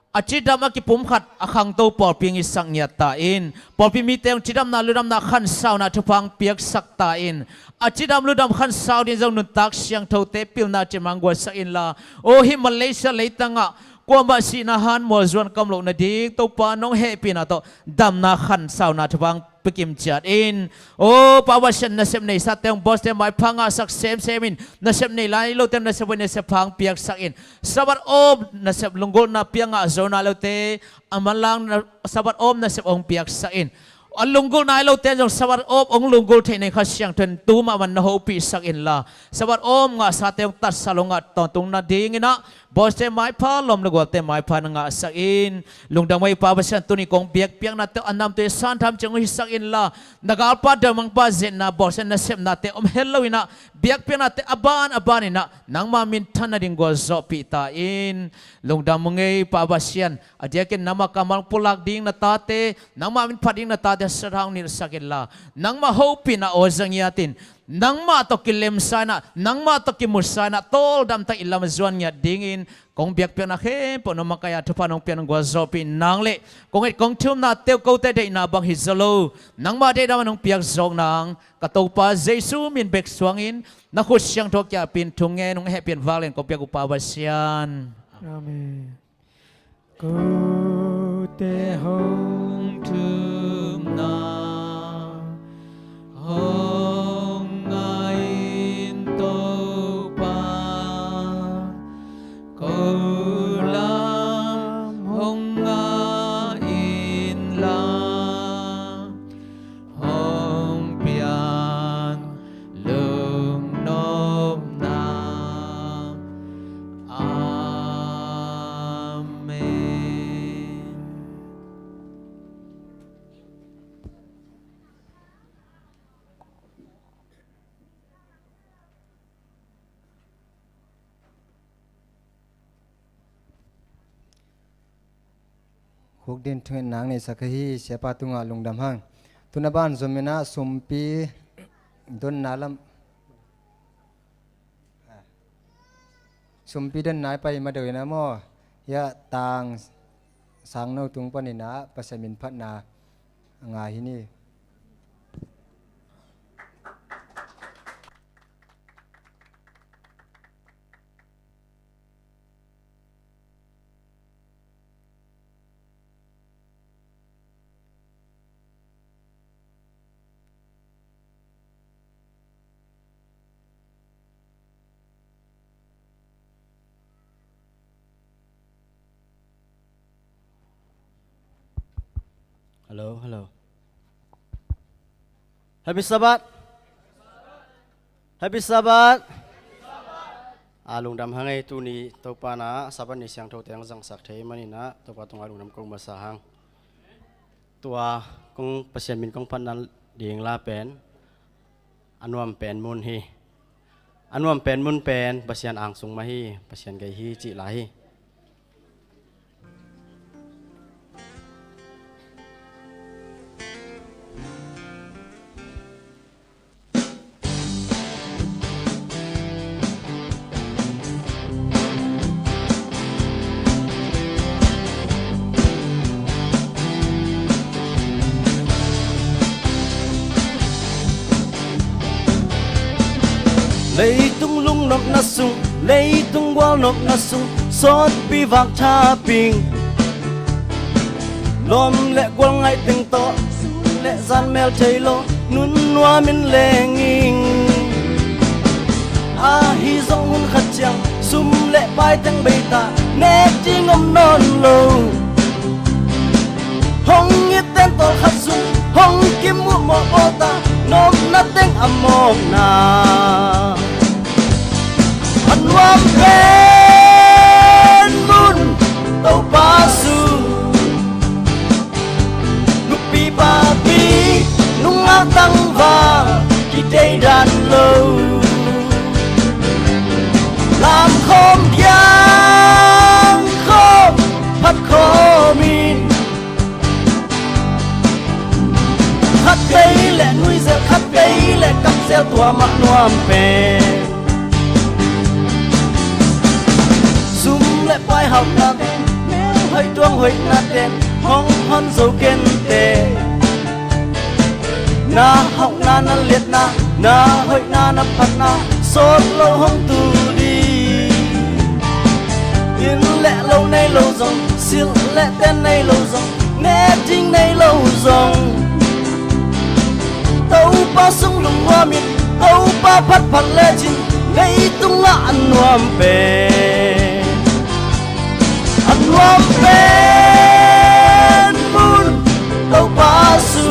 achidam akipum khat akhang to por ping isang nya ta in por pi mi teng chidam na ludam na khan saw na thupang piak sak ta in achidam ludam khan saw din jong nun tak siang tho te pil na chemang go sa in la o hi Malaysia leitanga kwamba si na han mo zon kam lo na dik to pa nong happy na to dam na khan saw na thupang pikim chat in o pawasyan na sem nei sa teng boss te mai phanga sak sem in na sem nei lai lo tem na se ne se phang piak sak in sabat om na se lungol na pianga zona lo te amalang na sabat om na se ong piak sak in alunggol na ilo ten jong sabat om ong lunggol te nei khasyang ten tuma man na hopi sak in la sabat om nga sa te tat salonga tung na ding ina boss te mai pha lom na go te mai pha nga sak in lungdang mai pa basan tuni kong biak piang na te anam te san tham chang hi sak in la nagal pa damang pa zen na boss na sem na te om hello ina biak piang na te aban ina nang ma min than na ding go zo pi ta in lungdang mongei pa basan adia ken nama kamal pulak ding na ta te nang ma min phading na ta de sarang ni sak in la nang ma hopi na ozang yatin nang ma to kilem sana nang ma to kimusana tol dam ta ilam zuan nya dingin kong biak pian na khe po no makaya thupa nong pian go zopi nang le kong et kong thum na teu ko te de na bang hizalo nang ma de da nong piak zong nang kato pa jesu min bek suangin na khu siang thok ya pin thung nge nong he pian valen ko piak upa basian amen go te hong thum na hong ngai to pa ko lam hong nga in la hong pian lung nom na amen. Huk din thuen nang ni sakhi sepa tunga lungdam hang tunaban zomena sumpi don nalam sumpi don nai pai ma doi na mo ya tang sang no tung panina pasamin phat na nga hi ni hello Happy Sabbath. Happy Sabbath. Lung dam hangai tu ni tau pa na Sabbath ni siang thau teng jang sak thei mani na tau pa tung lung dam kong masahang. Tua kong pasien min kong panan ding la pen. Anuam pen mun hi. Anuam pen mun pen pasien ang sung ma hi pasien gai hi chi la hi. Lấy tung lung nộp na sung, lấy tung wall nộp na sung, sót bi vạc tha ping. Lom lệ quăng ngay từng to, lệ gian mèo thấy lo, nun noa min lệ nghinh. Hi dòng hun khát chàng, sum lệ bay tăng bay ta, nét chi ngom non lâu. Hong nhất tên to khát sung, hong kim mua mò ô ta, nôm na tên amom na. Anwam pen mun tau pasu nupi babi nunga tangva kita dan lâu làm khom giang khom phát khomin khát cây lệ nuôi dệt khát cây lệ cắm gieo tua mặc nuam pen lệ bay học na tên hơi tuông hơi na tên hong hon dấu kiên tề na học na na liệt na hơi na phát na sốt lâu hong tu đi yên lệ lâu nay lâu rong siêu lệ tên nay lâu rong nét chính nay lâu rong tàu pa sông lùng hoa miền tàu pa phát phát lệ chín ngay tung ngã ăn hoam bề Anwam pen mun tau pasu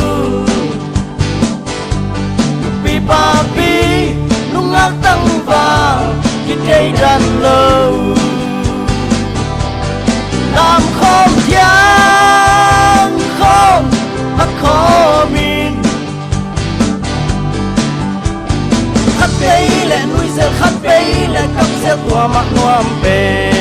Nupi papi nungak tangva Kitay dan lâu Làm khom giang khom Hắc khomin Khát bấy lệ nuôi dệt khát bấy lệ cắm dệt tua mặc nuam pen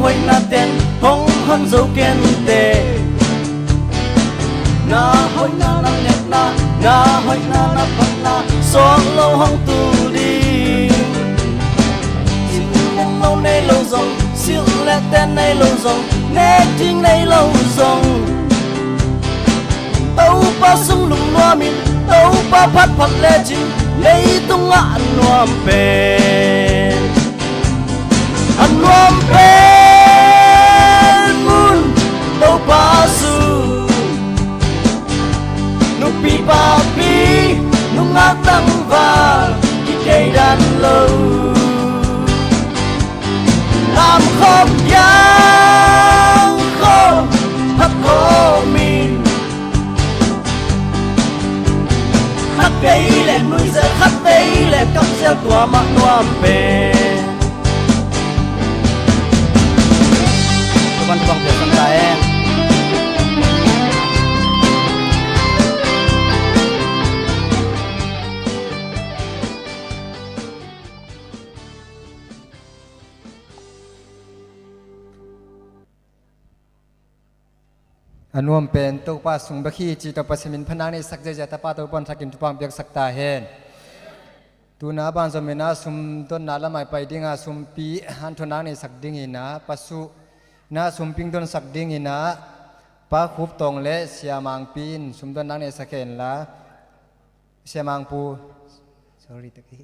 hoi na ten hong hon dấu kiên tề na hoi na net na hoi na phát na xoang lâu hong tu đi xin lâu nay lâu rong siêu lệ tên nay lâu rong nét chính nay lâu rong tàu pa sung lùng loa min tàu pa phát phát lệ chín lấy tung ngã nuam pen nuam pen mun tau pasu nupi papi nunga tangva kitay dan lâu làm khom giang khom hắc khomin khát cây lệ nuôi dệt khát cây lệ cắm gieo tua mặc nuam pen Tuhan Tuhan biarkan saya Anuam pen tau pa sung bakhi chi to pasimin phanang ni sakje jata pa to pon sakin tupang biak sakta hen tu na ban zo me na sum ton na la mai pai dinga sum pi han thona ni sak ding ina pasu na sum ping don sak ding ina pa khup tong le siamang pin sum don nang ni saken la siamang pu sorry taki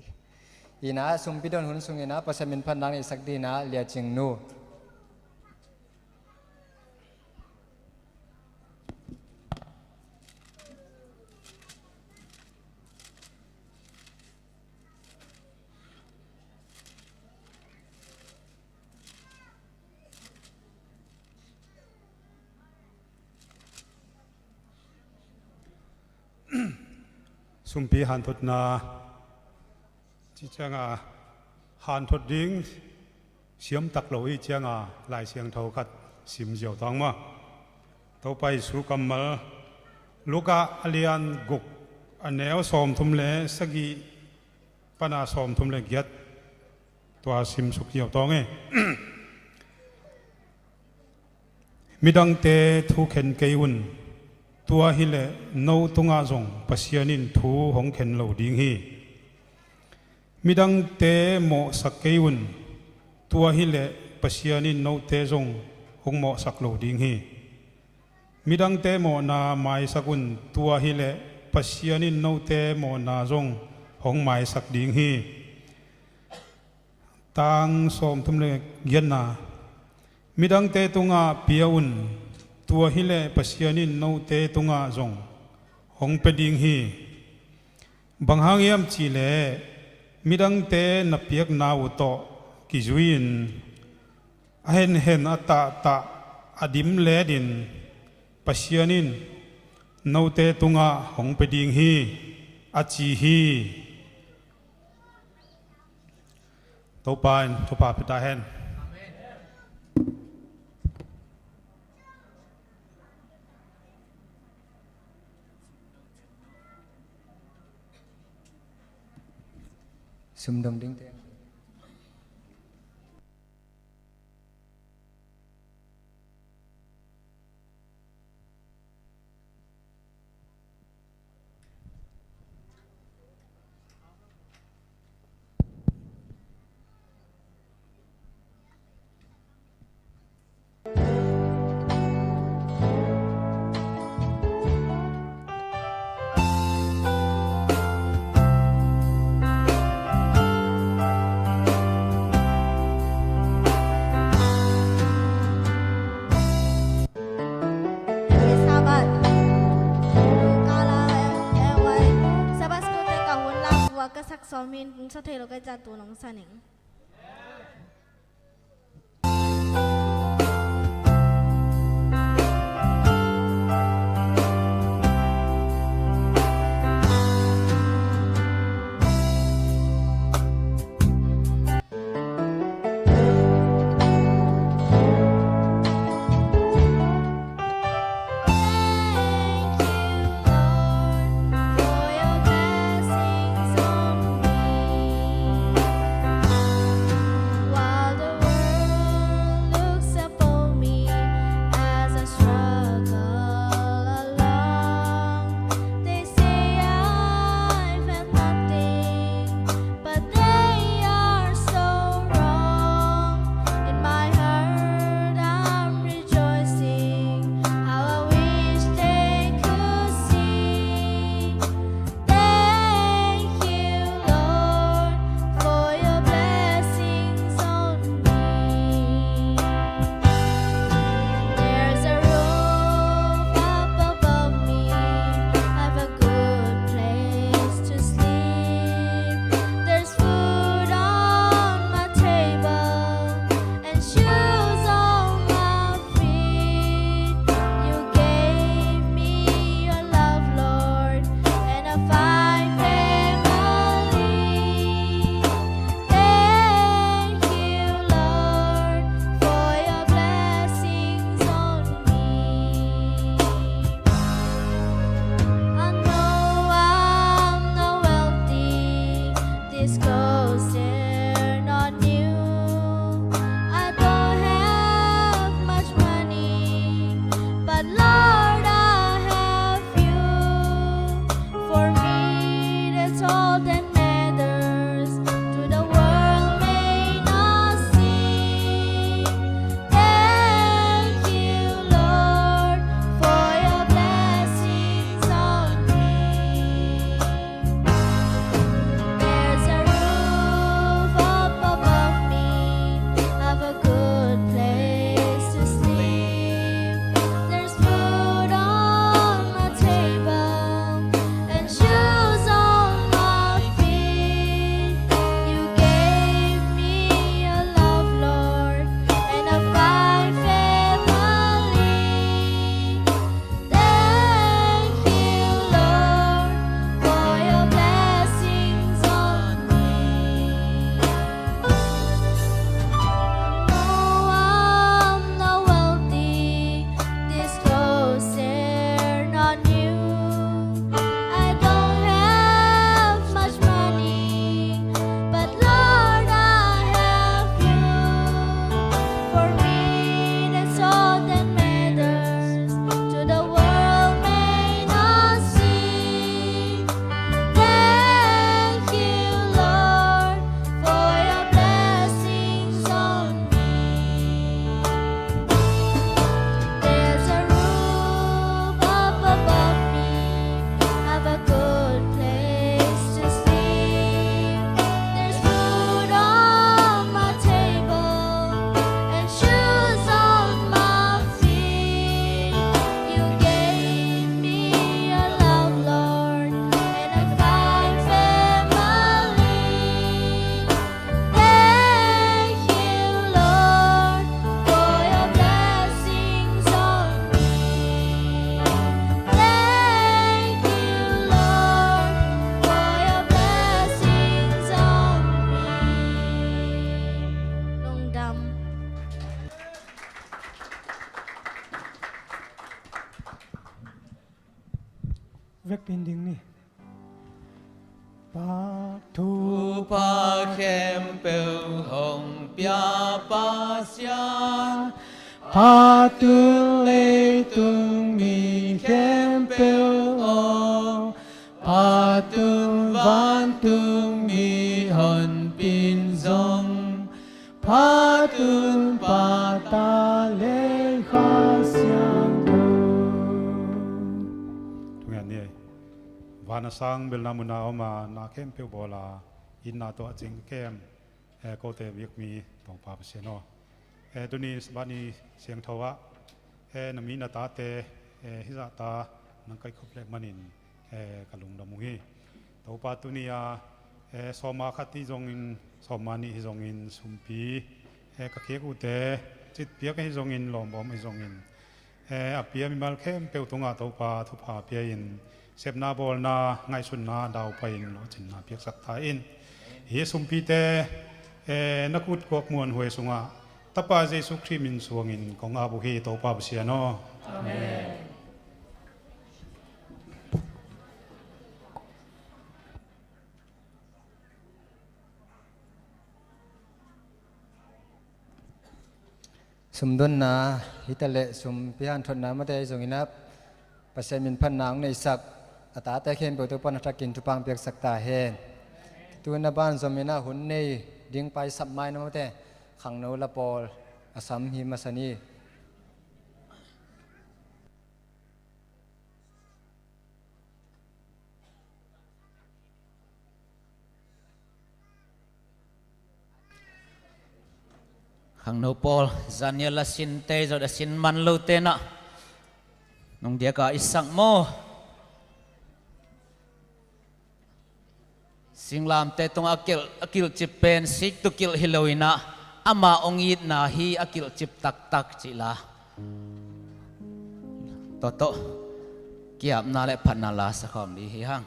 ina sum pi don hun sung ina pasamin phan nang ni sak di na lia ching nu sumpi han thot na chi changa han thot ding siam tak lo i changa lai siang tho khat sim jiao tang ma to pai su kamal luka alian guk aneo som thum le sagi pana som thum le gyat tua sim suk jiao tong e midang te thu khen keun tua hi le no tunga zong pasianin thu hong khen lo ding hi midang te mo sakkeun tua hi le pasianin no te zong hong mo sak lo ding hi midang te mo na mai sakun tua hi le pasianin no te mo na zong hong mai sak ding hi tang som thum le gian na midang te tunga piaun tua hi le pasianin no te tunga zong hong pe ding hi banghang yam chi le midang te na piak na u to ki zuin hen hen ata ta adim le din pasianin no te tunga hong pe ding hi achi hi to pa pita hen sum dong ding te Somin sa thelo ka jatu nong saning for your blessings on me. เวกปินดิงนี่ปาทู pa khem pel hong pia pa xian pa tu le tung mi khem pel o pa tu van tung mi hon pin zong pa tu pa ta le kha xiang tu ทุกอย่างนี้วานาสังเบลนามุนาออกมานาเข้มเปียวโบลาอินนาตัวจริงเข้มโกเตวิกมีตองปาเปเชโนตัวนี้สบานีเสียงทว่านามีนาตาเตฮิซาตานังไกคบเล็กมันินกะลุงดามุฮีตัวปาตัวนี้สมาคัติจงอินสมานีฮิจงอินสุมปีกะเคียกุเตจิตเปียกฮิจงอินลอมบอมฮิจงอินอเปียมีมัลเข้มเปียวตงอาตัวปาทุพาเปียอินเสพนาบอลนาไงสุนนาดาวไปอินโลจินนาเปียกสักทายอินเฮสุมปีเตนักอุดกวกมวลหวยสุงาตปาเจสุครีมินสวงอินของอาบุฮีตัวปาบุเสียโนอาเมนสมดุลนาฮิตาเลสมพิฮันทนนามาเตจงอินับปัสมินพันนางในสักอัตาแต่เข็นเปิดตัวปนทักกินทุปังเปียกสักตาเฮนตัวนาบ้านสมินาหุ่นในดิ้งไปสับไม้นมาเตขังโนละปอลอสัมหิมัสนีขังโนปอลจันยลสินเตจดสินมันลูเตนะนงเดียกาอิสังโมสิงลามเตตงอากิลจิบเป็นสิกตุกิลฮิโลวินะอามาองยิดนาฮีอากิลจิบตักจิลาโตเกียบนาเลพันนาลาสักคำดีฮิฮัง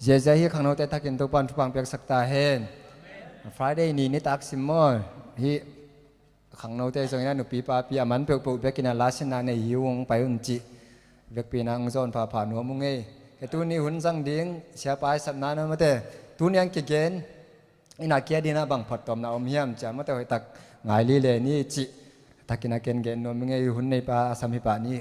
เจ้าจะให้ข้างนอกแต่ถ้ากินตัวปันทุกปังเปียกสักตาเห็น Friday นี้นิตักซิมมอที่ข้างนอกแต่ส่วนนั้นหนูปีปาปีมันเปียกปุบเปียกกินลาสนาในหิวงไปอุ่นจิเวียกปีนังโซนผ่าหัวมุงเงยไอตัวนี้หุ่นสังดิ้งเสียไปสัปดาห์นั้นมาแต่ตัวนี้ยังเก่งอินาเกียดีนะบังผัดตอมนาอมเฮียมจะมาแต่หอยตักไงลีเลยนี่จิตักกินเก่งเก่งนวมุงเงยหุ่นในปาสามีปานี้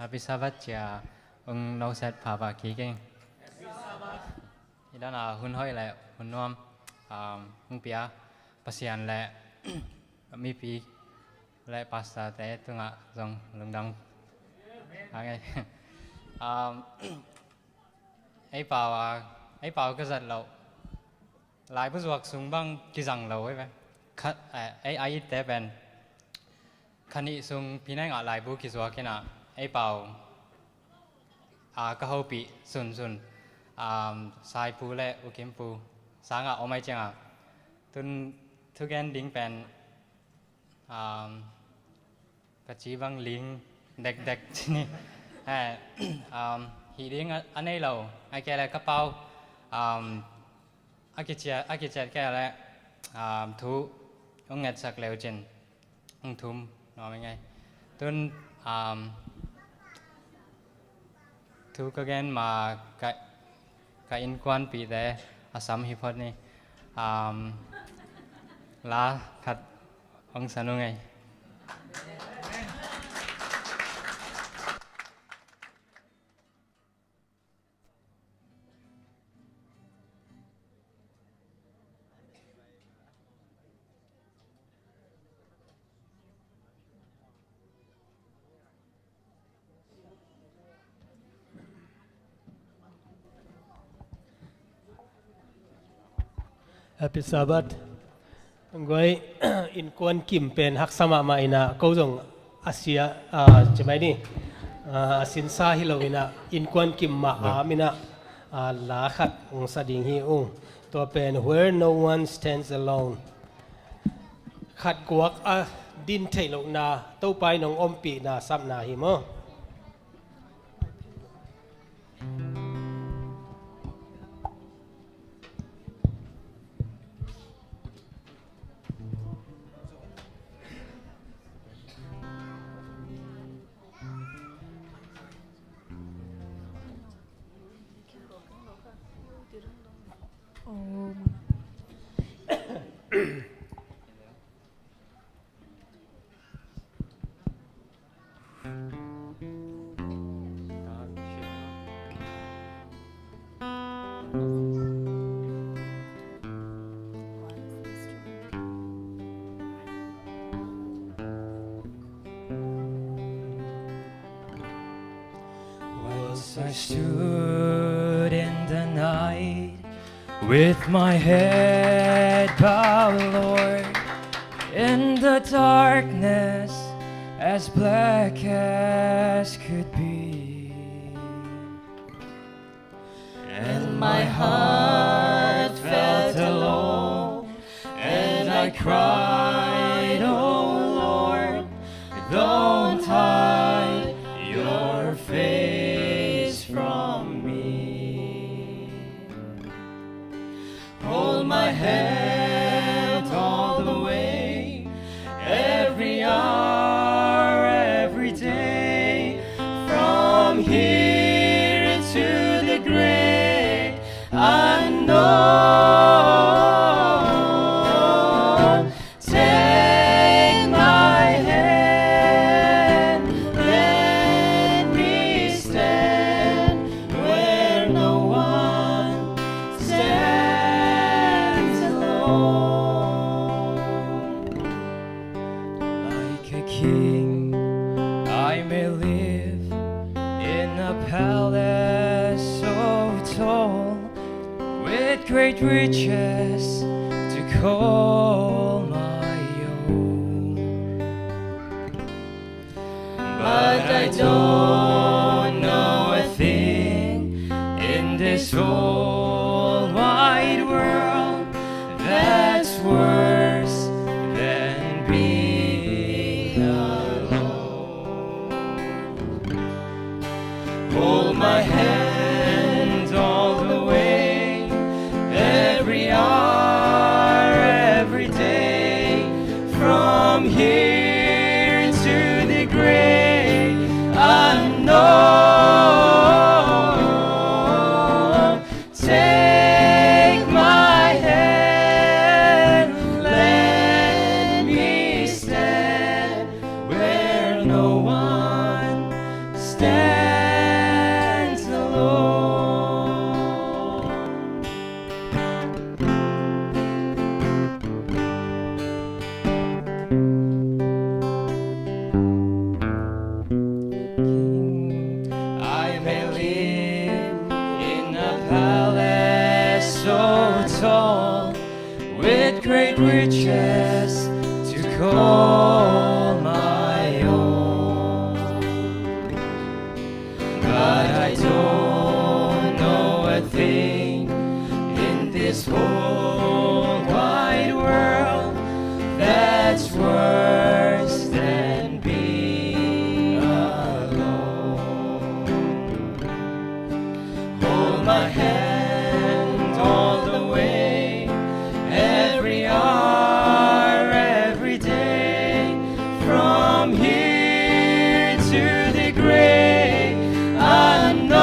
Happy Sabbath cha ông nấu set phá phá khí kinh. Thì đó là hun hoi lại hun nom hun pia pasian lại mi pi lại pasta té tung ạ dòng lồng đong. Ngay ấy bảo cái giật lẩu lại bớt ruột xuống băng cái rằng lẩu ấy vậy. Khát ấy té bền. Khăn ý xuống pi này ngọ lại bu cái ruột cái nào. ไอ้เป่าก็เขาปีส่วนสายปูและอุกิมปูสางเอาไม่จังตุนทุกแกนดิ้งเป็นกระจีบังลิงเด็กๆที่นี่ฮีดิ้งอันนี้เราไอ้แกอะไรกระเป๋าอากิเจแกอะไรทุองเงินสักเลวจินทุ่มนอนยังไงตุนทุกแกนมากับอินควันปีแต่อาสัมฮิพอดนี่ลาขัดองศานุไง Happy Sabbath ก้อยอินควนกิมเป็นฮักสมามาอินะเขาจงอาเซียใช่ไหมนี่สินซาฮิโลวินะอินควนกิมมามินะลาขัดองศาดิ่งฮิอุงตัวเป็น where no one stands alone ขัดกวกดินเทโลนาตู้ไปนองอมปีนาซับนาฮิโมI stood in the night with my head bowed, Lord, in the darkness as black as could be, and my heart felt alone, and I cried, oh Lord, don't hide your face from me. Hold my hand all the Take my hand, let me stand where no one stands alone. Like a king, I may live in a palace so tall, with great riches to call my own. But I don't know a thing in this whole wide world that's worse than being alone. Hold my hand all the way, every hour, every day, from here to the grave, unknown. Take my hand, let me stand where no one stands alone. I may live in a palace so tall, with great riches to call my own. But I don't know a thing in this whole wide world that's worse than being alone. Hold my hand all the way, every hour, every day, from here to the grave, unknown.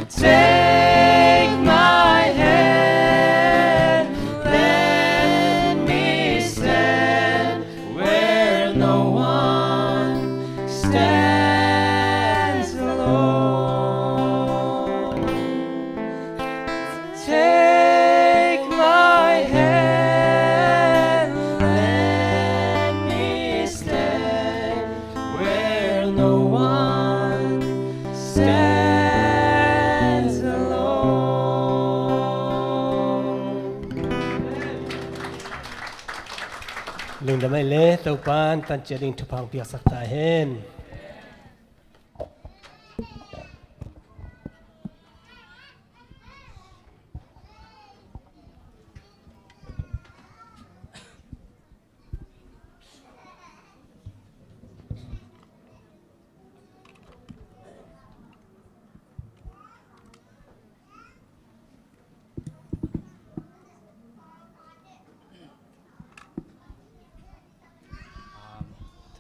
Take my hand, let me stand where no one stands alone. Take my hand, let me stand where no one stands alone. Lung damai le tau pan tan cheding thupang pia sakta hen.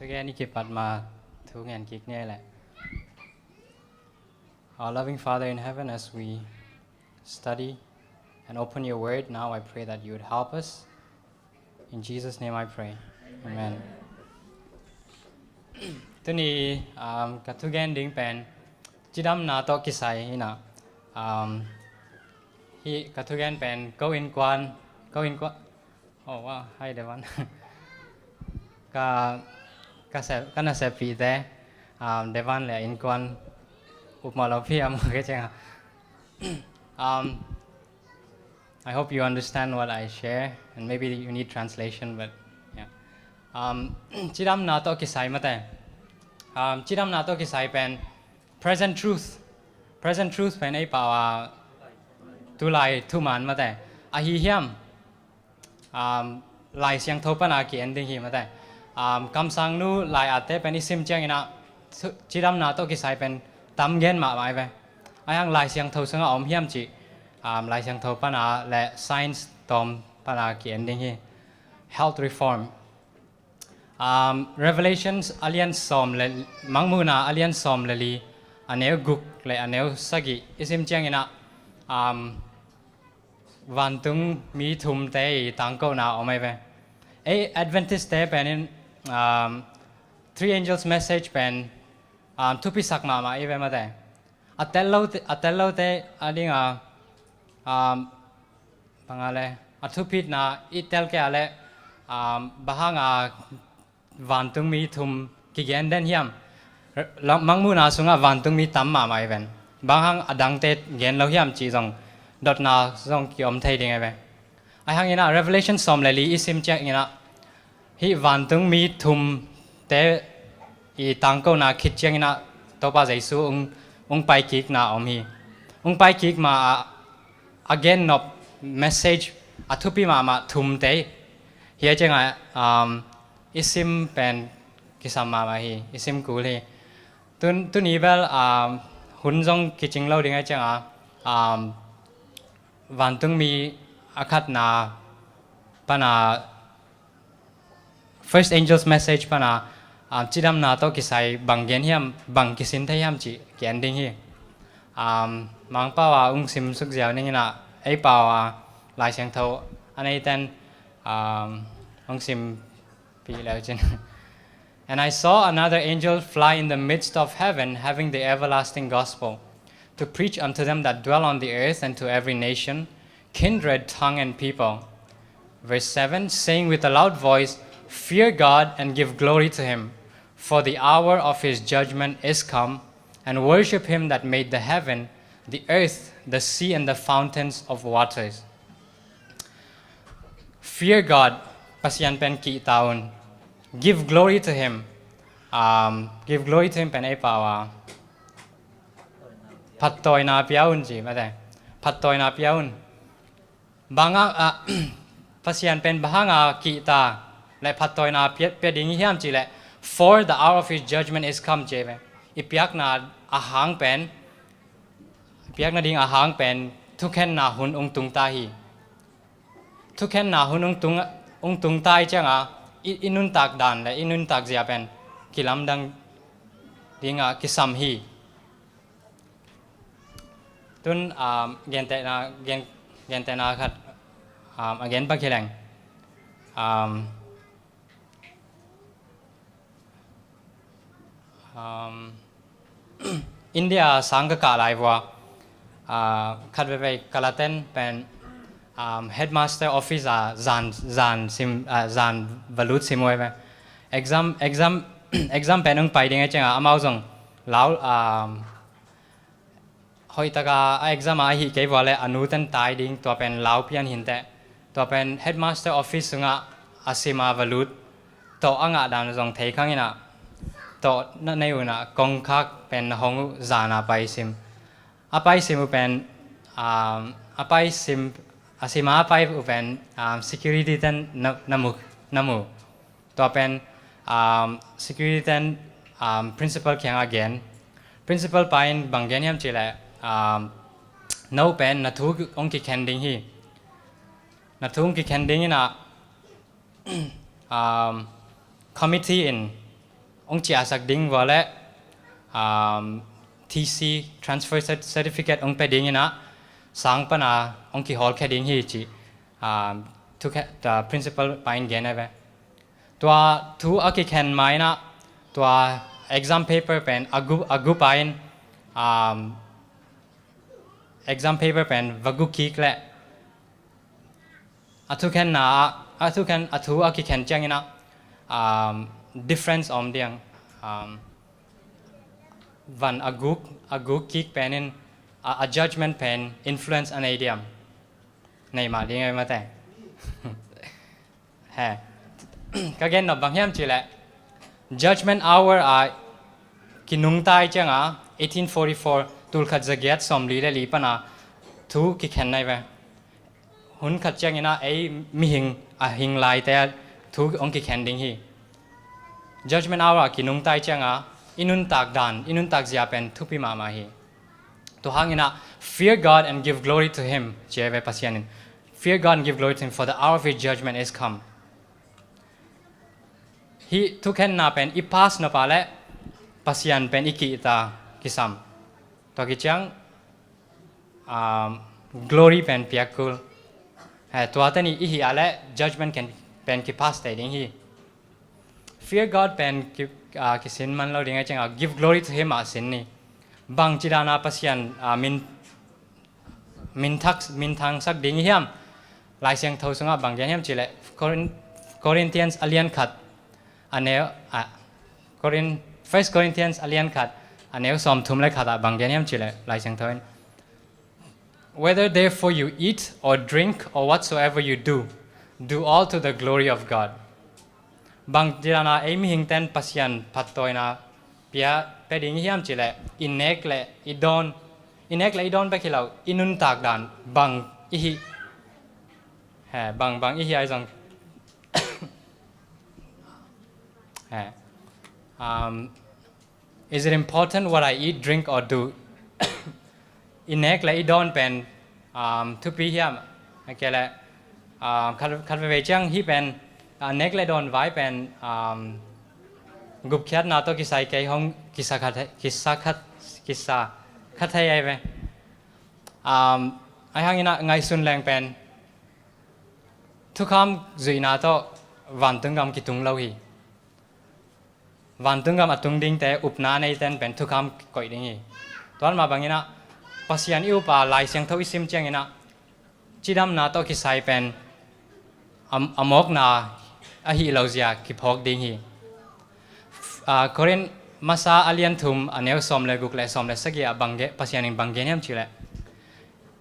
Again, you keep ma thu ngan kik nghe lại. Our loving Father in heaven, as we study and open your word, now I pray that you would help us. In Jesus' name I pray. Amen. Tôi ni cả thu gen ding pen chỉ đam na to kisai ina hi cả thu gen pen go in quan oh wow hi Devan ka na se pi te Devan le in quan up ma lo phi am ke chang I hope you understand what I share, and maybe you need translation, but yeah. Chidam na to kisai mate. Chidam na to kisai pen present truth pen ai pawa tu lai tu man mate. A hi hiam lai siang thopan a ki ending hi mate. Kam sang nu lai ate pen isim chang ina chidam na to kisai pen tam gen ma mai ve. Ayang lai siang tho sanga om hiam chi. Lai siang tho pana le science tom pana ki ending hi health reform. Revelations alien som le mangmuna alien som le li aneu guk le aneu sagi isim chang ina วันตุงมีทุมเตยตังก็นาเอาไม่ไปไอ Adventist เตเป็นthree angels message เป็นทุพิสักมาอีเวมาแต่อัตเตลโลเตอันนี้ปังอะไรอัทุพิดนาอิตเตลแกอะไรบางวันตุงมีทุมกิเกนเดนเฮียมมังมูนาสุงวันตุงมีตั้มมาอีเวนบางอดังเตเกนเราเฮียมจีจงดอทนาจงกิอมไทยดิ่งไงไปไอ้หังอินะ Revelation สอมเลยลีอิสิมเจอินะฮิวันตุงมีทุมเตอีตังก็นาคิดเจอินะตัวป้าใจสู้องไปกิกนาอมฮีองไปกิกมา again นบ message อัทุปีมาทุมเตเฮียจังไงอิสิมเป็นกิสามาฮีอิสิมกูเลยตุนี้เวลหุ่นจงคิดจริงเราดิ่งไงจังวันตุงมีอาคัดนาปนา first angel's message ปนาจิดำนาโตกิสัยบังเกนเฮียมบังกิสินไทยามจีเกียนดิ่งฮีมังป้าว่าซิมสุกเจียวนี่นะไอป้าว่าลายเสียงเท่าอันนี้เต้นซิมปีแล้วจิน And I saw another angel fly in the midst of heaven, having the everlasting gospel, to preach unto them that dwell on the earth and to every nation, kindred, tongue, and people. Verse 7, saying with a loud voice, Fear God and give glory to him, for the hour of his judgment is come, and worship him that made the heaven, the earth, the sea, and the fountains of waters. Fear God, pasyan pen ki taon. Give glory to him. Give glory to him pen ay pawa. Patoy na piyaun ji, mate. Patoy na piyaun. Banga pasyan pen bahanga kita le patoy na piyading hiam ji le. For the hour of his judgment is come, jeve. Ipiak na ahang pen. Ipiak na ding ahang pen. Tuken na hun ung tung tahi. Tuken na hun ung tung tahi changa. Inun tak dan le inun tak zia pen kilam dang dinga kisam hi tun gente na khat again pa khilang India sangka ka lai wa khat ve kalaten pen headmaster office zan valut simoi ba exam penung pai ding changa amau jong lau hoi taka exam a hi ke wale anutan tai ding to pen lau pian hinte to pen headmaster office sunga asima valut to anga dan jong thei khangina to na nei una kong khak pen hong zana pai sim apai sim pen apai sim asima pai upen security ten namu to pen security ten principal kyang again principal pain banggen yam chile no pen na thu ong ki kending hi na thu ong ki kending ina committee in ong chia sak ding wale TC transfer certificate ong pe ding ina sang pana ong ki hall khe ding hi chi to the principal pain gen ave to thu aki khen mai na to exam paper pen agu pain exam paper pen vagu ki kle athu khen na athu aki khen chang ina difference om diang van agu ki pen in a judgment pen influence an idiom nei ma ding ai ma te ha ka gen no bang hiam chi le judgment hour a kinung tai changa 1844 tul khat zagiat somli le li pana thu ki khen nai ve hun khat chang ina ei mi hing a hing lai te thu ong ki khen ding hi judgment hour kinung tai changa inun tak zia pen thu pi ma hi to hangina fear God and give glory to him jeve pasyanin fear God and give glory to him for the hour of his judgment is come hi tuken na pen ipas na pale pasyan pen ikita kisam to kichang glory pen piakul ตัวเตนี่อีฮีอะไร judgment กันเป็นกิพาสเตดิ้งฮี fear God เป็นกิสินมันเราดิ้งไงจังgive glory to Him สินนี่บางจิดานาปัสยันมินทางสักดิ้งเฮียมลายเสียงเท่าสงบางอย่างเฮียมจิเลCorinthians อเลียนขัดอันเนี้ยFirst Corinthians อเลียนขัดอันเนี้ยสอมทุ่มเลยขัดบางอย่างเฮียมจิเลลายเสียงเท่า Whether therefore you eat or drink or whatsoever you do all to the glory of God บางจิดานาเอมิหิงเต้นปัสยันพัดตัวนะเปียเป็นดิ้งเฮียมจิเลอินเนกเลอิดอนไปขี้เราอินุนตากดานบางอีฮีบางอีฮีไอซังIs it important what I eat, drink or do? Inek la idon pen to be here. Okay la conversation hi pen nek la don vai pen gup khat na to kisai kai hong kisa khat hai ai ve. Ai hang ina ngai sun lang pen thu kham zui na to van tung gam kitung lau hi. Van tung gam atung ding te upna nei ten pen thu kham koi ding hi. Tuan ma bangina pasian iu pa lai siang thau isim chang ina chidam na to kisai pen amok na a hi lauzia ki phok ding hi. Korin masa alien thum aneu som le guk le som le sagia bangge pasian ing bangge nem chile.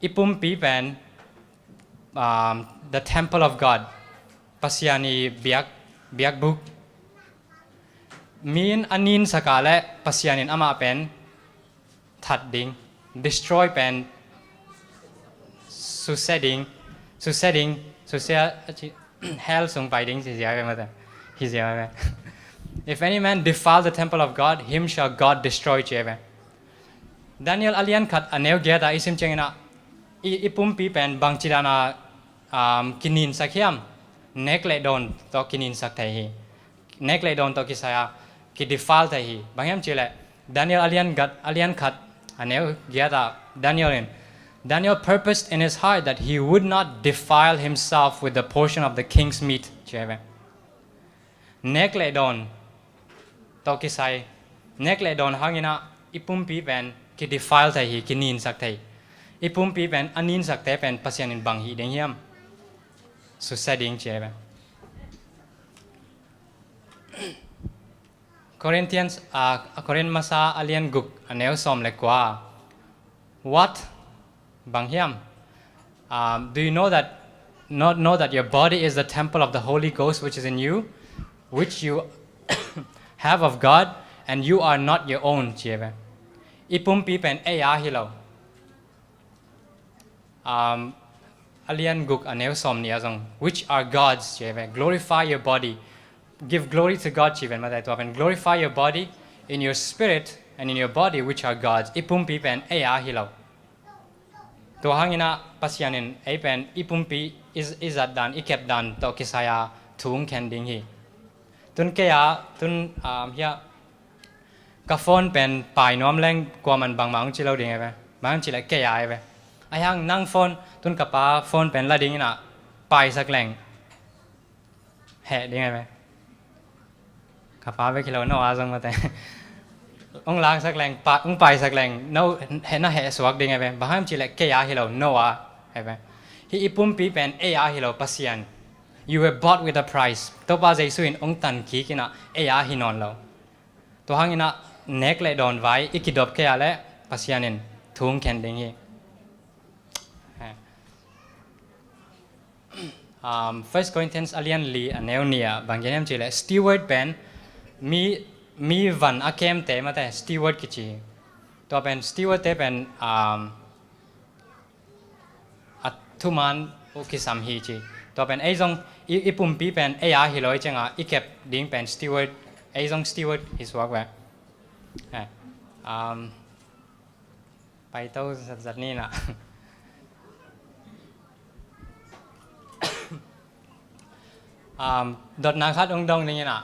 Ipum pi pen the temple of God pasiani biak book mean anin sakale pasianin ama pen that ding destroy pen succeeding hell sung pai ding si sia ma ta hi sia ma if any man defile the temple of God him shall God destroy cheve Daniel alian khat aneu ge da isim chengina ipum pi pen bang chirana kinin sakhiam nek le don to kinin sak thai hi nek le don to kisaya ki defile thai hi bangyam chile Daniel alian khat aneu ge da Daniel purposed in his heart that he would not defile himself with the portion of the king's meat cheve nek le don to kisai nek le don hangina ipum pi pen ki defile thai hi kinin sak thai ipum pi pen anin sak te pen pasian in bang hi deng hiam so setting cheve Corinthians Korin masa alien guk aneu som le kwa what bang hiam do you know that your body is the temple of the Holy Ghost which is in you which you have of God and you are not your own cheve ipum pi pen eya hilo alien guk aneu som ni azong which are God's cheve glorify your body give glory to God chiven ma dai to pen glorify your body in your spirit and in your body which are God's ipum pi pen eya hilo to hangina pasianin ei pen ipum pi is at dan ikep dan to kisaya thung khen ding hi tun ke ya tun hia ka phone pen pai nom leng kwa man bang mang chi lo ding ai ba mang chi la ke ya ai ba ai hang nang phone tun ka pa phone pen la ding ina pai sak leng he ding ai ba ka pa ve kilo no azong ma te ông lang sak leng pa ông pai sak leng no he na he swak ding ai ba baham chi la ke ya hilo no a ai ba hi ipum pi pen e ya hilo pasian you were bought with a price to pa jaisu in ong tan ki kina e ya hinon lo to hangina nek le don vai ikidop ke ya le pasianin thung khen ding hi First Corinthians alian li aneu nia bangyanem chile steward pen mi van akem te mate steward kichi to pen steward te pen athuman okisam hi chi to pen eizong ipum pi pen eya hiloi chenga ikep ding pen steward eizong steward his work wa pai tau zat ni na dot na khat ong dong ni na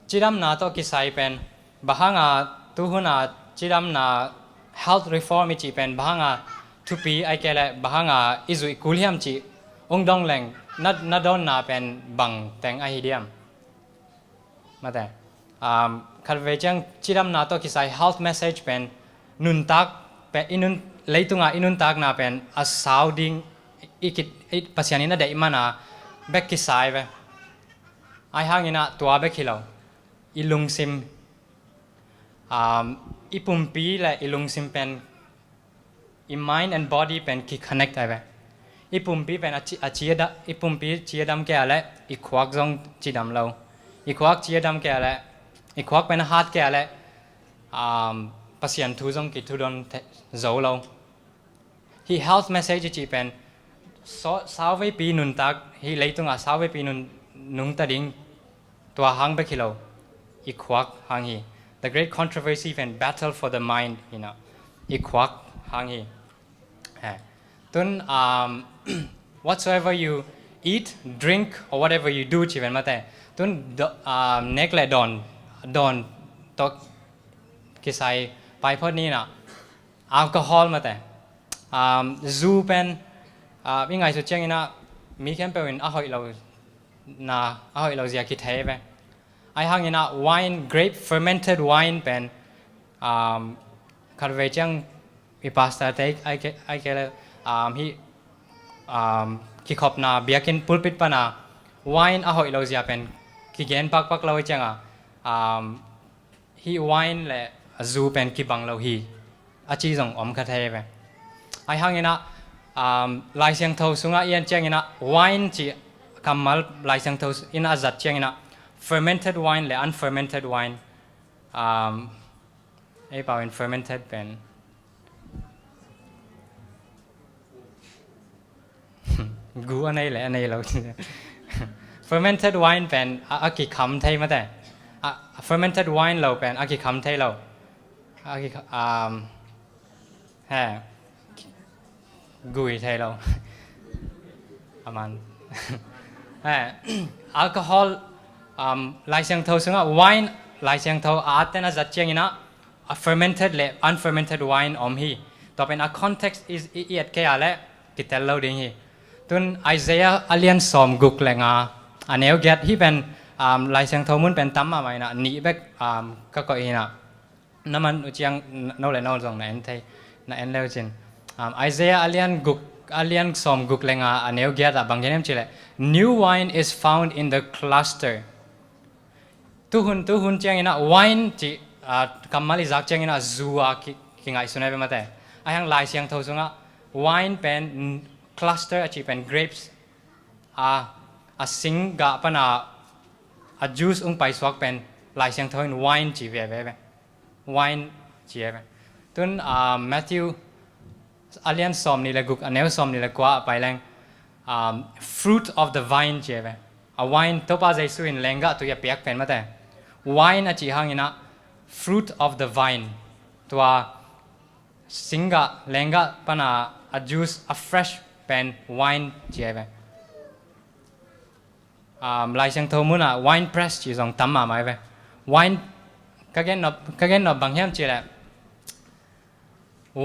chidam na to kisai pen bahanga tuhuna chidam na health reform chi pen bahanga thupi ai kele bahanga izui kulhiam chi องดองแหลงนัดดอนนาเป็นบังแตงไอฮิเดียมมาแต่คัดเวจังจิดำนาโตกิไซ health message เป็นนุนตักเป็นอินุนเลยตุงอินุนตักนาเป็นอาสาวดิ้งอีกปัสยานินาเดอิมานาเบกกิไซเวไอหางอินาตัวเบกฮิโลอิลุงซิมอีปุ่มปีและอิลุงซิมเป็นอี mind and body เป็นki connect ไอเวอีปุ่มปีเป็นอาชีดอีปุ่มปีชีดำแก่และอีควักจงจีดำเราอีควักชีดำแก่และอีควักเป็นฮาร์ดแก่และปัสยันทูจงกิทุดอนโจเราฮี health message จีเป็นสาวไว้ปีนุนตักฮีเลยตุงสาวไว้ปีนุงตัดิงตัวหางเบกิโลอีควักหางฮี the great controversy and battle for the mindอีควักหางฮีตุนwhatsoever you eat, drink or whatever you do ชีวิตมาแต่ตุนเน็กและดอนตกกิไซไปพอนี้นะแอลกอฮอล์มาแต่ซูเป็นยังไงสุดเจ้านะมีแค่เป็นอาหอยเราเสียคิดเทไปไอ้ห้างนี้นะ wine grape fermented wine เป็นคาร์เวจังอีพาสต้าเทคไอ้แกเลยฮีคิขอบนาเบียกินปุลปิดปนาไวน์อาหอยเราเสียเป็นคิเกนปักเราจังฮีไวน์และซูเป็นคิบังเราฮีอาชีจงอมคาเทไปไอ้ห้างนี้นะลายเสียงเท่าสุงเอียนจังนี้นะไวน์จีคำมัลลายเสียงเท่าอินอาจัดจังนี้นะ fermented wine และ unfermented wine ไอ้เปล่าเป็น fermented เป็นกูอันไหนแหละอันไหนเรา fermented wine เป็นอากิคำไทยมาแต่ fermented wine เราเป็นอากิคำไทยเราอากิกุยไทยเราประมาณแอลกอฮอล์ลายเสียงเท่าซึ่งไวน์ลายเสียงเท่าอาร์ตน่าจะเจียงนะ fermented และ unfermented wine อมฮีต่อเป็น context is เอียดแค่อะไรกิเตลเราดิ้งฮีตุนไอเซียอเลียนสอมกุกแรงอันนี้เกิดที่เป็นลายเสียงทมุนเป็นตั้มมาไหมนะนี่เบกก็อีนะนั่นมันอุจยังโน่เลยโน่ตรงนั้นไทยนั่นเองเลยจริงไอเซียอเลียนสอมกุกแรงอันนี้เกิดบางอย่างนี่เลย new wine is found in the cluster ทุกคนเจียงนะ wine ที่คำมาลิจักเจียงนะซัวกิงไอสุนัยเป็นมาแต่ไอ้ยังลายเสียงทสุงwine เป็น cluster อาชีเป็น grapes สิงกะปนาjuice ไปสวกเป็นลายเสียงเท่านั้น wine จีเว่ wine จีเว่ตุนMatthew อเลียนสอมนี่แหละกุกอันนี้สอมนี่แหละกว่าไปแรง fruit of the vine จีเว่wine ตัวป้าใจสุอินแรงกะตัวอย่าเปียกเป็นมาแต่ wine อาชีหางนี่นะ fruit of the vine ตัวสิงกะแรงกะปนาjuice fresh เป็น wine จีเว่ลายเสียงเท่ามุนwine press จีจงตั้มมาไหมเว้ wine ก็แค่นบางอย่างจีแหละ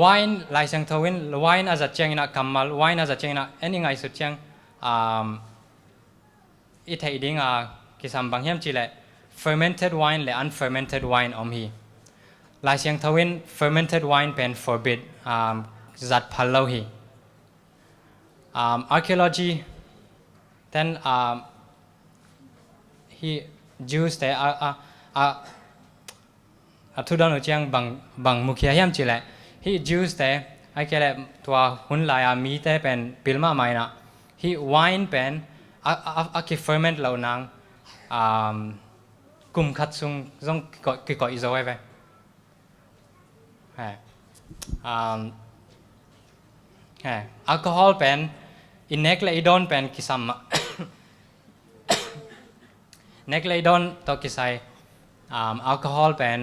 wine ลายเสียงเท่าวิน wine อาจจะเจียงนะคำมา wine อาจจะเจียงนะอันนี้ไงสุดเจียงอีเทดิ้งกิสามบางอย่างจีแหละ fermented wine และ unfermented wine อมฮีลายเสียงเท่าวิน fermented wine เป็น forbid จัดพัลโลฮีarchaeology then he Jews แต่ทุกด้านเจียงบางมุขยามจีแหละ he Jews แต่ไอ้แค่ตัวหุ่นลายมีแต่เป็นพิลมาไม่นะ he wine เป็นคิferment เหล่านั้นกุมขัดซุงจงก่ออิโซไว้ไปแอลกอฮอล์เป็นอินเนกและอีดอนเป็นกิซัมเนกเลยดอนตอกิไซแอลกอฮอล์เป็น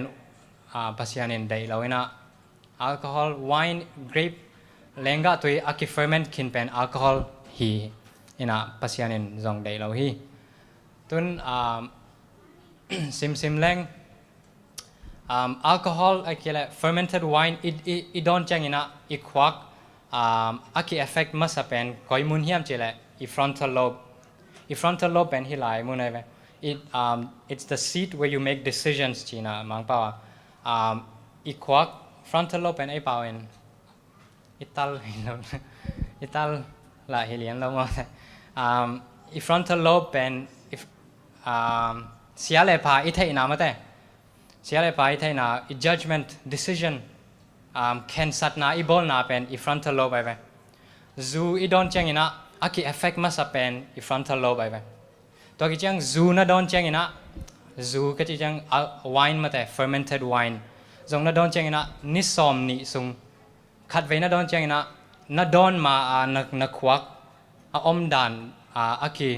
ปัสยานินได้เราเนะแอลกอฮอล์ไวน์เกรปเลงกะตัวอากิเฟอร์เมนต์คินเป็นแอลกอฮอล์ฮีนะปัสยานินจงได้เราฮีตุนซิมแรงแอลกอฮอล์ไอ้เกี่ยวกับ fermented wine อีดอนจังนะอีควักอากิเอฟเฟกต์มาสเป็นก้อยมุนเฮียมเจเลย frontal lobe frontal lobe เป็นที่หลายมุนเลยit's the seat where you make decisions จีน่ะมังเปล่าอีควัก frontal lobe เป็นไอ้เปล่าเองอิตาละเฮเลียนเราว่าอี frontal lobe เป็นเสียเลยพาอีเท่นามาแต่เสียเลยพาอีเท่นา judgment decisionเคนสัตนาอีบอลนาเป็นอี frontal lobe ไปซูอีโดนเจงอินะอากิ effect มาสับเป็นอี frontal lobe ไปตัวกิจังซูน่าโดนเจงอินะซูก็จะจัง wine มาแต่ fermented wine จงน่าโดนเจงอินะนิสอมนิสุงขัดไว้น่าโดนเจงอินะน่าโดนมานักควักอมดานอากิ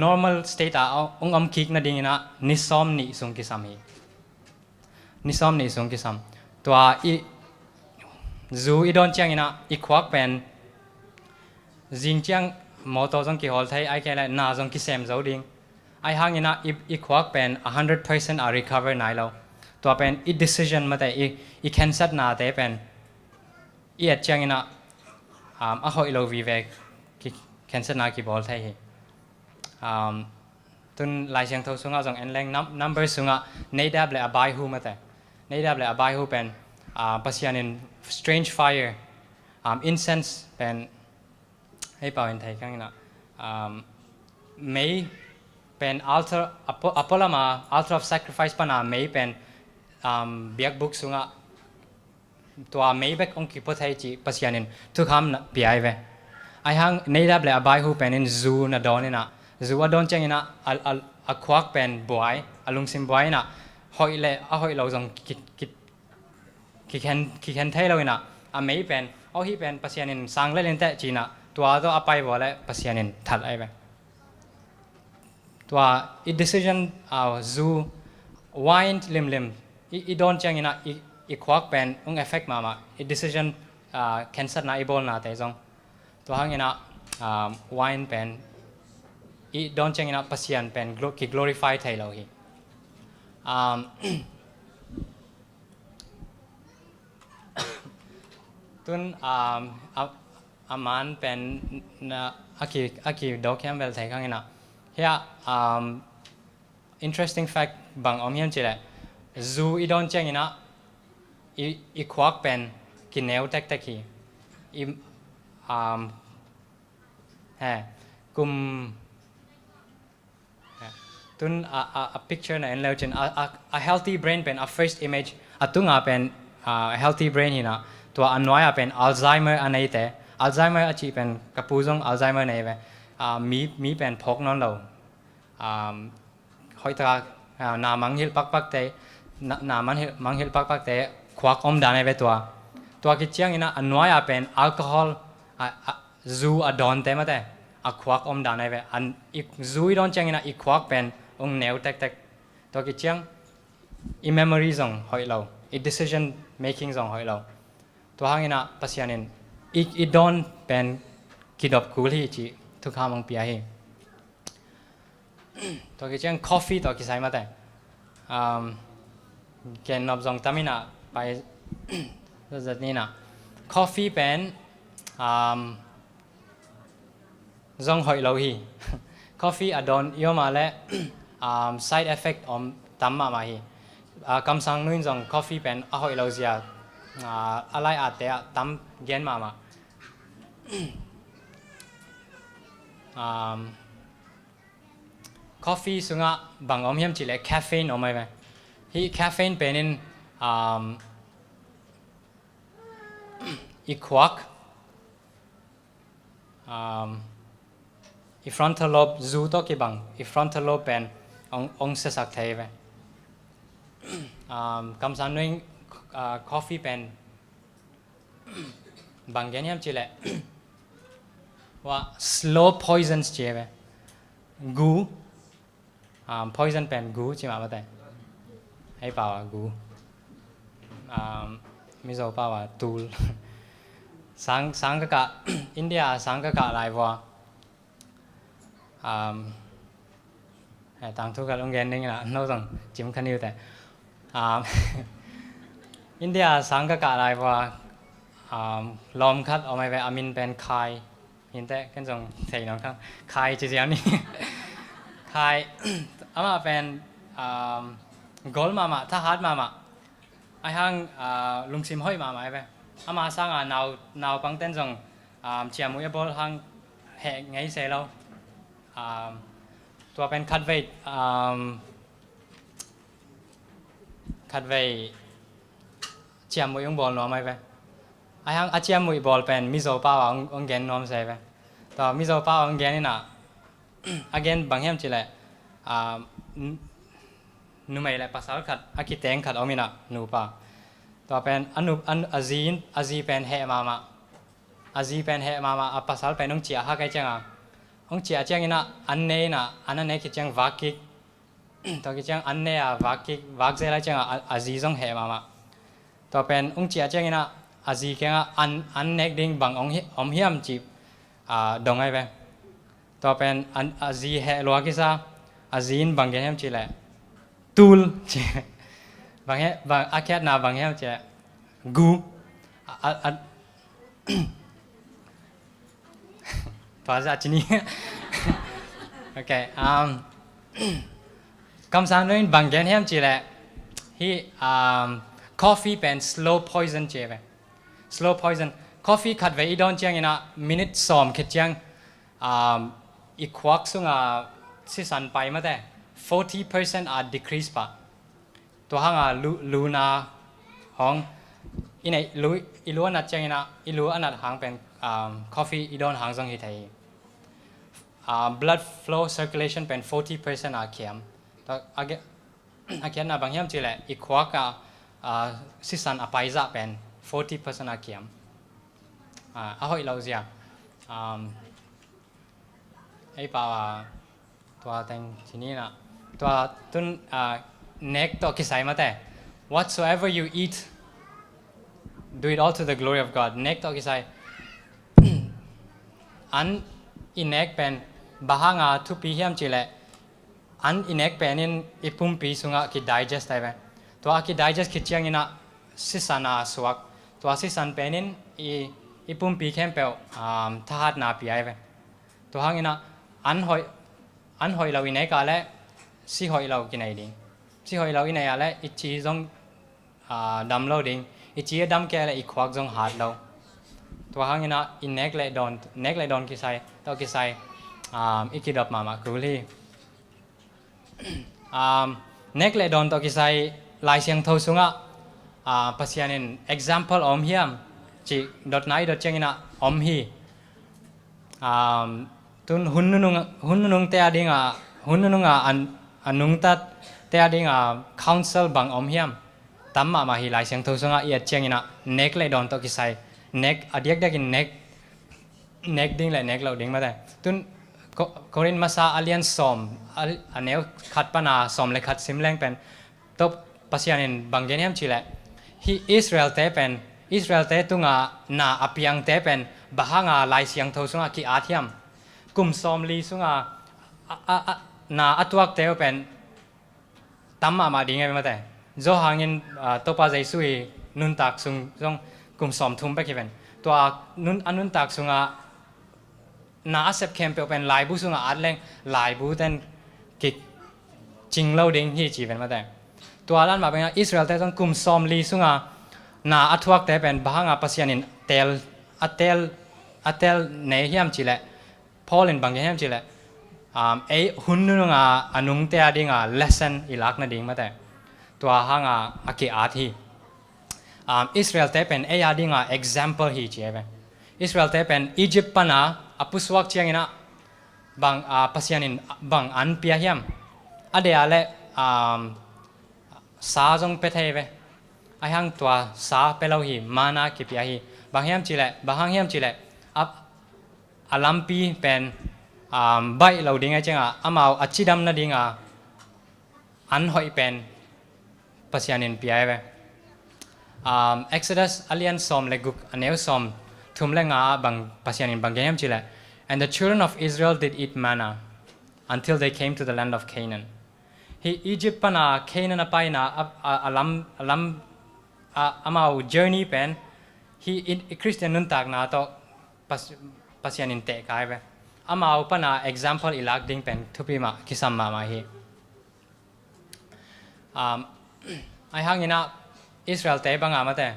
normal state องคิกน่าดิ่งอินะนิสอมนิสุงกิสามีนิสอมนิสุงกิสามตัวอีซูอีโดนเจียงอินะอีควักเป็นจิงเจียงมอเตอร์จงกี่ฮอลไทยไอแค่ละน่าจงกี่เซมเจ้าดิ่งไอห่างอินะอีควักเป็น 100% recover ไหนแล้วตัวเป็นอี decision มาแต่อี cancel น่าแต่เป็นอีเจียงอินะหอยเราวิเวกกี่ cancel น่ากี่บอลไทยตุนลายเสียงเท่าสุงจงเอ็นแรง number สุงในดับเลยอบายหูมาแต่ในดับเลยอบายหูเป็นปัสยานิน strange fire incense เป็นให้เป่าอินไทยข้างนั้นไม่เป็น altar อพอลมา altar of sacrifice ปนาไม่เป็นเบียกบุกสุงตัวไม่เบกองค์กิปไทยจีปัสยานินทุกคำเปียเวไอฮังในดับเลยอบายหูเป็นอินซูน่ะโดนน่ะซูว่าโดนเจงน่ะควักเป็นบวยลุงซิมบวยน่ะหอยเล่หอยเราจงคิดเห็นเท่เราอินะไม่เป็นฮีเป็นปัสยานินสังเล่นแต่จีน่ะตัวตัวไปบ่เลยปัสยานินทัดไอไปตัวอี decision ซูวายน์ลิมอีโดนเจงอินะอีควักเป็นeffect มาอี decision cancel น่ะอีบอลน่ะแต่จงตัวหังอินะวายน์เป็นอีโดนเจงอินะปัสยานเป็นคิด glorify ไทยเราฮีตุนอามันเป็นอากิดอกแคมเบลไทยข้างนี้นะเฮียinteresting fact บางอมเฮียมจีเลยซูอีโดนเจงอินะอีควักเป็นกินเนวเต็กอีกุมตุนpicture นะเอ็นเลวจินhealthy brain เป็น first image ตุงเป็น healthy brain นี่นะตัวอันน้อยเป็น Alzheimer อันนี้แต่ Alzheimer อาจจะเป็นกระปุกจง Alzheimer นี่เว้ยมีเป็นพกนอนเราหอยตาหนามังหิลปักแต่หนามังหิลปักแต่ควักดานในเว้ยตัวกิจยังนี่นะอันน้อยเป็นแอลกอฮอล์ซูอดอนแต่มาแต่ควักดานในเว้ยอันอีซูอีดอนจังนี่นะอีควักเป็นแนวเต็กตัวกิจยังอี memory จงหอยเราอี decision making จงหอยเราตัวหางนะปัสยานินอีดอนเป็นกิดอบคูลี่จีทุกคำมังเปียให้ตัวกิจยัง coffee ตัวกิใส่มาแต่เกณฑ์นบจงตามินะไปจัดนี้นะ coffee เป็นจงหอยเราฮี coffee อดอนเยอะมาแล้วside effect ตามมาฮีคำสั่งนู้นจง coffee เป็นหอยเราเสียอะไรอาจจะตามเกณฑ์มาcoffee สุงะบางอมเฮียมจีเล่ caffeine ออกมาไหมฮี caffeine เป็นอีควักอี frontal lobe ซูโตกี่บังอี frontal lobe เป็นองเสสักไทยไหมคำสั่งนู้นcoffee เป็นบางอย่างจีเล่ว่า slow poisons จีเว้ยกู poison เป็นกูจีมาแต่ให้เปล่ากูมิโซเปล่าตูลสังกะอินเดียสังกะอะไรวะต่างทุกข์ลงเงินนี่นะโน้ตต้องจิ้มขันอยู่แต่อินเดียสังกะอะไรวะลมคัดออกมาเป็นอามินเป็นคาย hiện tại cái dòng thầy nó không khai chỉ riêng này khai ama pen gold mama tha hard mama ai hang lung sim hoi mama ai ve ama sang nào bằng tên dòng chia mũi ball hang hệ ngay xe lâuตัวเป็นคัดเวเจียมมวยองบอลน้อมไหมเว้ไอ้ฮังอาเจียมมวยบอลเป็นมิโซป้าองแกนน้อมใช่เว้ต่อมิโซป้าองแกนนี่นะอแกนบางแห่งจีแหละนูไม่แหละภาษาขัดอากิเตงขัดเอามินะนูป้าต่อเป็นอาซีเป็นเฮมาอาซีเป็นเฮมาภาษาเป็นน้องเจียฮักไอเจ้าองเจียเจ้านี่นะอันนี้คิดจังวักกิกตอนคิดจังอันนี้วักเจริญจังอาซีจงเหมาต่อเป็นองเจียเจ้านี่นะอาซีแค่อันนี้ดิ่งบางองเฮียมจีบดงไงเว้ต่อเป็นอาซีเหลัวกิซ่าอาซีนบางเฮียมจีแหละตูลจีบางอาแคดนาบางเฮียมจีกูภาษาจีนโอเคคำสั่งนี้บางแกนเฮียมจีแหละที่ coffee เป็น slow poison เจไป slow poison coffee ขัดไว้อีดอนเจียงนะ minute สองคิดจังอีกควักซึ่งสิสันไปมาแต่ 40% decrease ปะตัวห้างลูนาห้องอีไหนรู้อันนั้นเจียงนะอีรู้อันนั้นหางเป็นcoffee อีดอนหางทรงหิไทยblood flow circulation เป็น 40% เข็มแต่อาเขียนนะบางอย่างจีแหละอีกขวากสิสันอภัยจะเป็น 40% เข็มหอยเราเสียไอ้ป่าวตัวแต่งที่นี่นะตัวตุนneck ตัวกิสัยมาแต่ whatsoever you eat do it all to the glory of God neck ตัวกิสัยอันอินเน็กเป็นบางงาทุกปีเฮียมจีแหละอันอินเน็กเป็นอีปุ่มปีสุงะคิด digest ได้ไหมตัวคิด digest คิดเชียงอินะสิสันสวกตัวสิสันเป็นอีปุ่มปีเข้มเปล่าทหารนาปีไอ้ไหมตัวหางอินะอันหอยเราอินเน็กอะไรสิหอยเรากินไอ้ดิ่งสิหอยเรากินไอ้อะไรอีจีจงดำเราดิ่งอีจีดำแก่อะไรอีควักจงหาดเราตัวหางนะอินเน็กเลยโดนกิไซตัวกิไซอีกิดออกมาครูลี่เน็กเลยโดนตัวกิไซลายเสียงทูสุงะภาษาเนี่ย example อมเฮียมจีดอทไหนดอทเจงินะอมฮีตุนหุ่นนุงเตะดิ่งหุ่นนุงอันนุงตัดเตะดิ่งcouncil บางอมเฮียมตั้มมาฮีลายเสียงทูสุงะเอียดเจงินะเน็กเลยโดนตัวกิไซneck อดีตได้กิน neck ดิ่งเลย neck เราดิ่งมาได้ตุนโครินมาซาอเลียนสอมอันนี้ขัดปนาสอมเลยขัดซิมแรงเป็นตบภาษาเนี่ยบางเจนี่ยมชีแหละที่อิสราเอลเตเป็นอิสราเอลเตตุงนาอภิยังเตเป็นบ้างลายเสียงทูสุงกีอาเทียมกุมสอมลีสุงนาอัตวักเตเป็นตั้มมาดิ่งไงมาได้โจหางินตบปัจจัยสุยนุนตักสุงจงกุมสอมทุ่มไปกี่เป็นตัวนุนตักสุงน่าเสพเข้มเป็นลายบุสุงอัดแรงลายบุเต้นกิจจริงเล่าดิ่งที่จีเป็นมาแต่ตัวนั้นมาเป็นอิสราเอลแต่ต้องกุมสอมลีสุงน่าอัตวักแต่เป็นบางภาษาเนี่ยเตลในเฮียมจีแหละพอเล่นบางเฮียมจีแหละไอหุ่นนุงอนุงเตะดิ่งlesson อีลักนั่นดิ่งมาแต่ตัวห่างอากิอาทีอิสราเอลแต่เป็นไอ้ยาดิ่งexample ที่จีเป็นอิสราเอลแต่เป็นอียิปต์ปนาอพุสวักเชียงอินะบางภาษาเนี่ยบางอันเปียเฮียมอเดียอะไรสาจงเปเทเวไอหังตัวสาเปล่าหีมานาคิปียหีบางเฮียมจีแหละบางเฮียมจีแหละอัลลัมปีเป็นใบเราดิ่งไอเจ้าอามาอัจฉิดำนั่นดิ่งอันหอยเป็นภาษาเนี่ยปียเวExodus อเลียนสอมเลกุกอันเนวสอมทุ่มเลงบางภาษาเนี่ยบางเฮียมจีแหละ and the children of Israel did eat manna until they came to the land of Canaan ฮีอียิปต์ปนา Canaan ไปนะอัลลัมอามา journey เป็นฮีคริสเตียนนุนตากนะต่อ pasien in te kai ve ama upana example ilak ding pen thupi ma kisam ma hi ai hangina Israel te banga mate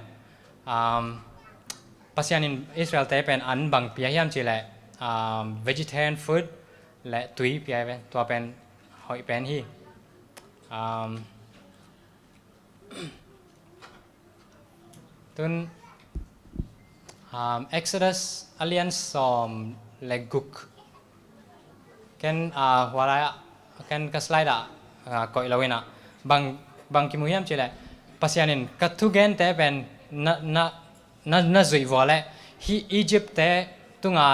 pasien in Israel te pen an bang pia hiam chi le vegetarian food le tui pia ve to pen hoi pen hi tun Exodus alliance som leguk ken wala ken ka slide ko ilawina bang kimuhiam chile pasianin katugen te ben na zui wale hi Egypt te tunga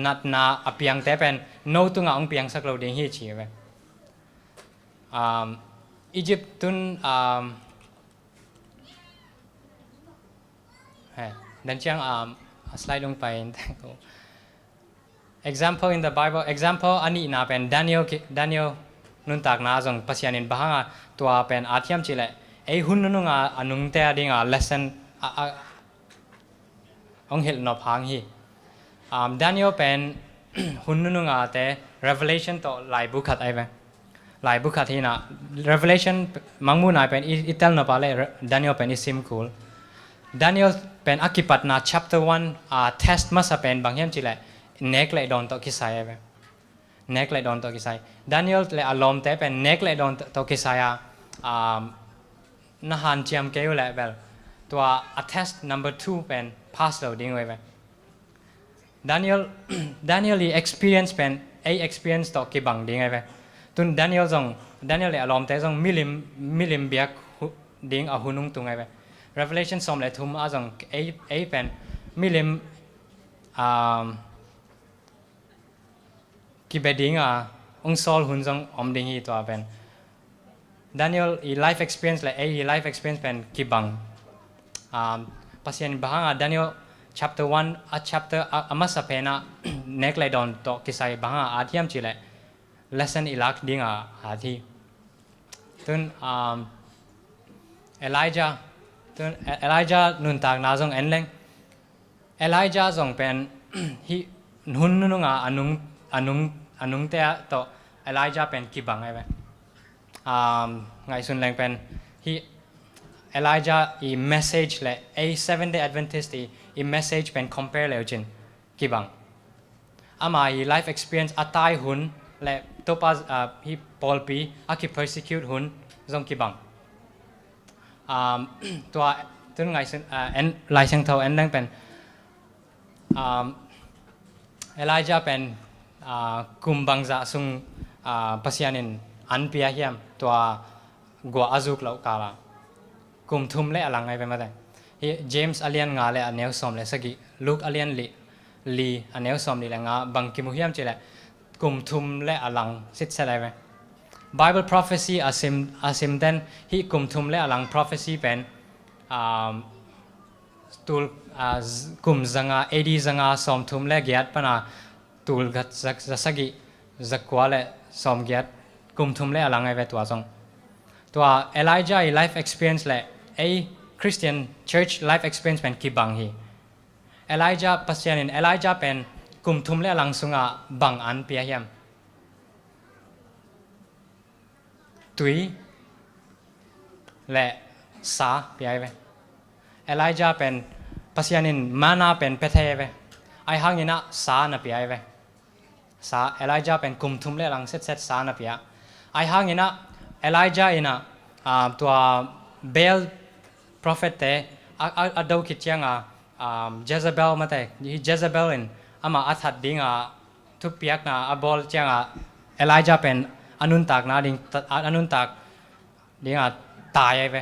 nat na apiang te ben no tunga ong piang saklo ding hi chi ve Egypt tun dan chiang slide lung pai example in the Bible example ani na pen Daniel nun tak na jong pasianin bahanga tua pen athiam chile ei hun nu nga anung te adinga lesson ong hil no phang hi Daniel pen hun nu nga te revelation to lai bu khat ai ve lai bu khat hi na revelation mangmu na pen itel no pale Daniel pen isim cool Daniel pen akipat na chapter 1 test masa pen banghiam chile nek le don to kisai ve nek le don to kisai Daniel le alom te pen nek le don to kisaya na han chiam ke le bel to a test number 2 pen pass lo ding ve Daniel li experience pen a experience to ki bang ding ve tun Daniel le alom te jong milim biak ding a hunung tung ve Revelation som le thum a jong a pen milim ki beding ong sol hun jong om ding hi to pen Daniel i life experience le a life experience pen ki bang pasien bahanga Daniel chapter 1 a chapter amasa pena nek le don to kisai bahanga athiam chile lesson ilak ding a thi tun Elijah nun tak na jong enleng Elijah jong pen hi hun nu nga anung te to Elijah pen ki bang ai ve ngai sun leng pen hi Elijah i message le a 7-day Adventist i message pen compare le jin ki bang ama i life experience atai hun le to pas hi Paul pi aki persecute hun jong ki bangตัวตุนไงซึ่งลายเชิงเทาเรื่องเป็นElijah เป็นกุมบังจะซุงปัสยานินอันเปียเฮียมตัวกัวอาจุกเหล่ากาลากุมทุ่มเละอลังไงเป็นมาแต่เจมส์อเลียนงาเละอันเนลสอมเละสกิลูกอเลียนลีอันเนลสอมลีเละงาบังกิมุเฮียมเจเละกุมทุ่มเละอลังสิทธิ์เสด็จไปBible prophecy asim den hi kum thum le alang prophecy pen tul kum zanga edi zanga som thum le gyat pana tul gat zasagi zakwa le som gyat kum thum le alang ai ve tua song tua Elijah life experience le a Christian church life experience pen ki bang hi Elijah pasyanin Elijah pen kum thum le alang sunga bang an pia hiamตุยและสาเปียเวElijah เป็นปัสยานินมานาเป็นเปเทเวไอหังยินะสานาเปียเวสาElijah เป็นกุมทุมเลลังเซตสานาเปียไอหังยินะElijah อินะตัวเบล prophet เตอดูคิดยังJezebel มาแต่Jezebel อินอามาอัฐดิ่งทุกเปียกนะบอลยังElijah เป็นอนุนตักนาดิ่งอนุนตักดิ่งตายไป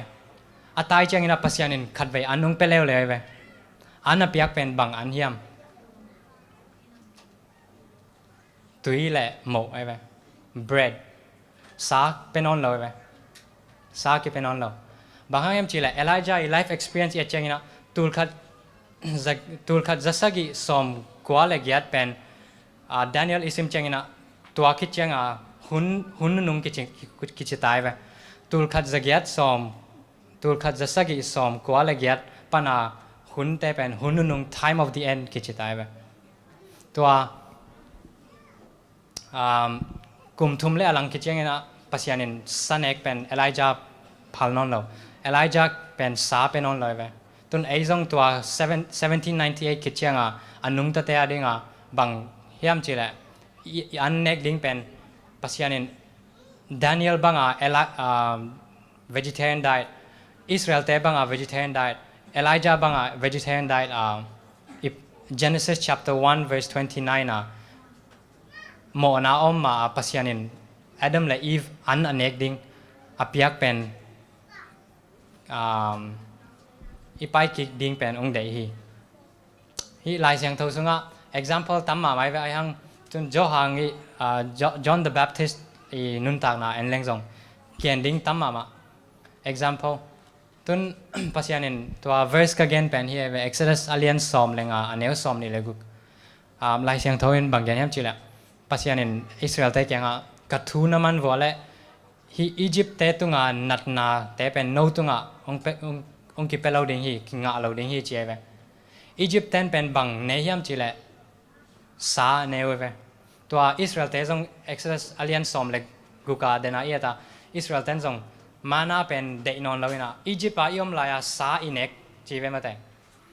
ตายจังอินะปัสยานินขัดไปอันนุ่งเปเลวเลยไปอันนั้นเปียกเป็นบังอันเฮียมตุยแหละหมกไป bread ซากเป็นนอนเลยไปซากเป็นนอนเลยบางครั้งยังจีแหละ Elijah life experience จังอินะตูลขัดจัสกิสมกว่าเลยยัดเป็นDaniel อิสิมจังอินะตัวคิดจังหุ่นนุ่งกิจตายไปตูลขัดจักยัดสมตูลขัดจัสกิสมกว่าเลยยัดปนาหุ่นแต่เป็นหุ่นนุ่ง time of the end กิจตายไป ตัวกลุ่มทุมเล่อลังคิดยังไงนะปัสยานินสันเอกเป็นเอลิจาพัลนอนเราเอลิจาเป็นสาเป็นนอนเลยเว้ยตุนไอ้จงตัว1798คิดยังอันนุ่งตะเตะดิ้งบังเฮียมจีแหละอันเน็กดิ้งเป็นปัสยานินDaniel banga vegetarian diet Israel te banga vegetarian diet Elijah banga vegetarian diet Genesis chapter 1 verse 29 mo na ma pasyanin Adam la Eve an anek ding apiak pen ipai kik ding pen ong dei hi lai siang tho sunga example tamma mai vai hang chun jo hang John the Baptist nun tak na en leng zong kian ding tamma ma example tun pasyanin tua verse ka gen pen hi Exodus alien som lenga aneu som ni legu lai siang tho in bang gen yam chila pasyanin Israel te kyanga kathu naman wale hi Egypt te tunga natna te pen no tunga ong ki pelau ding hi kinga lo ding hi cheve Egypt ten pen bang ne yam chile sa neuve tua Israel te zong Exodus alien som le guka dena iata Israel ten zong mana pen de non lawina Egypt pa iom la ya sa inek chive mate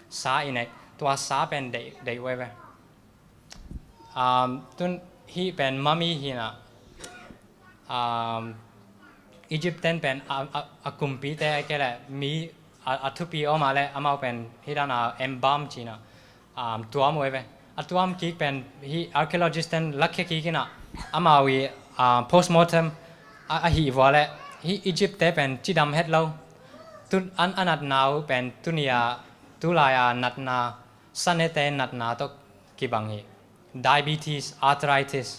sa inek tua sa pen de weve tun hi pen mami hina Egypt ten pen akumpi te kele mi athupi oma le amau pen hidana embalm china tuam weve atuam ki pen hi archaeologist ten lakhe ki kina amawi postmortem a hi wale hi Egypt te pen chidam het lo tun anat naw pen tunia tulaya natna sanete natna to kibang hi diabetes arthritis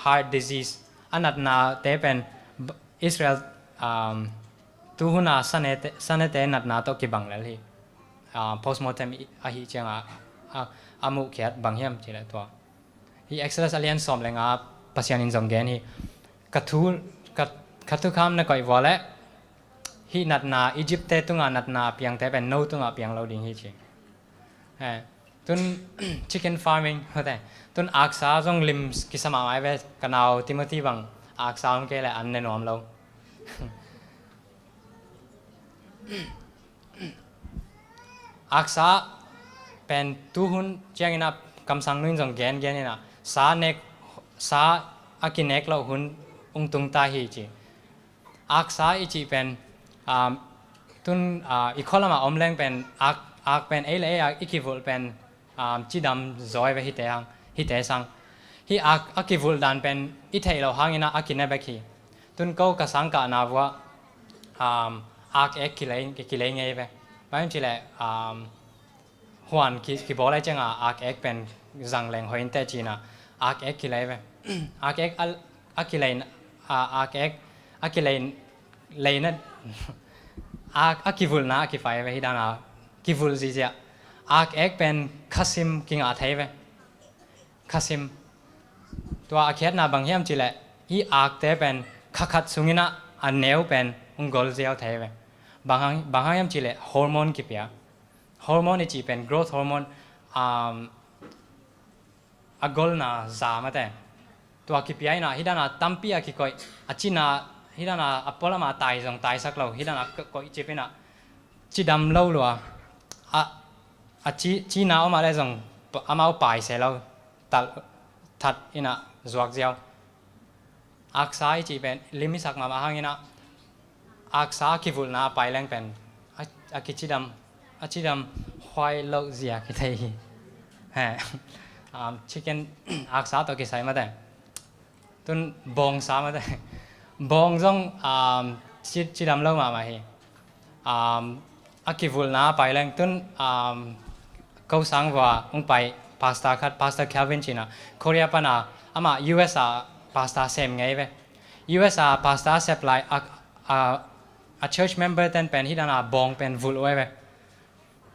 heart disease anat na te pen Israel tuhuna sanete natna to kibang le hi postmortem a hi changa amu kiat banghiam chile to hi Exodus alien som lenga pasyanin zong gen hi kathu kham na koi wale hi natna Egypt te tunga natna piang te pen no tunga piang lo ding hi chi tun chicken farming hote tun aksa zong lim kisama mai ve kanao Timothy bang aksa om ke le an ne nom lo aksa pen tuhun chiangina kamsang nuin jong gen ina sa akinek lo hun ungtung ta hi chi aksa ichi pen tun ikolama omleng pen ak pen ele ikivul pen chidam zoi ve hite sang hi akivul dan pen ithei lo hangina akine bekhi tun ko ka sang ka na wa ak ek kileng nge ve baim chile huan ki bolai changa ak ek pen zang leng hoin te china ak ek kilai ve ak ek akilain ak ek akilain leina akivul na akifai ve hidana kivul zizia ak ek pen khasim kinga thai ve khasim to akhet na banghiam chile hi ak te pen khakhat sungina aneu pen ungol ziao thai ve banghayam chile hormone ki pia hormone chi pen growth hormone agol na za mate to ki pia na hidana tampia ki koi achina hidana apola ma tai jong tai sak lo hidana koi chipina chidam lo lo chi na ma le jong amau pai se lo tal that ina zuak jiao aksai chi pen limi sak ma hangina aksa ki vul na pai leng pen achidam hoi lo zia ki thei ha chicken aksa to ki sai ma de tun bong sa ma de bong jong chidam lo ma hi akivul na pai leng tun câu sang wa ung pai pastor Calvin china Korea pana ama US pastor sem ngai ve US pastor supply a church member ten pen hidana bong pen vul oi ve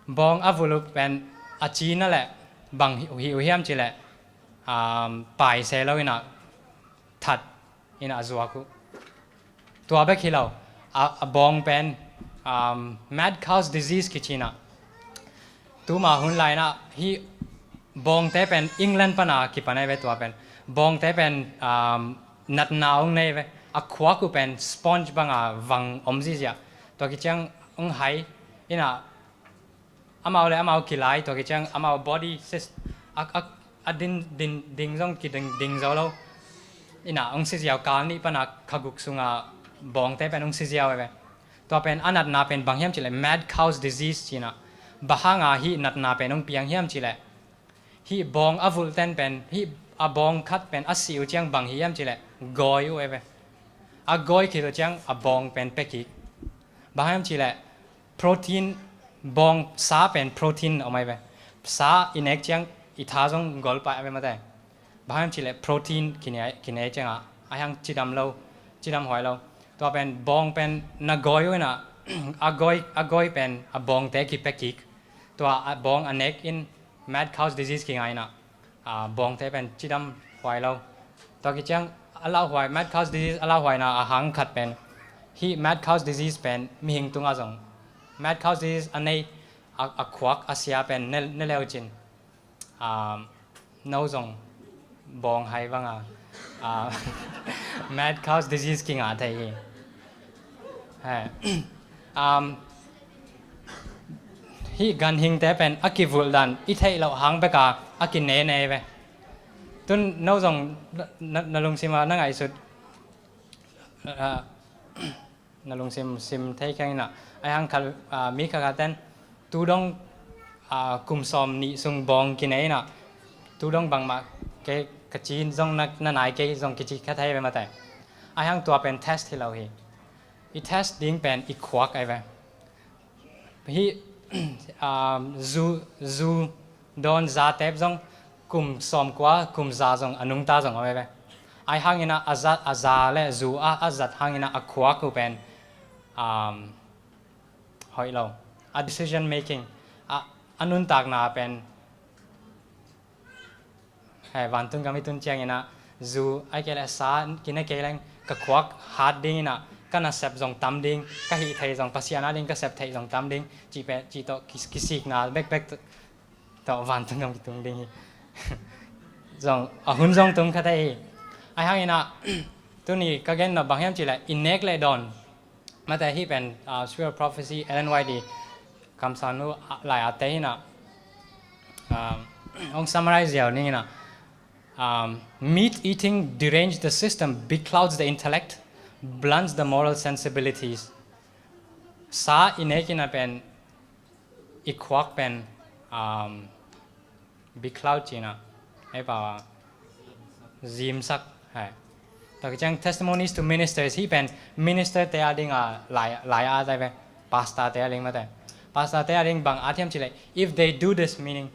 bong avulu pen a china le bang hi hiam chile pai se lo ina that ina zuaku tua be khilo a bong pen mad cow's disease ki china tu ma hun lai na hi บองแต่เป็นอังกฤษปนาคิดปนายเวตัวเป็นบองแต่เป็นนัดนาวในเวอขวากูเป็นสปอนจ์บางวังอมซิเซียตัวกิจังไฮอินะอามาเลยอามากิไลตัวกิจังอามาบอดี้ซิสดินซงกิดิงเจ้าเราอินะซิเซียการนี่ปนาขกุกสุงบองแต่เป็นซิเซียเวตัวเป็นอนัดนาเป็นบางอย่างจิเล mad cow's disease จีนะบางฮีนัดนาเป็นเปียงเฮียมจิเลฮีบองอวุลเทนเป็นฮีบองคัดเป็นสิวจังบางเฮียมจิเลกอยอยู่เวกอยคือจังบองเป็นเป็กิกบางเฮียมจิเลโปรตีนบองซาเป็นโปรตีนออกมาเวซาอินเอกจังอิทาซงกอลไปเวมาได้บางเฮียมจิเลโปรตีนกินเอจังยังจีดำเราจีดำหอยเราตัวเป็นบองเป็นนักกอยอยู่นะกอยเป็นบองเตกิเป็กิกตัวบองอันเอกอิน mad cow's disease กี่ไงนะบองเตเป็นจีดำหอยเราตัวกิจังเราหอย mad cow's disease เราหอยนะหังขัดเป็นฮี mad cow's disease เป็นมีหิงตุงอาจง mad cow's disease อันนี้ขวักอาเซียเป็นเนเลวจินน้าจงบองให้บ้างmad cow's disease กี่ไงไทยฮีกันหิงแต่เป็นอักิวุลดันอีไทยเราหังไปกาอักินเนเวตุนน้าจงนลุงซิมานั่งไอสุดนลุงซิมไทยแค่นี้นะไอหังคัลมีขกาเต้นตูดงกุมซอมนิสุงบองกินเนนะตูดงบังมาเกกจีนจงนั่นไหนเกจงกิจิแค่ไทยไปมาแต่ไอหังตัวเป็นเทสที่เราเฮอีเทสดิ้งเป็นอีขวักไอเวฮีซูโดนซาเทปจงกุมสมกว่ากุมซาจงอนุงตาจงเอาไว้ไอหังอินะอาซาเลซูอาจัดหังอินะอขวักกูเป็นหอยเรา decision making อนุนตากนาเป็นวันตุนกามิตุนเชียงอินะซูไอเกลซากินไอเกลงกขวักฮาร์ดดิ้งอินะก็น่าเสพจงตำดิ้งก็หิไทยจงภาษาหน้าดิ้งก็เสพไทยจงตำดิ้งจีเป็นจีโตกิสิกนาเบกต่อวันตุงกามิตุนดิ้งจงหุ่นจงตุงคดีไอ้ห้างอินะตัวนี้ก็เกินนะบางอย่างจีเลยอินเนกเลยดอนมาแต่ที่เป็นspiritual prophecy Ellen White คำสอนนู้หลายอันแต่ที่นะอง summarize อย่างนี้นะ meat eating derange the system beclouds the intellect blunts the moral sensibilities ซาอินเนกินะเป็นอีกขวักเป็นbecloud จีนะไอ้ป่าวซิมสักแต่ก็จัง testimonies to ministers ที่เป็น minister เตะดิ่งหลายอาจจะเป็น pastor เตะดิ่งมาแต่ pastor เตะดิ่งบางอาทิตย์ที่เลย if they do this meaning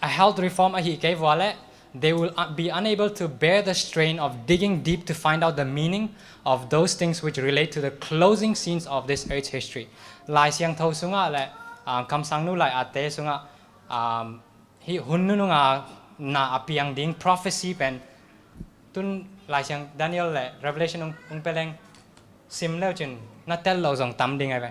a health reform อาฮิเกย์ว่าเลย they will be unable to bear the strain of digging deep to find out the meaning of those things which relate to the closing scenes of this earth's history หลายเสียงเท่าสุงะและคำสั่งนู้หลายอาเตสุงะฮิหุ่นนู้งะน่าอภิยังดิ่ง prophecy เป็นตุนหลายเสียง Daniel และ Revelation องเปลงซิมแล้วจนนัดเตลเราส่งตำดิ่งไงไป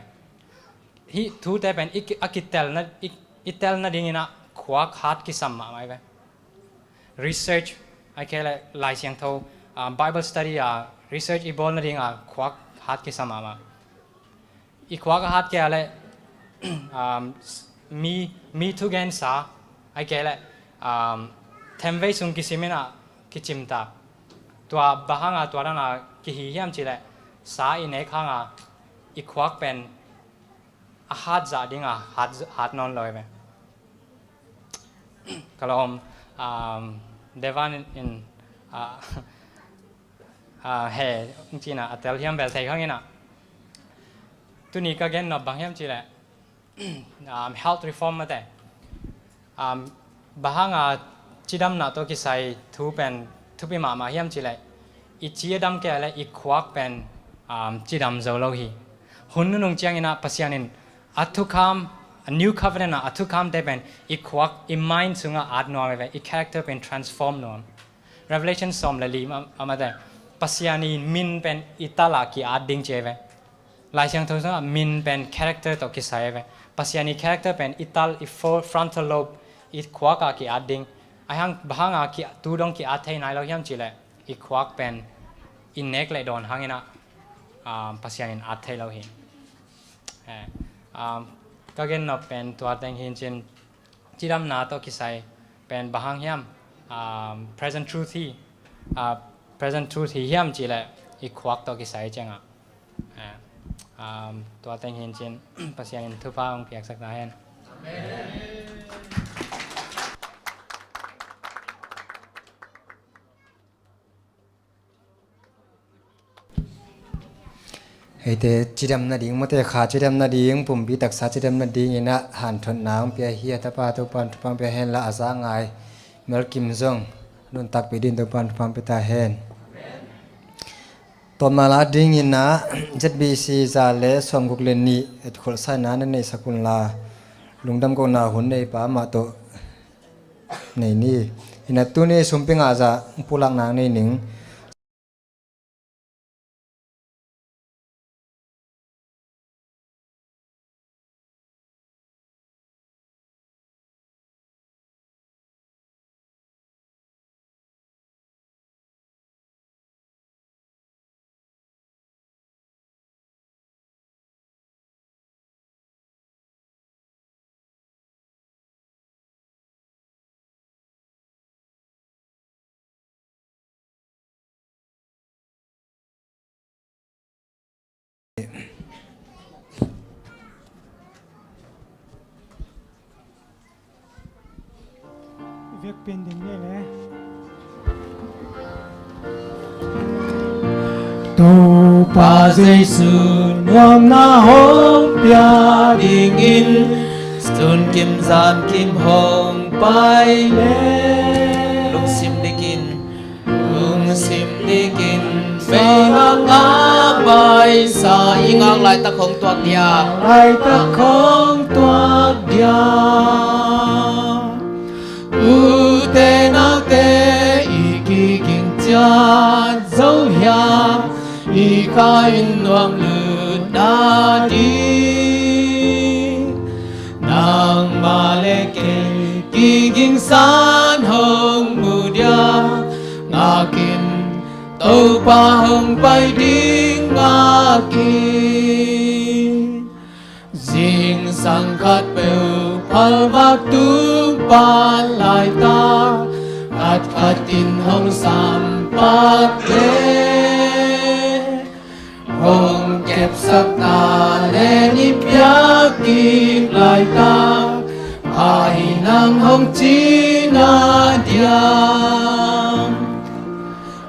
ฮิทูแต่เป็นอีกเตลนัดอีเตลนัดดิ่งนะขวาขาดกิสัมมาไหมไป research ไอ้แค่หลายเสียงเท่า Bible study research อีบอลนัดดิ่งขวาขาดกิสัมมาอีขวาขาดแค่อะไรมีทุกเงินสาไอ้แค่เทมเวสุงกิสิมินะกิจิมตาตัวบ้างตัวนั้นกิหิยามจิเลสาอินเอกางอีกขวักเป็นอาหารจาดิ่งหัดนอนลอยไปก็ลองเดวันอินเฮจริงนะแต่เทียมแบบไทยข้างนี้นะตัวนี้ก็เกินนับบางยามจิเลhealth reform มาแต่บ้างจีดำน่ะตัวกิใส่ทูเป็นทุบิมาเฮียมจิเลยอีจีดำแก่เลยอีขวักเป็นจีดำเจ้าโลหิหุ่นนุ่งเจียงอินะปัสยานินอัตุคาม new covenant นะอัตุคามได้เป็นอีขวักอี mind สุงอาดนัวไปอี character เป็น transform นัว revelation สมเลยลีมาได้ปัสยานินมินเป็นอิตาลากีอาดดิ้งเจไปหลายเสียงทุกท่านมินเป็น character ตัวกิใส่ไปปัสยานิ character เป็นอิตาลอี frontal lobe ít khóa cả cái ading ai hang bahang à cái tu dong cái athei nai lo hiam chỉ lệ ít khóa pen in neck lại đòn hang ina pasian in athei lo hi cái gen nó pen tua teng hin chin chiram na to kisai pen bahang hiam present truth hi present truth hi hiam chỉ lệ ít khóa to kisai chăng tua teng hin chin pasian in thu pa ong piak sak na hen hay thế chỉ đâm na điếng mà thế khá chỉ đâm na điếng bùm bị đặc sa chỉ đâm na điếng ina hàn thuận nào bia hiya ta pa tu pan bia hen la asa ngai mel kim jong nun tak bị din tu pan bia ta hen tôm na la điếng ina ZBC za le som guk len ni et khol sai na nei sakun la lungdam ko na hun nei pa ma to nei ni ina tu ni sumping a za pulang na nei ning việc bên đình này nè Tu pa Giêsu nuông na hong bia ding in Stun kim gian kim hong pai le lung sim dikin fe ngang a bai sa ingang lai ta khong tuak dia lai ta khong tuak dia u te na te i ki king cha dấu hiam i ka in nuông lư na đi nang ma le ke ki king san hong mu dia nga kim tàu pa hong bay ding nga kim jing sang khát bèo phal vác tu pan lại ta khát khát tin hong sam pak le hong kẹp sắc ta lên nhịp ya kim lại ta hai nang hong chi na diam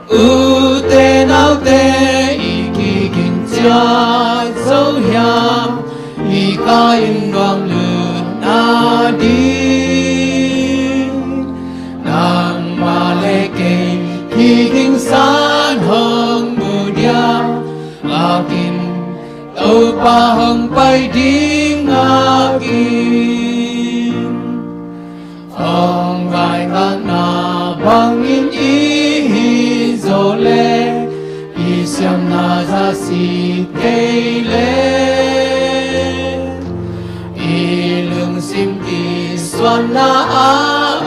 u te nau te i ki kin cha dấu hiam i ka in vang lượn na đi nàng ma lê kênh ki kin san hong mu dia a kin tàu pa hong bay đi nga kin hong vai ngang na bang in i zo le i siam na za si kei le i lương sim ki xuân na a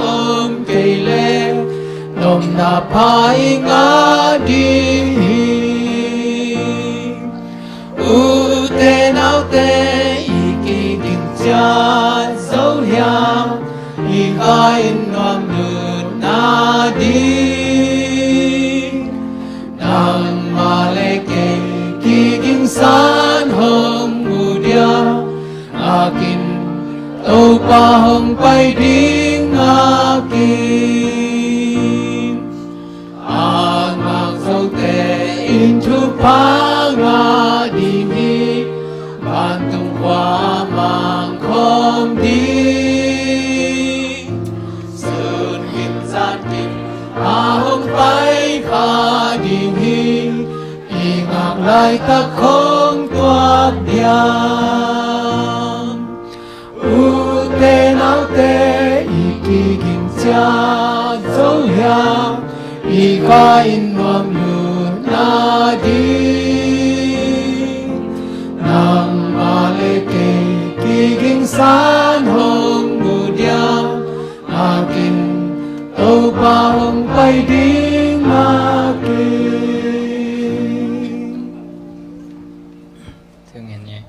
ôm kei le nom na pai nga đi u te nau te i ki ding cha dấu hiam i ka in nom lượn na đi nang ma le ke ki king san hong mu dia a kin tàu pa hong bay ding a kin a mang dấu te in thu pa nga đi mi ban tung qua mang khom đi sơn kim gian kim a hong bay kha đi hi i ngang lai ta không tuak diam u te nau te i ki king cha dấu hiam i ka in nuông lượn na đi nang ma le ke ki king san hong mu dia pai ding aki Thương Hiền nhé.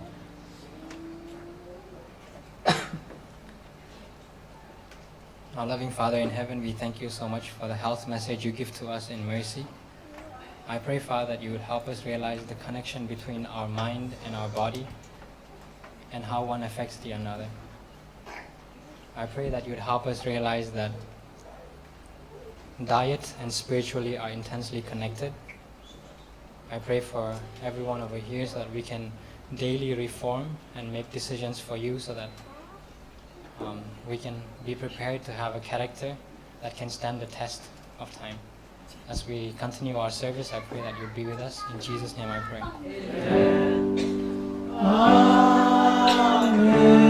Our loving Father in heaven, we thank you so much for the health message you give to us in mercy. I pray, Father, that you would help us realize the connection between our mind and our body and how one affects the another. I pray that you would help us realize that diet and spiritually are intensely connected. I pray for everyone over here so that we can daily reform and make decisions for you so that we can be prepared to have a character that can stand the test of time. As we continue our service, I pray that you'll be with us. In Jesus' name I pray. Amen.